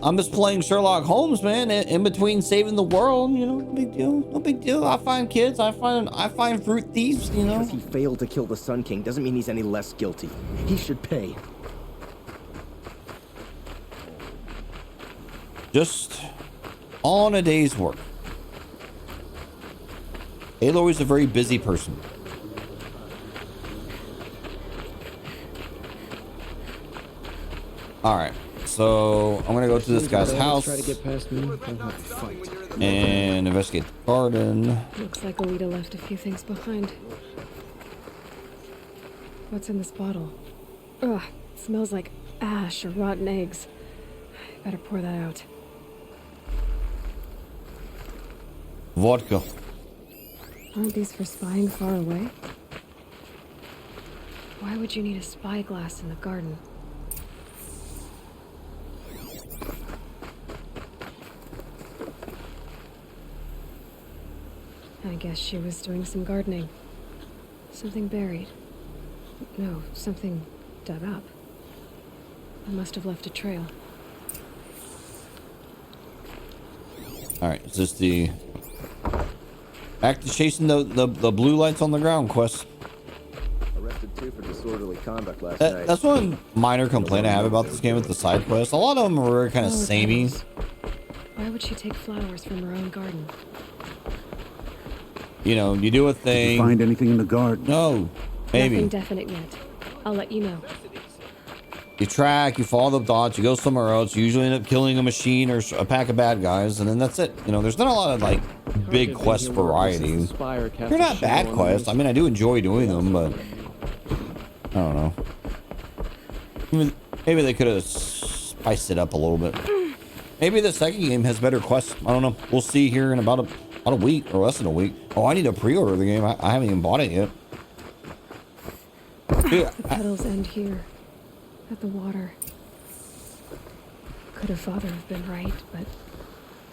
[SPEAKER 1] I'm just playing Sherlock Holmes, man. In between saving the world, you know, no big deal, no big deal. I find kids, I find fruit thieves, you know.
[SPEAKER 4] Because he failed to kill the Sun King doesn't mean he's any less guilty. He should pay.
[SPEAKER 1] Just on a day's work. Aloy's a very busy person. All right. So I'm gonna go to this guy's house and investigate the garden.
[SPEAKER 2] Looks like Alita left a few things behind. What's in this bottle? Ugh, it smells like ash or rotten eggs. Better pour that out.
[SPEAKER 1] Vodka.
[SPEAKER 2] Aren't these for spying far away? Why would you need a spyglass in the garden? I guess she was doing some gardening. Something buried. No, something dug up. I must have left a trail.
[SPEAKER 1] Alright, is this the back to chasing the blue lights on the ground quest?
[SPEAKER 4] Arrested 2 for disorderly conduct last night.
[SPEAKER 1] That's one minor complaint I have about this game with the side quests. A lot of them are kind of samey.
[SPEAKER 2] Why would she take flowers from her own garden?
[SPEAKER 1] You know, you do a thing.
[SPEAKER 19] Did you find anything in the garden?
[SPEAKER 1] No, maybe.
[SPEAKER 2] Nothing definite yet. I'll let you know.
[SPEAKER 1] You track, you follow the dots, you go somewhere else. You usually end up killing a machine or a pack of bad guys, and then that's it. You know, there's not a lot of like big quest variety. They're not bad quests. I mean, I do enjoy doing them, but I don't know. Maybe they could have spiced it up a little bit. Maybe the second game has better quests. I don't know. We'll see here in about a week or less than a week. Oh, I need to pre-order the game. I haven't even bought it yet. Dude,
[SPEAKER 2] the petals end here, at the water. Could her father have been right, but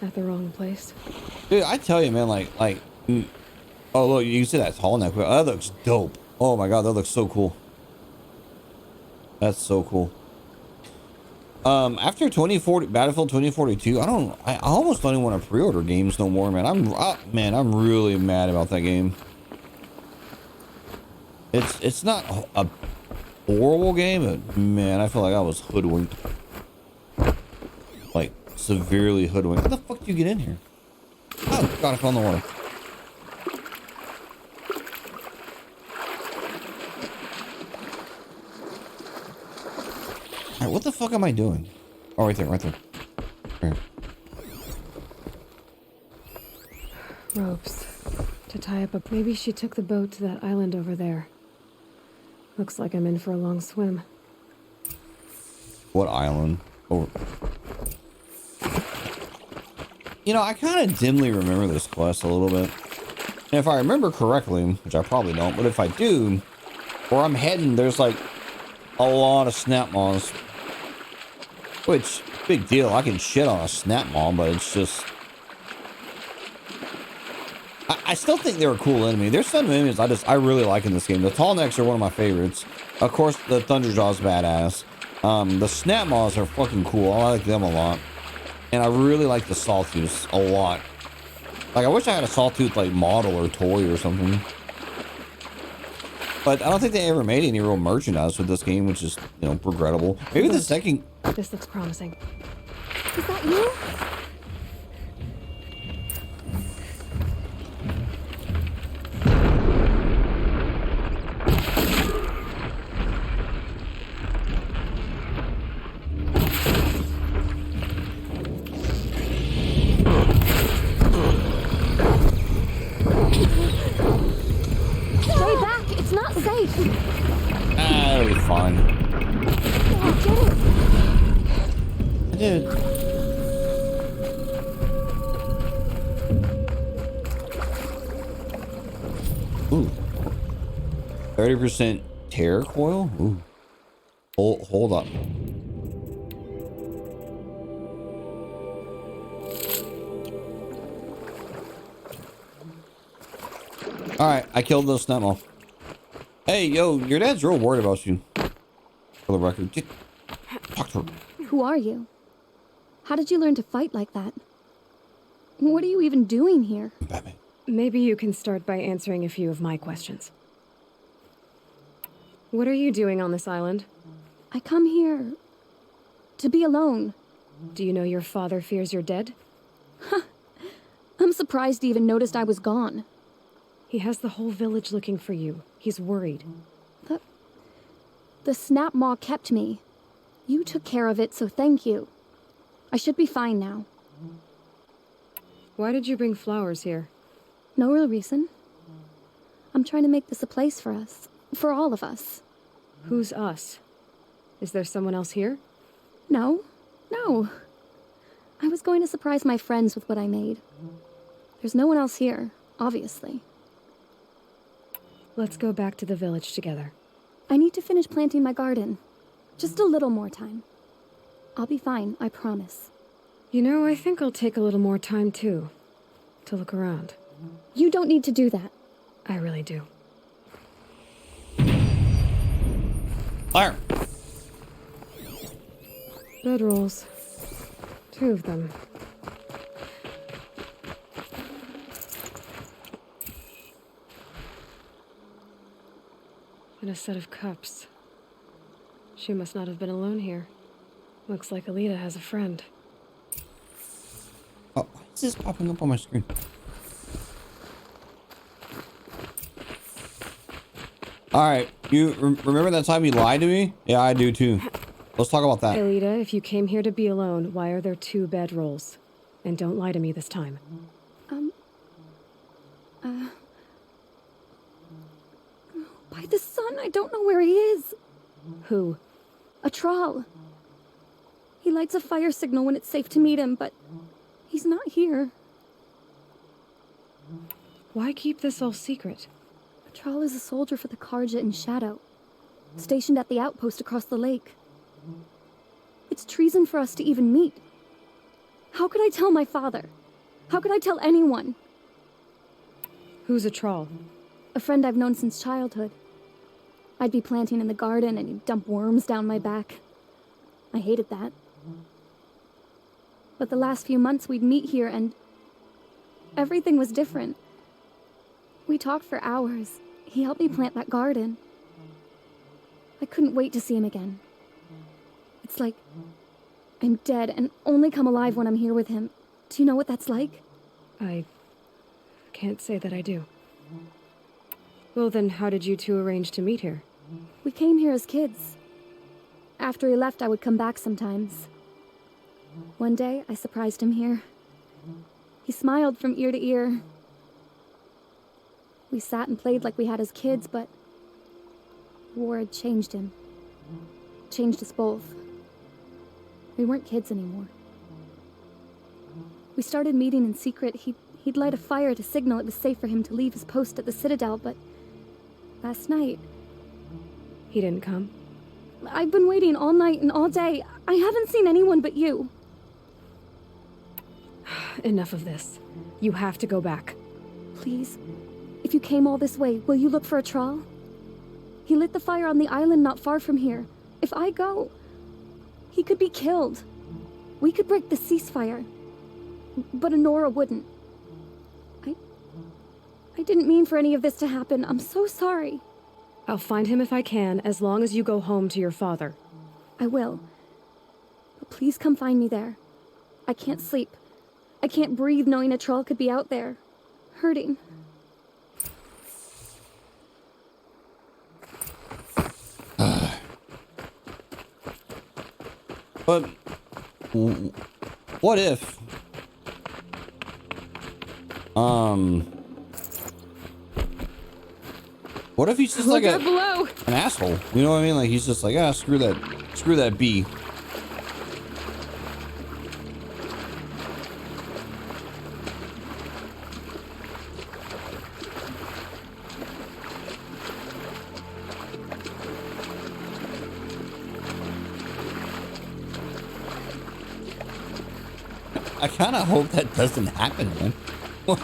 [SPEAKER 2] at the wrong place?
[SPEAKER 1] Dude, I tell you, man, oh look, you can see that tall neck. That looks dope. Oh my god, that looks so cool. That's so cool. After Battlefield 2042, I almost don't even want to pre-order games no more, man. I'm really mad about that game. It's not a horrible game, but man, I feel like I was hoodwinked. Like, severely hoodwinked. How the fuck do you get in here? Oh god, I fell in the water. Alright, what the fuck am I doing? Oh, right there, right there. Right.
[SPEAKER 2] Ropes. To tie up a... Maybe she took the boat to that island over there. Looks like I'm in for a long swim.
[SPEAKER 1] What island? Oh. You know, I kind of dimly remember this quest a little bit. And if I remember correctly, which I probably don't, but if I do, where I'm heading, there's like a lot of snap maws. Which, big deal. I can shit on a snap maw, but it's just... I still think they're a cool enemy. There's some enemies I really like in this game. The tall necks are one of my favorites. Of course, the Thunderjaw's badass. The snap maws are fucking cool. I like them a lot. And I really like the Sawtooths a lot. Like, I wish I had a Sawtooth, like, model or toy or something. But I don't think they ever made any real merchandise with this game, which is, you know, regrettable. Maybe the second...
[SPEAKER 2] This looks promising. Is that you?
[SPEAKER 20] Stay back! It's not safe!
[SPEAKER 1] It'll be fine.
[SPEAKER 20] Oh, get it!
[SPEAKER 1] I did. Ooh. 30% tear coil? Ooh. Hold up. Alright, I killed those snap maw. Hey, yo, your dad's real worried about you. For the record. Talk to her.
[SPEAKER 7] Who are you? How did you learn to fight like that? What are you even doing here?
[SPEAKER 1] Batman.
[SPEAKER 2] Maybe you can start by answering a few of my questions. What are you doing on this island?
[SPEAKER 7] I come here to be alone.
[SPEAKER 2] Do you know your father fears you're dead?
[SPEAKER 7] I'm surprised he even noticed I was gone.
[SPEAKER 2] He has the whole village looking for you. He's worried.
[SPEAKER 7] The Snap Maw kept me. You took care of it, so thank you. I should be fine now.
[SPEAKER 2] Why did you bring flowers here?
[SPEAKER 7] No real reason. I'm trying to make this a place for us. For all of us.
[SPEAKER 2] Who's us? Is there someone else here?
[SPEAKER 7] No. I was going to surprise my friends with what I made. There's no one else here, obviously.
[SPEAKER 2] Let's go back to the village together.
[SPEAKER 7] I need to finish planting my garden. Just a little more time. I'll be fine, I promise.
[SPEAKER 2] You know, I think I'll take a little more time, too. To look around.
[SPEAKER 7] You don't need to do that.
[SPEAKER 2] I really do.
[SPEAKER 1] Fire!
[SPEAKER 2] Bedrolls. 2 of them. And a set of cups. She must not have been alone here. Looks like Alita has a friend.
[SPEAKER 1] Oh, why is this popping up on my screen? Alright, you remember that time you lied to me? Yeah, I do too. Let's talk about that.
[SPEAKER 2] Alita, if you came here to be alone, why are there 2 bedrolls? And don't lie to me this time.
[SPEAKER 7] By the sun, I don't know where he is.
[SPEAKER 2] Who?
[SPEAKER 7] A Thrall. He lights a fire signal when it's safe to meet him, but he's not here.
[SPEAKER 2] Why keep this all secret?
[SPEAKER 7] A Thrall is a soldier for the Carja in Shadow, stationed at the outpost across the lake. It's treason for us to even meet. How could I tell my father? How could I tell anyone?
[SPEAKER 2] Who's a Thrall?
[SPEAKER 7] A friend I've known since childhood. I'd be planting in the garden and he'd dump worms down my back. I hated that. But the last few months we'd meet here and everything was different. We talked for hours. He helped me plant that garden. I couldn't wait to see him again. It's like I'm dead and only come alive when I'm here with him. Do you know what that's like?
[SPEAKER 2] I can't say that I do. Well, then how did you 2 arrange to meet here?
[SPEAKER 7] We came here as kids. After he left, I would come back sometimes. One day, I surprised him here. He smiled from ear to ear. We sat and played like we had as kids, but war had changed him. Changed us both. We weren't kids anymore. We started meeting in secret. He'd light a fire to signal it was safe for him to leave his post at the Citadel, but last night...
[SPEAKER 2] He didn't come?
[SPEAKER 7] I've been waiting all night and all day. I haven't seen anyone but you.
[SPEAKER 2] Enough of this. You have to go back.
[SPEAKER 7] Please. If you came all this way, will you look for a Thrall? He lit the fire on the island not far from here. If I go, he could be killed. We could break the ceasefire. But Honora wouldn't. I didn't mean for any of this to happen. I'm so sorry.
[SPEAKER 2] I'll find him if I can, as long as you go home to your father.
[SPEAKER 7] I will. But please come find me there. I can't sleep. I can't breathe knowing a Thrall could be out there, hurting.
[SPEAKER 1] But what if what if he's just like an asshole? You know what I mean? Like he's just like, ah, screw that bee. I kind of hope that doesn't happen, man. I'm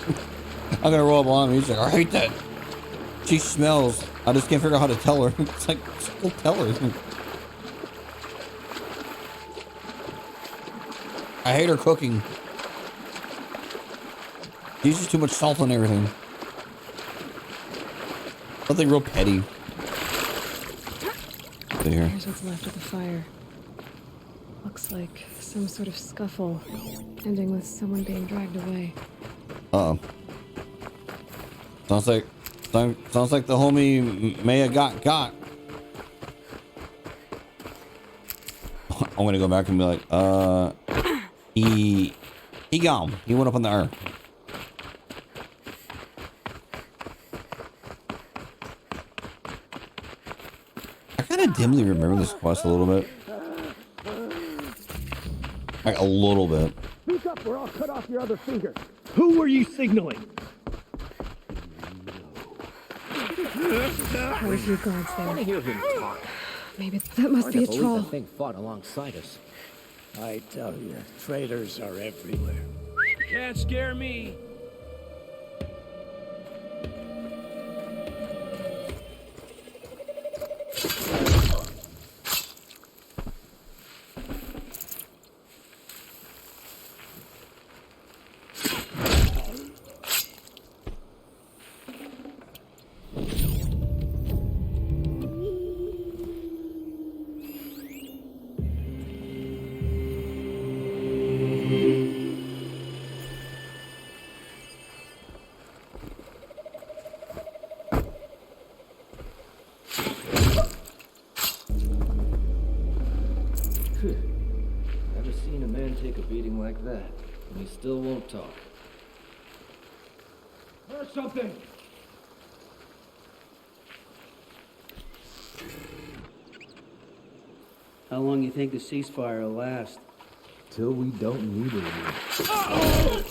[SPEAKER 1] gonna roll up on him. He's like, I hate that. She smells. I just can't figure out how to tell her. It's like, just go tell her. I hate her cooking. She uses too much salt on everything. Something real petty. Here.
[SPEAKER 2] Here's what's left of the fire. Looks like some sort of scuffle, ending with someone being dragged away.
[SPEAKER 1] Uh-oh. Sounds like the homie Maya got. I'm gonna go back and be like, he gone. He went up on the earth. I kind of dimly remember this quest a little bit. Like a little bit.
[SPEAKER 5] Speak up or I'll cut off your other finger. Who were you signaling?
[SPEAKER 2] Quite a few guards there.
[SPEAKER 10] I want to hear him talk.
[SPEAKER 2] Maybe that must be a troll.
[SPEAKER 10] The thing fought alongside us. I tell you, traitors are everywhere.
[SPEAKER 22] Can't scare me.
[SPEAKER 13] Never seen a man take a beating like that, and he still won't talk.
[SPEAKER 5] Or something.
[SPEAKER 22] How long you think the ceasefire will last?
[SPEAKER 13] Till we don't need it anymore.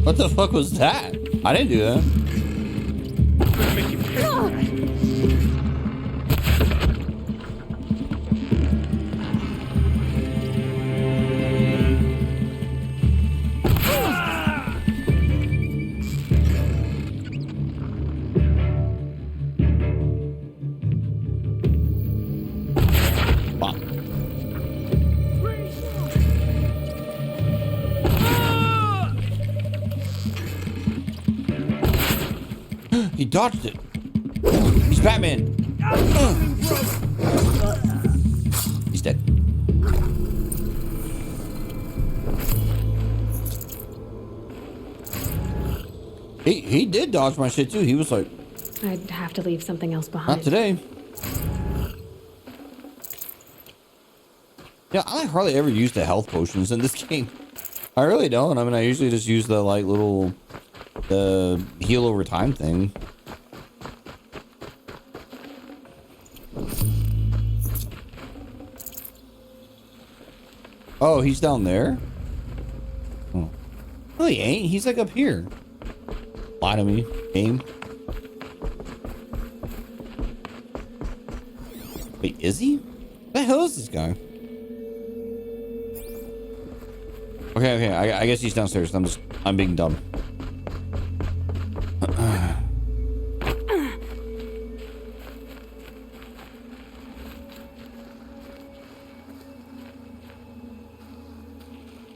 [SPEAKER 1] What the fuck was that? I didn't do that. He dodged it. He's Batman. He's dead. He did dodge my shit too. He was like,
[SPEAKER 2] I'd have to leave something else behind.
[SPEAKER 1] not today. Yeah, I hardly ever use the health potions in this game. I really don't. I mean, I usually just use the like little heal over time thing. Oh, he's down there? Oh. No, he ain't. He's like up here. Lie to me, game. Wait, is he? What the hell is this guy? Okay, I guess he's downstairs. I'm being dumb.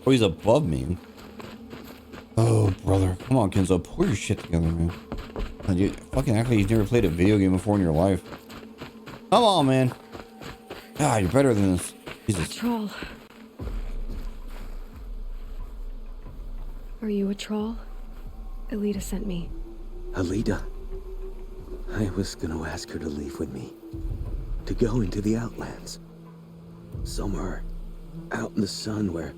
[SPEAKER 1] Oh, he's above me. Oh, brother. Come on, Kenzo. Pull your shit together, man. You fucking act like you've never played a video game before in your life. Come on, man. God, you're better than this. Jesus.
[SPEAKER 2] A troll. Are you a troll? Elita sent me.
[SPEAKER 4] Alita? I was gonna ask her to leave with me. To go into the Outlands. Somewhere out in the sun where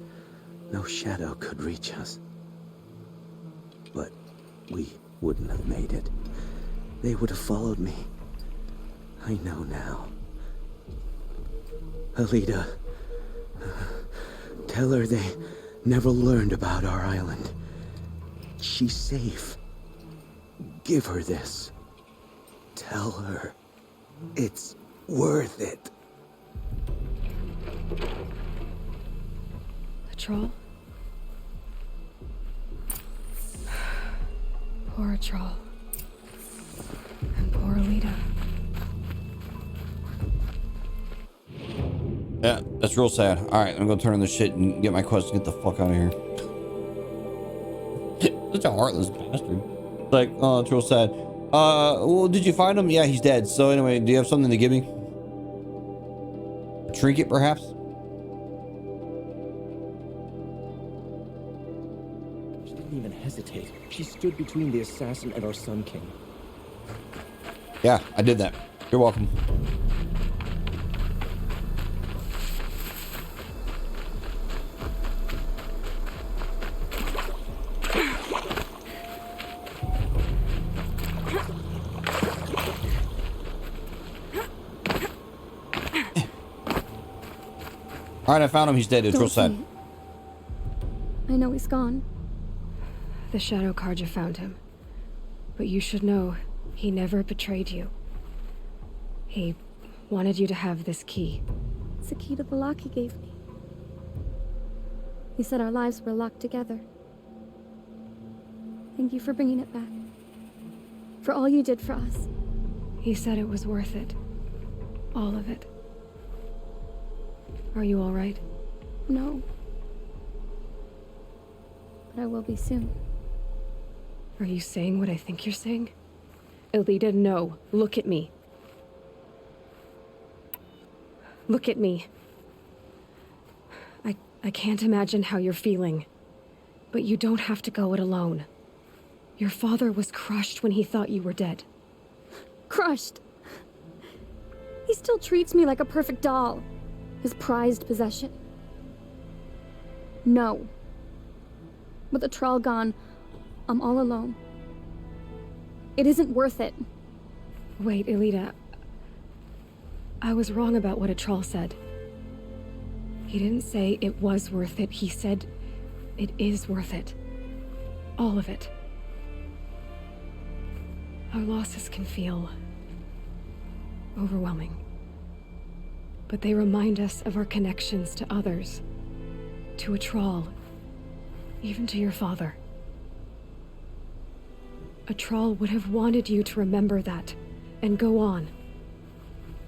[SPEAKER 4] no shadow could reach us. But we wouldn't have made it. They would have followed me. I know now. Alita, tell her they never learned about our island. She's safe. Give her this. Tell her it's worth it.
[SPEAKER 2] A troll? Poor troll. And poor Alita.
[SPEAKER 1] Yeah, that's real sad. All right, I'm gonna turn on this shit and get my quest and get the fuck out of here. Such a heartless bastard. Like, oh, it's real sad. Well, did you find him? Yeah, he's dead. So anyway, do you have something to give me? A trinket, perhaps?
[SPEAKER 6] She didn't even hesitate. She stood between the assassin and our Sun King.
[SPEAKER 1] Yeah, I did that. You're welcome. All right, I found him. He's dead. It's real sad.
[SPEAKER 7] I know he's gone.
[SPEAKER 2] The Shadow Carja found him. But you should know, he never betrayed you. He wanted you to have this key.
[SPEAKER 7] It's the key to the lock he gave me. He said our lives were locked together. Thank you for bringing it back. For all you did for us.
[SPEAKER 2] He said it was worth it. All of it. Are you all right?
[SPEAKER 7] No. But I will be soon.
[SPEAKER 2] Are you saying what I think you're saying? Alita, no. Look at me. Look at me. I can't imagine how you're feeling. But you don't have to go it alone. Your father was crushed when he thought you were dead.
[SPEAKER 7] Crushed? He still treats me like a perfect doll. His prized possession. No. With the Thrall gone, I'm all alone. It isn't worth it.
[SPEAKER 2] Wait, Alita. I was wrong about what a Thrall said. He didn't say it was worth it. He said it is worth it. All of it. Our losses can feel overwhelming. But they remind us of our connections to others. To a Thrall. Even to your father. A Thrall would have wanted you to remember that and go on.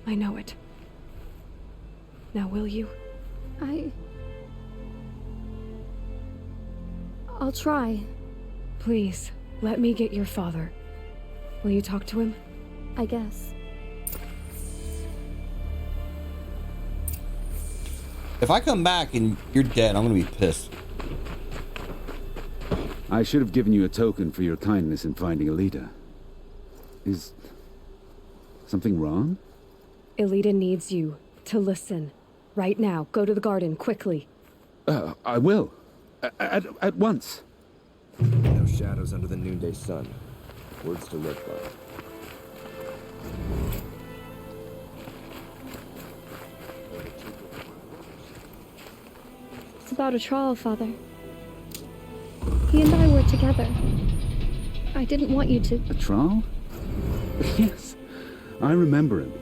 [SPEAKER 2] I know it. Now will you?
[SPEAKER 7] I'll try.
[SPEAKER 2] Please, let me get your father. Will you talk to him?
[SPEAKER 7] I guess.
[SPEAKER 1] If I come back and you're dead, I'm gonna be pissed.
[SPEAKER 19] I should have given you a token for your kindness in finding Alita. Is something wrong?
[SPEAKER 2] Alita needs you to listen. Right now. Go to the garden, quickly.
[SPEAKER 19] I will. At once.
[SPEAKER 6] No shadows under the noonday sun. Words to live by.
[SPEAKER 7] It's about a Thrall, Father. He and I were together. I didn't want you to...
[SPEAKER 19] A Thrall? Yes, I remember him.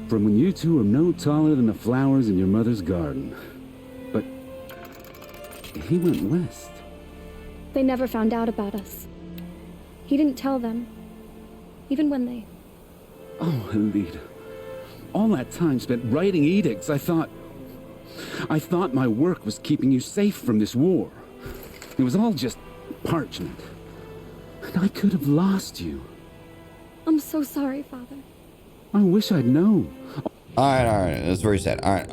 [SPEAKER 19] From when you two were no taller than the flowers in your mother's garden. But he went west.
[SPEAKER 7] They never found out about us. He didn't tell them. Even when they...
[SPEAKER 19] Oh, Alita. All that time spent writing edicts, I thought my work was keeping you safe from this war. It was all just parchment. And I could have lost you.
[SPEAKER 7] I'm so sorry, Father.
[SPEAKER 19] I wish I'd known.
[SPEAKER 1] All right. That's very sad. All right.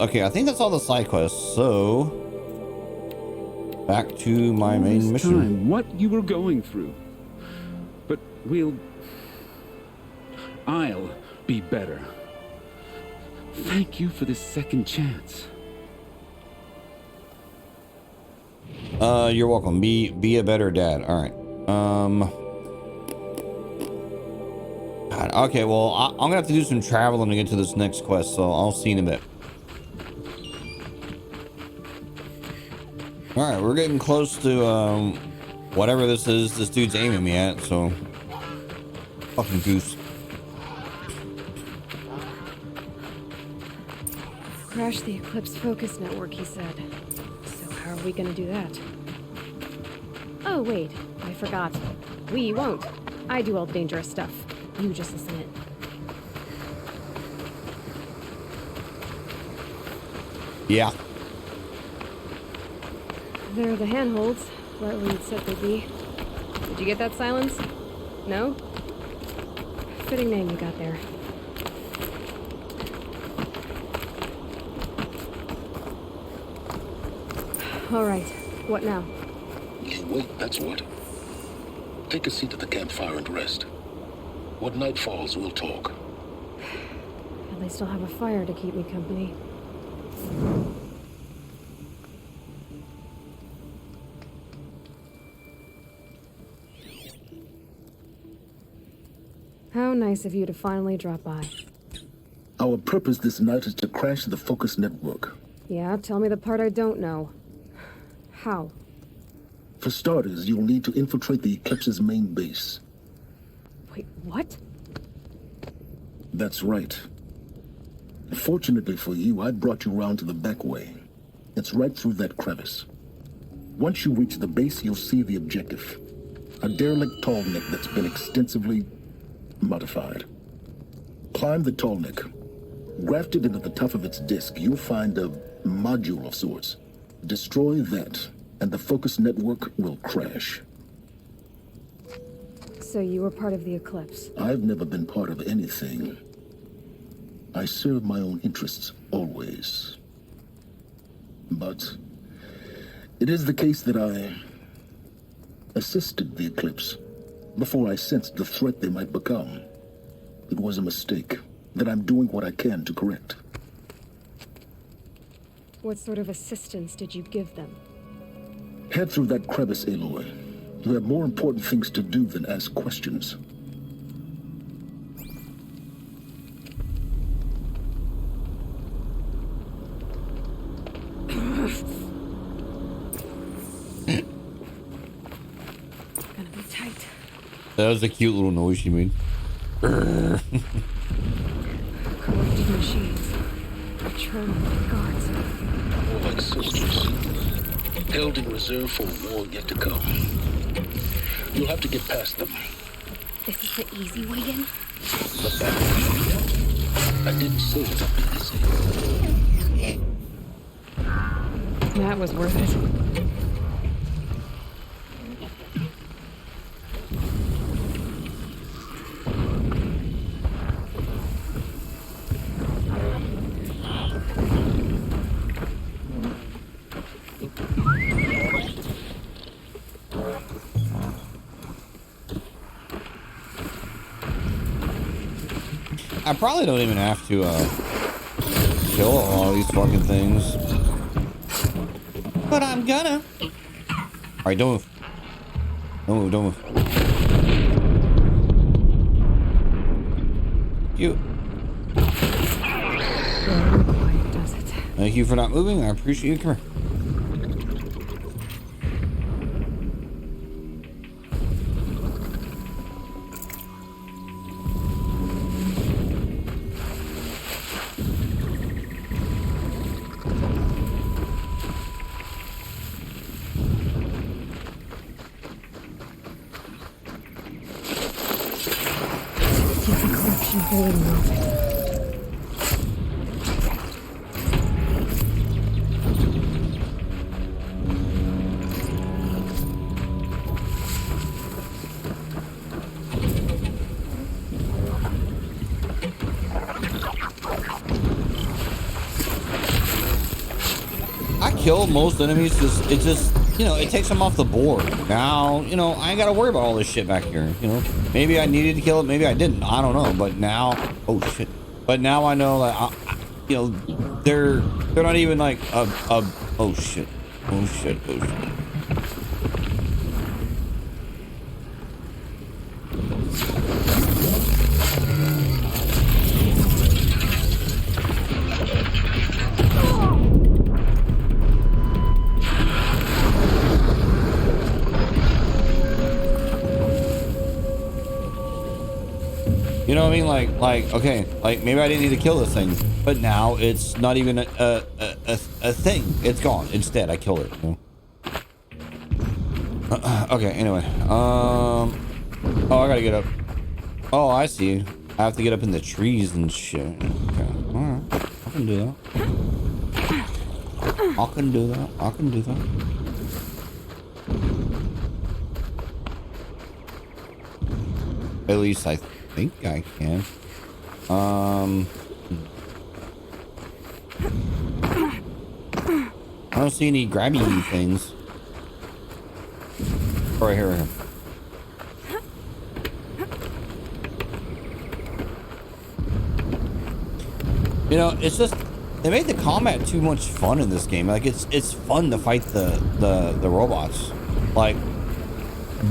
[SPEAKER 1] Okay, I think that's all the side quests. So, back to my main mission.
[SPEAKER 19] Time, what you were going through. But I'll be better. Thank you for this second chance.
[SPEAKER 1] You're welcome. Be a better dad. All right. God, okay, well, I'm gonna have to do some traveling to get to this next quest, so I'll see you in a bit. All right, we're getting close to whatever this is. This dude's aiming me at. So, fucking goose.
[SPEAKER 2] Crash the Eclipse focus network, he said. So how are we gonna do that? Oh, wait. I forgot. We won't. I do all the dangerous stuff. You just listen in.
[SPEAKER 1] Yeah.
[SPEAKER 2] There are the handholds, right where you'd said they'd be. Did you get that, Silence? No? Fitting name you got there. All right. What now?
[SPEAKER 3] Wait, that's what. Take a seat at the campfire and rest. When night falls, we'll talk.
[SPEAKER 2] At least I'll have a fire to keep me company. How nice of you to finally drop by.
[SPEAKER 11] Our purpose this night is to crash the Focus network.
[SPEAKER 2] Yeah, tell me the part I don't know. How?
[SPEAKER 11] For starters, you'll need to infiltrate the Eclipse's main base.
[SPEAKER 2] Wait, what?
[SPEAKER 11] That's right. Fortunately for you, I brought you round to the back way. It's right through that crevice. Once you reach the base, you'll see the objective. A derelict tallneck that's been extensively modified. Climb the tallneck. Grafted into the top of its disk, you'll find a module of sorts. Destroy that, and the Focus network will crash.
[SPEAKER 2] So you were part of the Eclipse?
[SPEAKER 11] I've never been part of anything. I serve my own interests, always. But it is the case that I assisted the Eclipse before I sensed the threat they might become. It was a mistake that I'm doing what I can to correct.
[SPEAKER 2] What sort of assistance did you give them?
[SPEAKER 11] Head through that crevice, Aloy. You have more important things to do than ask questions.
[SPEAKER 2] Gonna be tight.
[SPEAKER 1] That was a cute little noise she made.
[SPEAKER 2] Corrupted machines. Patrolling guards.
[SPEAKER 3] More like soldiers. Held in reserve for a war yet to come. You'll have to get past them.
[SPEAKER 2] This is the easy way in?
[SPEAKER 3] But I didn't say it would be easy.
[SPEAKER 2] That was worth it.
[SPEAKER 1] I probably don't even have to kill all these fucking things, but I'm gonna. All right, don't move. Don't move. Don't move. You. Thank you for not moving. I appreciate you. Come here. Kill most enemies, it just, you know, it takes them off the board. Now, you know, I ain't gotta worry about all this shit back here. You know, maybe I needed to kill it, maybe I didn't. I don't know. But now, oh shit. But now I know that, you know, they're not even like oh shit, oh shit, oh shit. know what I mean? Like, okay, like maybe I didn't need to kill this thing, but now it's not even a thing. It's gone. Instead, I killed it. You know? Okay. Anyway, oh, I gotta get up. Oh, I see. I have to get up in the trees and shit. Okay. All right. I can do that. I can do that. I can do that. At least I think I can. I don't see any grabby things. Right here, right here. You know, it's just they made the combat too much fun in this game. Like it's fun to fight the robots. Like,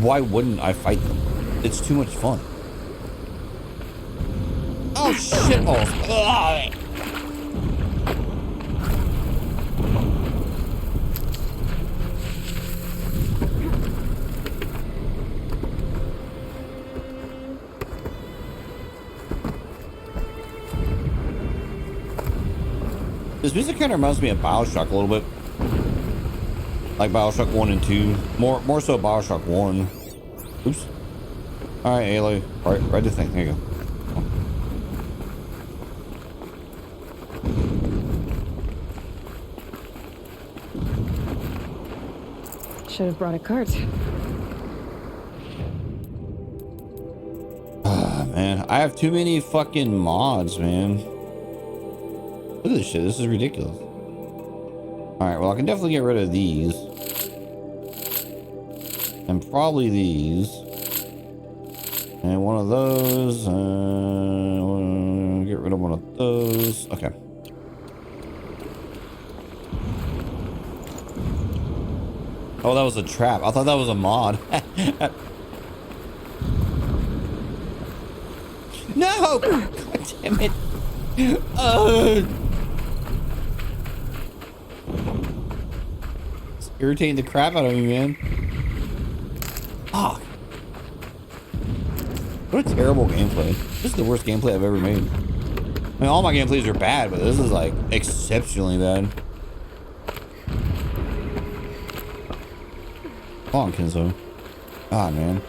[SPEAKER 1] why wouldn't I fight them? It's too much fun. Oh shit balls. Ugh. This music kind of reminds me of BioShock a little bit. Like BioShock 1 and 2. More so BioShock 1. Oops. Alright, Aloy. Right the thing. There you go.
[SPEAKER 2] Should have brought a cart.
[SPEAKER 1] Ah, man. I have too many fucking mods, man. Look at this shit. This is ridiculous. Alright, well, I can definitely get rid of these. And probably these. And one of those. Get rid of one of those. Okay. Oh, that was a trap. I thought that was a mod. No! God damn it. It's irritating the crap out of me, man. Fuck. What a terrible gameplay. This is the worst gameplay I've ever made. I mean, all my gameplays are bad, but this is like exceptionally bad. Come on, Kenzo. Ah, man.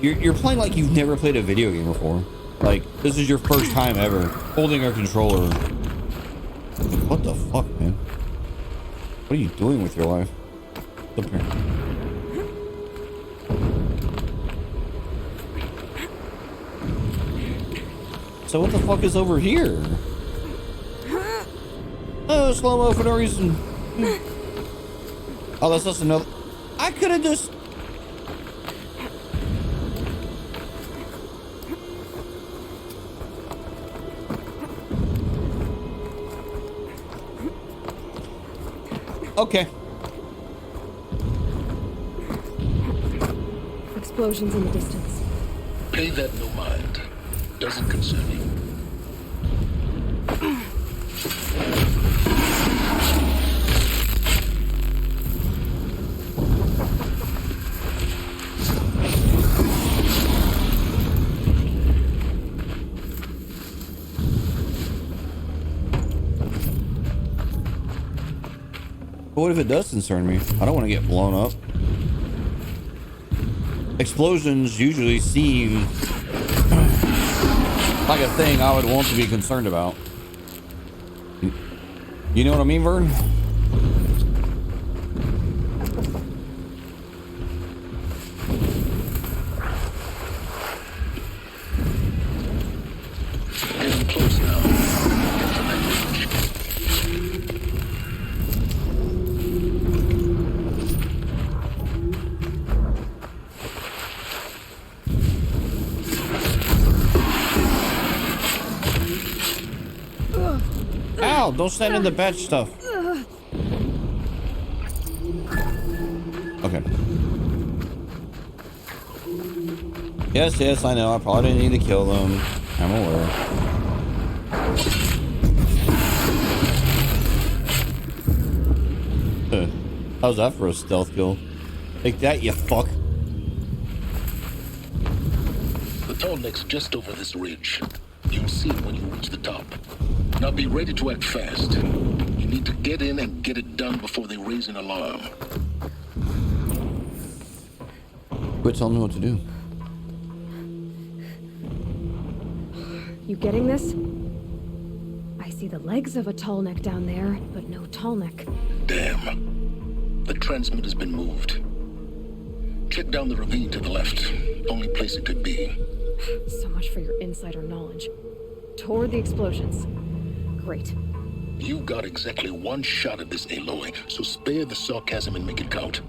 [SPEAKER 1] You're playing like you've never played a video game before. Like, this is your first time ever holding a controller. What the fuck, man? What are you doing with your life? Up here. So what the fuck is over here? Oh, slow-mo for no reason. Oh, that's just another... I could have just... Okay.
[SPEAKER 2] Explosions in the distance.
[SPEAKER 3] Pay that no mind. Doesn't concern you.
[SPEAKER 1] But what if it does concern me? I don't want to get blown up. Explosions usually seem like a thing I would want to be concerned about. You know what I mean, Vern?
[SPEAKER 3] Getting close now.
[SPEAKER 1] Ow, don't stand in the bad stuff. Okay. Yes, I know. I probably didn't need to kill them. I'm aware. How's that for a stealth kill? Take that, you fuck.
[SPEAKER 3] The Tallneck's just over this ridge. You'll see it when you reach the top. Now be ready to act fast. You need to get in and get it done before they raise an alarm.
[SPEAKER 1] Quit telling me what to do.
[SPEAKER 2] You getting this? I see the legs of a Tallneck down there, but no Tallneck.
[SPEAKER 3] Damn. The transmitter's been moved. Check down the ravine to the left. Only place it could be.
[SPEAKER 2] So much for your insider knowledge. Toward the explosions. Great.
[SPEAKER 3] You got exactly one shot at this, Aloy, so spare the sarcasm and make it count.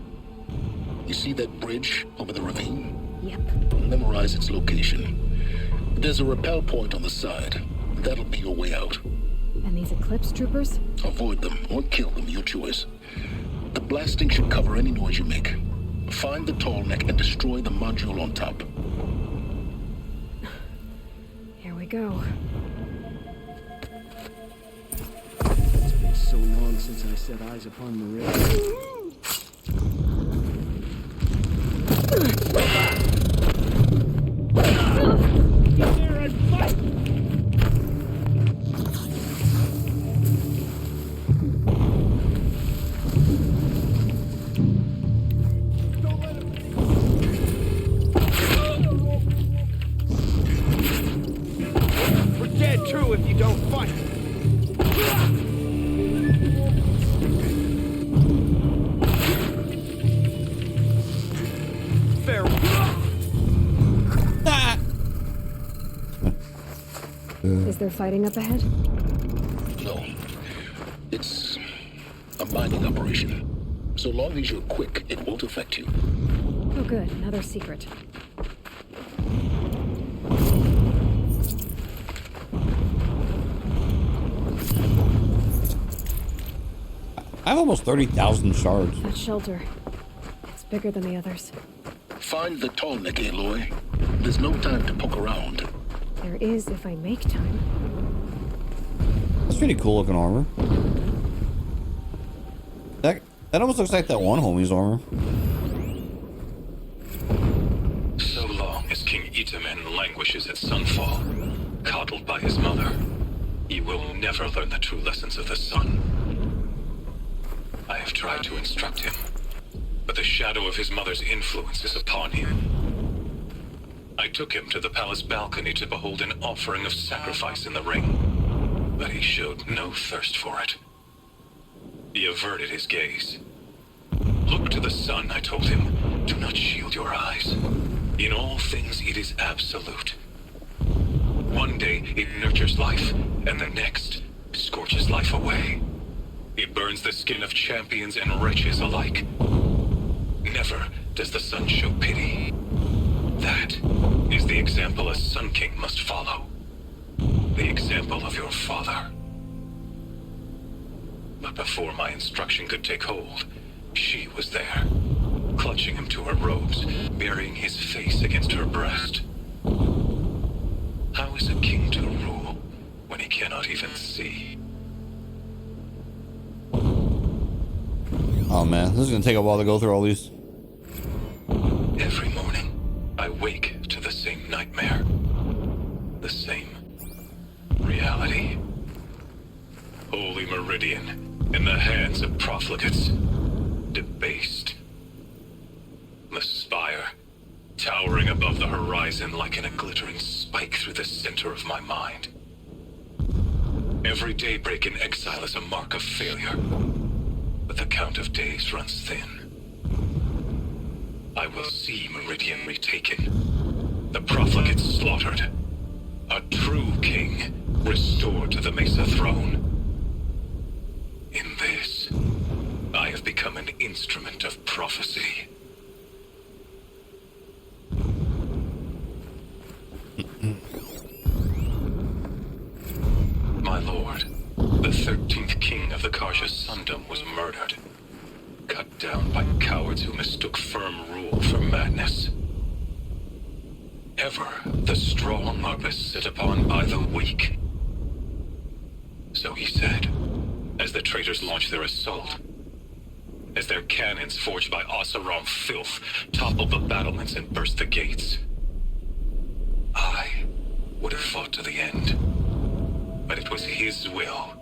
[SPEAKER 3] You see that bridge over the ravine?
[SPEAKER 2] Yep.
[SPEAKER 3] Memorize its location. There's a rappel point on the side. That'll be your way out.
[SPEAKER 2] And these Eclipse troopers?
[SPEAKER 3] Avoid them or kill them, your choice. The blasting should cover any noise you make. Find the Tallneck and destroy the module on top.
[SPEAKER 2] Here we go.
[SPEAKER 6] It's been so long since I set eyes upon Maria.
[SPEAKER 5] Get there and fight!
[SPEAKER 6] We're dead true if you don't fight.
[SPEAKER 2] Is there fighting up ahead?
[SPEAKER 3] No. It's a mining operation. So long as you're quick, it won't affect you.
[SPEAKER 2] Oh good, another secret.
[SPEAKER 1] I have almost 30,000 shards.
[SPEAKER 2] That shelter. It's bigger than the others.
[SPEAKER 3] Find the Tallneck, Aloy. There's no time to poke around.
[SPEAKER 2] There is if I make time.
[SPEAKER 1] That's pretty cool looking armor. That almost looks like that one homie's armor.
[SPEAKER 12] So long as King Itamen languishes at Sunfall, coddled by his mother, he will never learn the true lessons of the sun. I have tried to instruct him, but the shadow of his mother's influence is upon him. I took him to the palace balcony to behold an offering of sacrifice in the ring, but he showed no thirst for it. He averted his gaze. Look to the sun, I told him. Do not shield your eyes. In all things it is absolute. One day it nurtures life, and the next scorches life away. It burns the skin of champions and wretches alike. Never does the sun show pity. That is the example a Sun King must follow. The example of your father. But before my instruction could take hold, she was there, clutching him to her robes, burying his face against her breast. How is a king to rule when he cannot even see?
[SPEAKER 1] Oh man, this is gonna take a while to go through all these.
[SPEAKER 12] Every morning, I wake to the same nightmare. The same reality. Holy Meridian in the hands of profligates. Debased. The spire, towering above the horizon like a glittering spike through the center of my mind. Every daybreak in exile is a mark of failure, but the count of days runs thin. I will see Meridian retaken, the profligates slaughtered, a true king restored to the Mesa throne. In this, I have become an instrument of prophecy. My lord, the 13th king of the Karja Sundom was murdered, cut down by cowards who mistook firm rule for madness. Ever the strong are beset upon by the weak. So he said, as the traitors launched their assault, as their cannons forged by Oseram filth toppled the battlements and burst the gates. I would have fought to the end. But it was his will,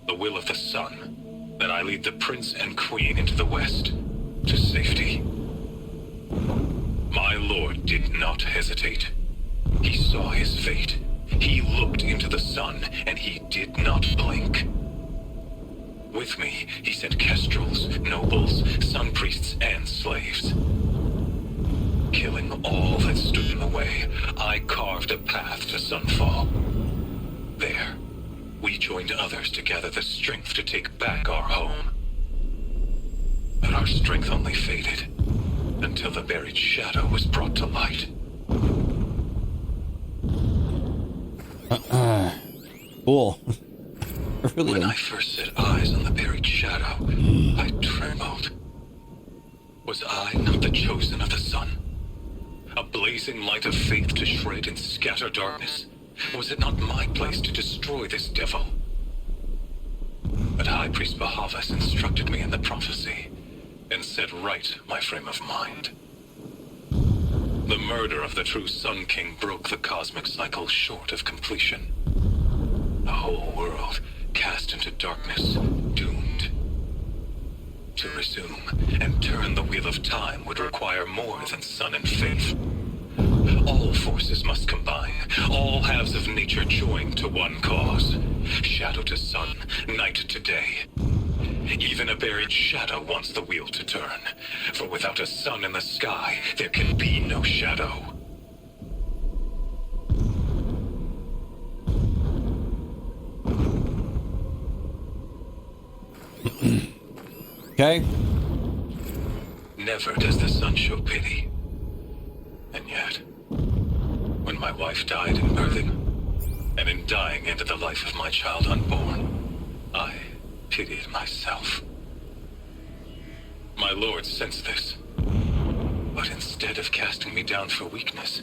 [SPEAKER 12] the will of the Sun, that I lead the Prince and Queen into the West, to safety. My lord did not hesitate. He saw his fate. He looked into the sun, and he did not blink. With me, he sent kestrels, nobles, sun priests, and slaves. Killing all that stood in the way, I carved a path to Sunfall. There, we joined others to gather the strength to take back our home. But our strength only faded, until the buried shadow was brought to light.
[SPEAKER 1] Cool. Really
[SPEAKER 12] when I first set eyes on the buried shadow, I trembled. Was I not the chosen of the sun? A blazing light of faith to shred and scatter darkness? Was it not my place to destroy this devil? But High Priest Bahavas instructed me in the prophecy, and set right my frame of mind. The murder of the true Sun King broke the cosmic cycle short of completion. The whole world cast into darkness, doomed. To resume and turn the wheel of time would require more than sun and faith. All forces must combine, all halves of nature join to one cause. Shadow to sun, night to day. Even a buried shadow wants the wheel to turn, for without a sun in the sky, there can be no shadow.
[SPEAKER 1] Okay.
[SPEAKER 12] Never does the sun show pity. And yet, when my wife died in birthing, and in dying ended the life of my child unborn, I pitied myself. My lord sensed this, but instead of casting me down for weakness,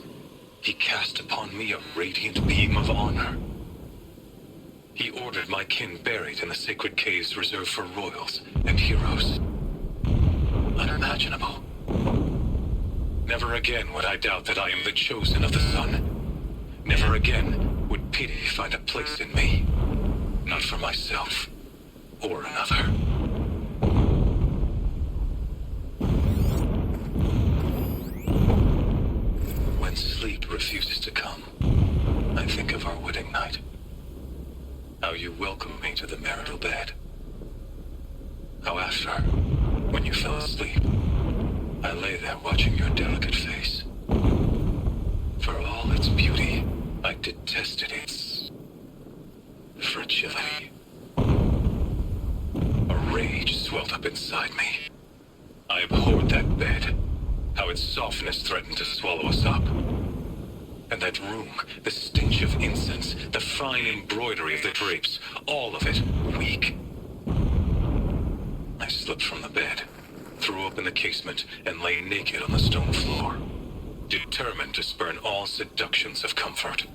[SPEAKER 12] he cast upon me a radiant beam of honor. He ordered my kin buried in the sacred caves reserved for royals and heroes. Unimaginable. Never again would I doubt that I am the chosen of the sun. Never again would pity find a place in me. Not for myself or another. When sleep refuses to come, I think of our wedding night. How you welcomed me to the marital bed. How after, when you fell asleep, I lay there watching your delicate face. For all its beauty, I detested its fragility. A rage swelled up inside me. I abhorred that bed, how its softness threatened to swallow us up. And that room, the stench of incense, the fine embroidery of the drapes, all of it weak. I slipped from the bed, threw open the casement, and lay naked on the stone floor, determined to spurn all seductions of comfort.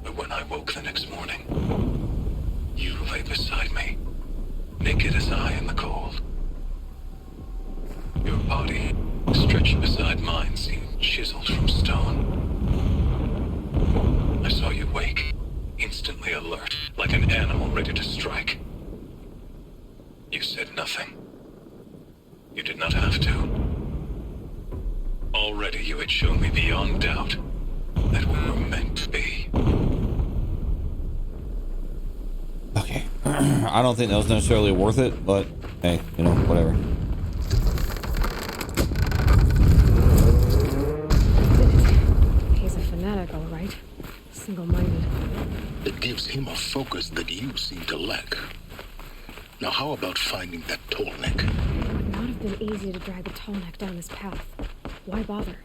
[SPEAKER 12] But when I woke the next morning, you lay beside me, naked as I in the cold. Your body, stretched beside mine, seemed chiseled from stone. I saw you wake, instantly alert, like an animal ready to strike. You said nothing. You did not have to. Already you had shown me beyond doubt that we were meant to be.
[SPEAKER 1] Okay. I don't think that was necessarily worth it, but hey, you know, whatever.
[SPEAKER 2] He's a fanatic, all right. Single-minded.
[SPEAKER 11] It gives him a focus that you seem to lack. Now how about finding that Tallneck?
[SPEAKER 2] It would not have been easy to drag the Tallneck down this path. Why bother?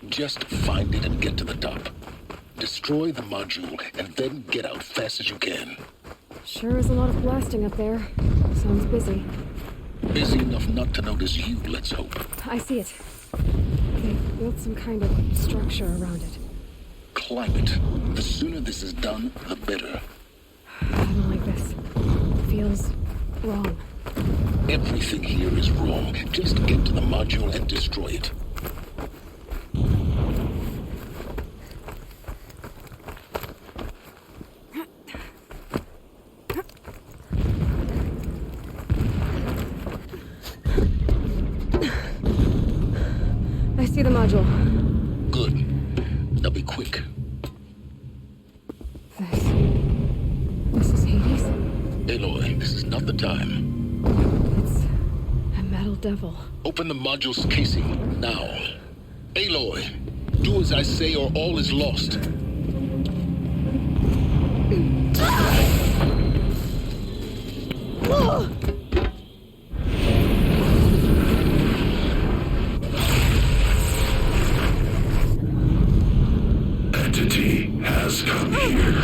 [SPEAKER 11] Just find it and get to the top. Destroy the module and then get out fast as you can.
[SPEAKER 2] Sure is a lot of blasting up there. Sounds busy.
[SPEAKER 11] Busy enough not to notice you, let's hope.
[SPEAKER 2] I see it. They've built some kind of structure around it.
[SPEAKER 11] Climb it. The sooner this is done, the better.
[SPEAKER 2] I don't like this. Feels wrong.
[SPEAKER 11] Everything here is wrong. Just get to the module and destroy it.
[SPEAKER 2] see the module.
[SPEAKER 3] Good. Now be quick.
[SPEAKER 2] This is Hades?
[SPEAKER 3] Aloy, this is not the time.
[SPEAKER 2] It's a metal devil.
[SPEAKER 3] Open the module's casing, now. Aloy, do as I say or all is lost.
[SPEAKER 17] Entity has come here.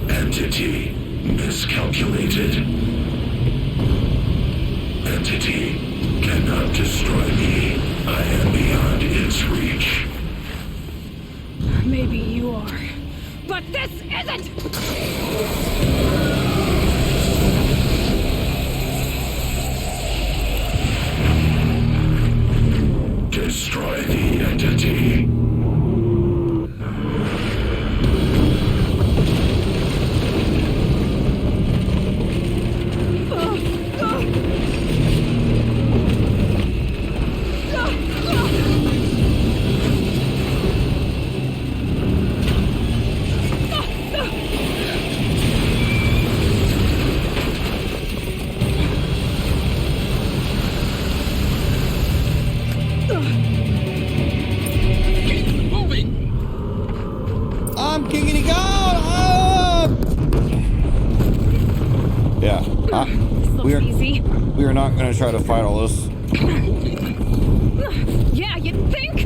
[SPEAKER 17] Entity miscalculated. Entity cannot destroy me. I am beyond its reach.
[SPEAKER 2] Maybe you are. But this isn't!
[SPEAKER 17] Destroy the entity.
[SPEAKER 1] We are not going to try to fight all this.
[SPEAKER 2] Yeah, you think?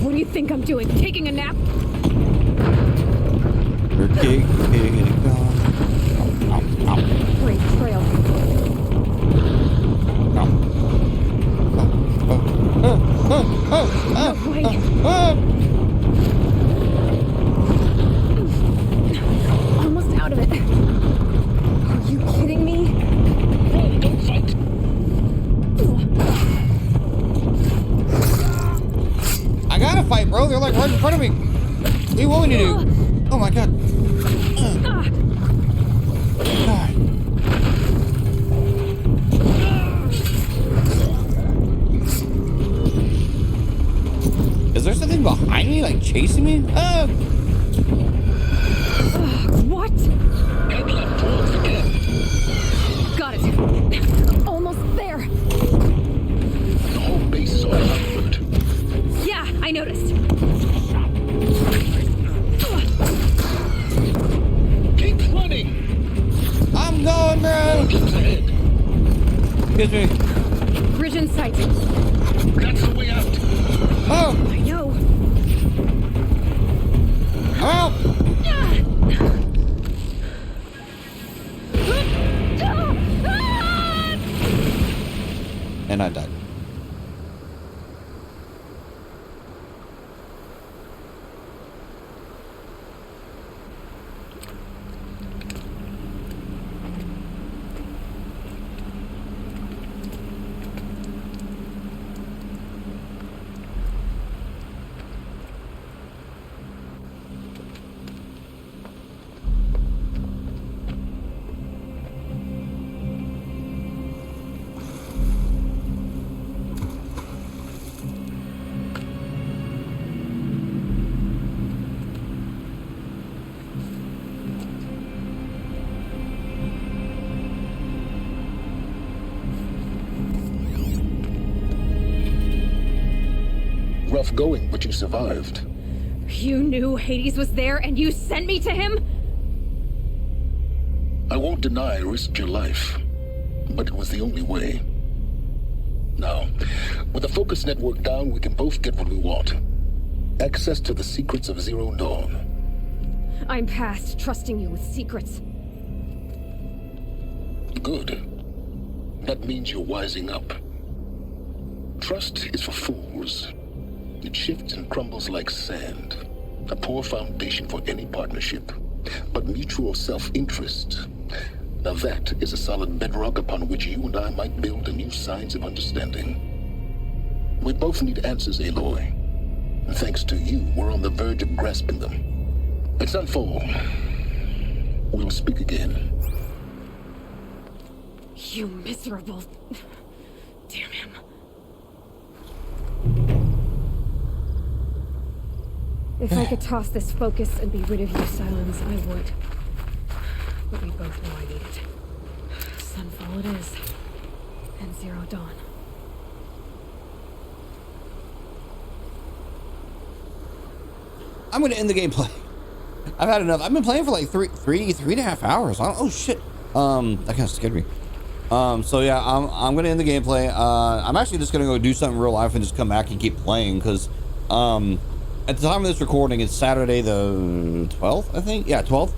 [SPEAKER 2] What do you think I'm doing? Taking a nap?
[SPEAKER 1] You're taking it down.
[SPEAKER 2] Great trail. No way. Almost out of it. Are you kidding me?
[SPEAKER 3] Don't fight.
[SPEAKER 1] I gotta fight, bro. They're like right in front of me. What do you want me to do? Oh my god. Is there something behind me, like chasing me?
[SPEAKER 2] What?
[SPEAKER 3] Head left towards the end.
[SPEAKER 2] Got it. Almost there.
[SPEAKER 3] The whole base is all outward.
[SPEAKER 2] Yeah, I noticed.
[SPEAKER 3] Keep running.
[SPEAKER 1] I'm going, bro.
[SPEAKER 3] Ahead.
[SPEAKER 1] Excuse me.
[SPEAKER 2] Bridge in sight.
[SPEAKER 3] That's the way out.
[SPEAKER 1] Oh.
[SPEAKER 2] I know.
[SPEAKER 1] Help. And I died.
[SPEAKER 3] Rough going, but you survived.
[SPEAKER 2] You knew Hades was there and you sent me to him?
[SPEAKER 3] I won't deny I risked your life, but it was the only way. Now, with the focus network down, we can both get what we want. Access to the secrets of Zero Dawn.
[SPEAKER 2] I'm past trusting you with secrets.
[SPEAKER 3] Good. That means you're wising up. Trust is for fools. It shifts and crumbles like sand. A poor foundation for any partnership. But mutual self-interest. Now that is a solid bedrock upon which you and I might build a new science of understanding. We both need answers, Aloy. And thanks to you, we're on the verge of grasping them. At Sunfall, we'll speak again.
[SPEAKER 2] You miserable... If I could toss this focus and be rid of you, Silence, I would. But we both know I need it. Sunfall it is. And Zero Dawn.
[SPEAKER 1] I'm gonna end the gameplay. I've had enough. I've been playing for like three and a half hours. Oh shit. That kind of scared me. So yeah, I'm gonna end the gameplay. I'm actually just gonna go do something in real life and just come back and keep playing because at the time of this recording, it's Saturday the 12th, I think. Yeah, 12th.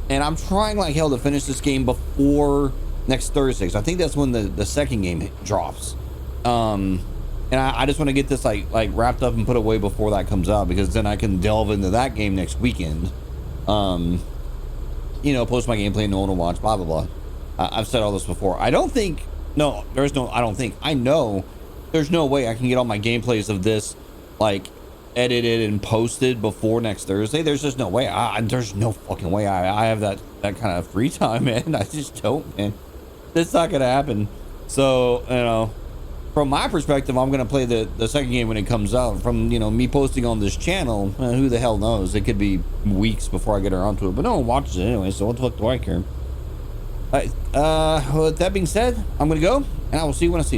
[SPEAKER 1] And I'm trying like hell to finish this game before next Thursday. So I think that's when the second game drops. And I just want to get this like wrapped up and put away before that comes out, because then I can delve into that game next weekend. You know, post my gameplay and no one will watch, blah, blah, blah. I've said all this before. I know there's no way I can get all my gameplays of this like edited and posted before next Thursday. There's just no way. There's no fucking way I have that kind of free time, man. I just don't, man. It's not gonna happen. So, you know, from my perspective, I'm gonna play the second game when it comes out. From, you know, me posting on this channel, who the hell knows? It could be weeks before I get around to it, but no one watches it anyway, so what the fuck do I care? Alright, with that being said, I'm gonna go, and I will see you when I see you.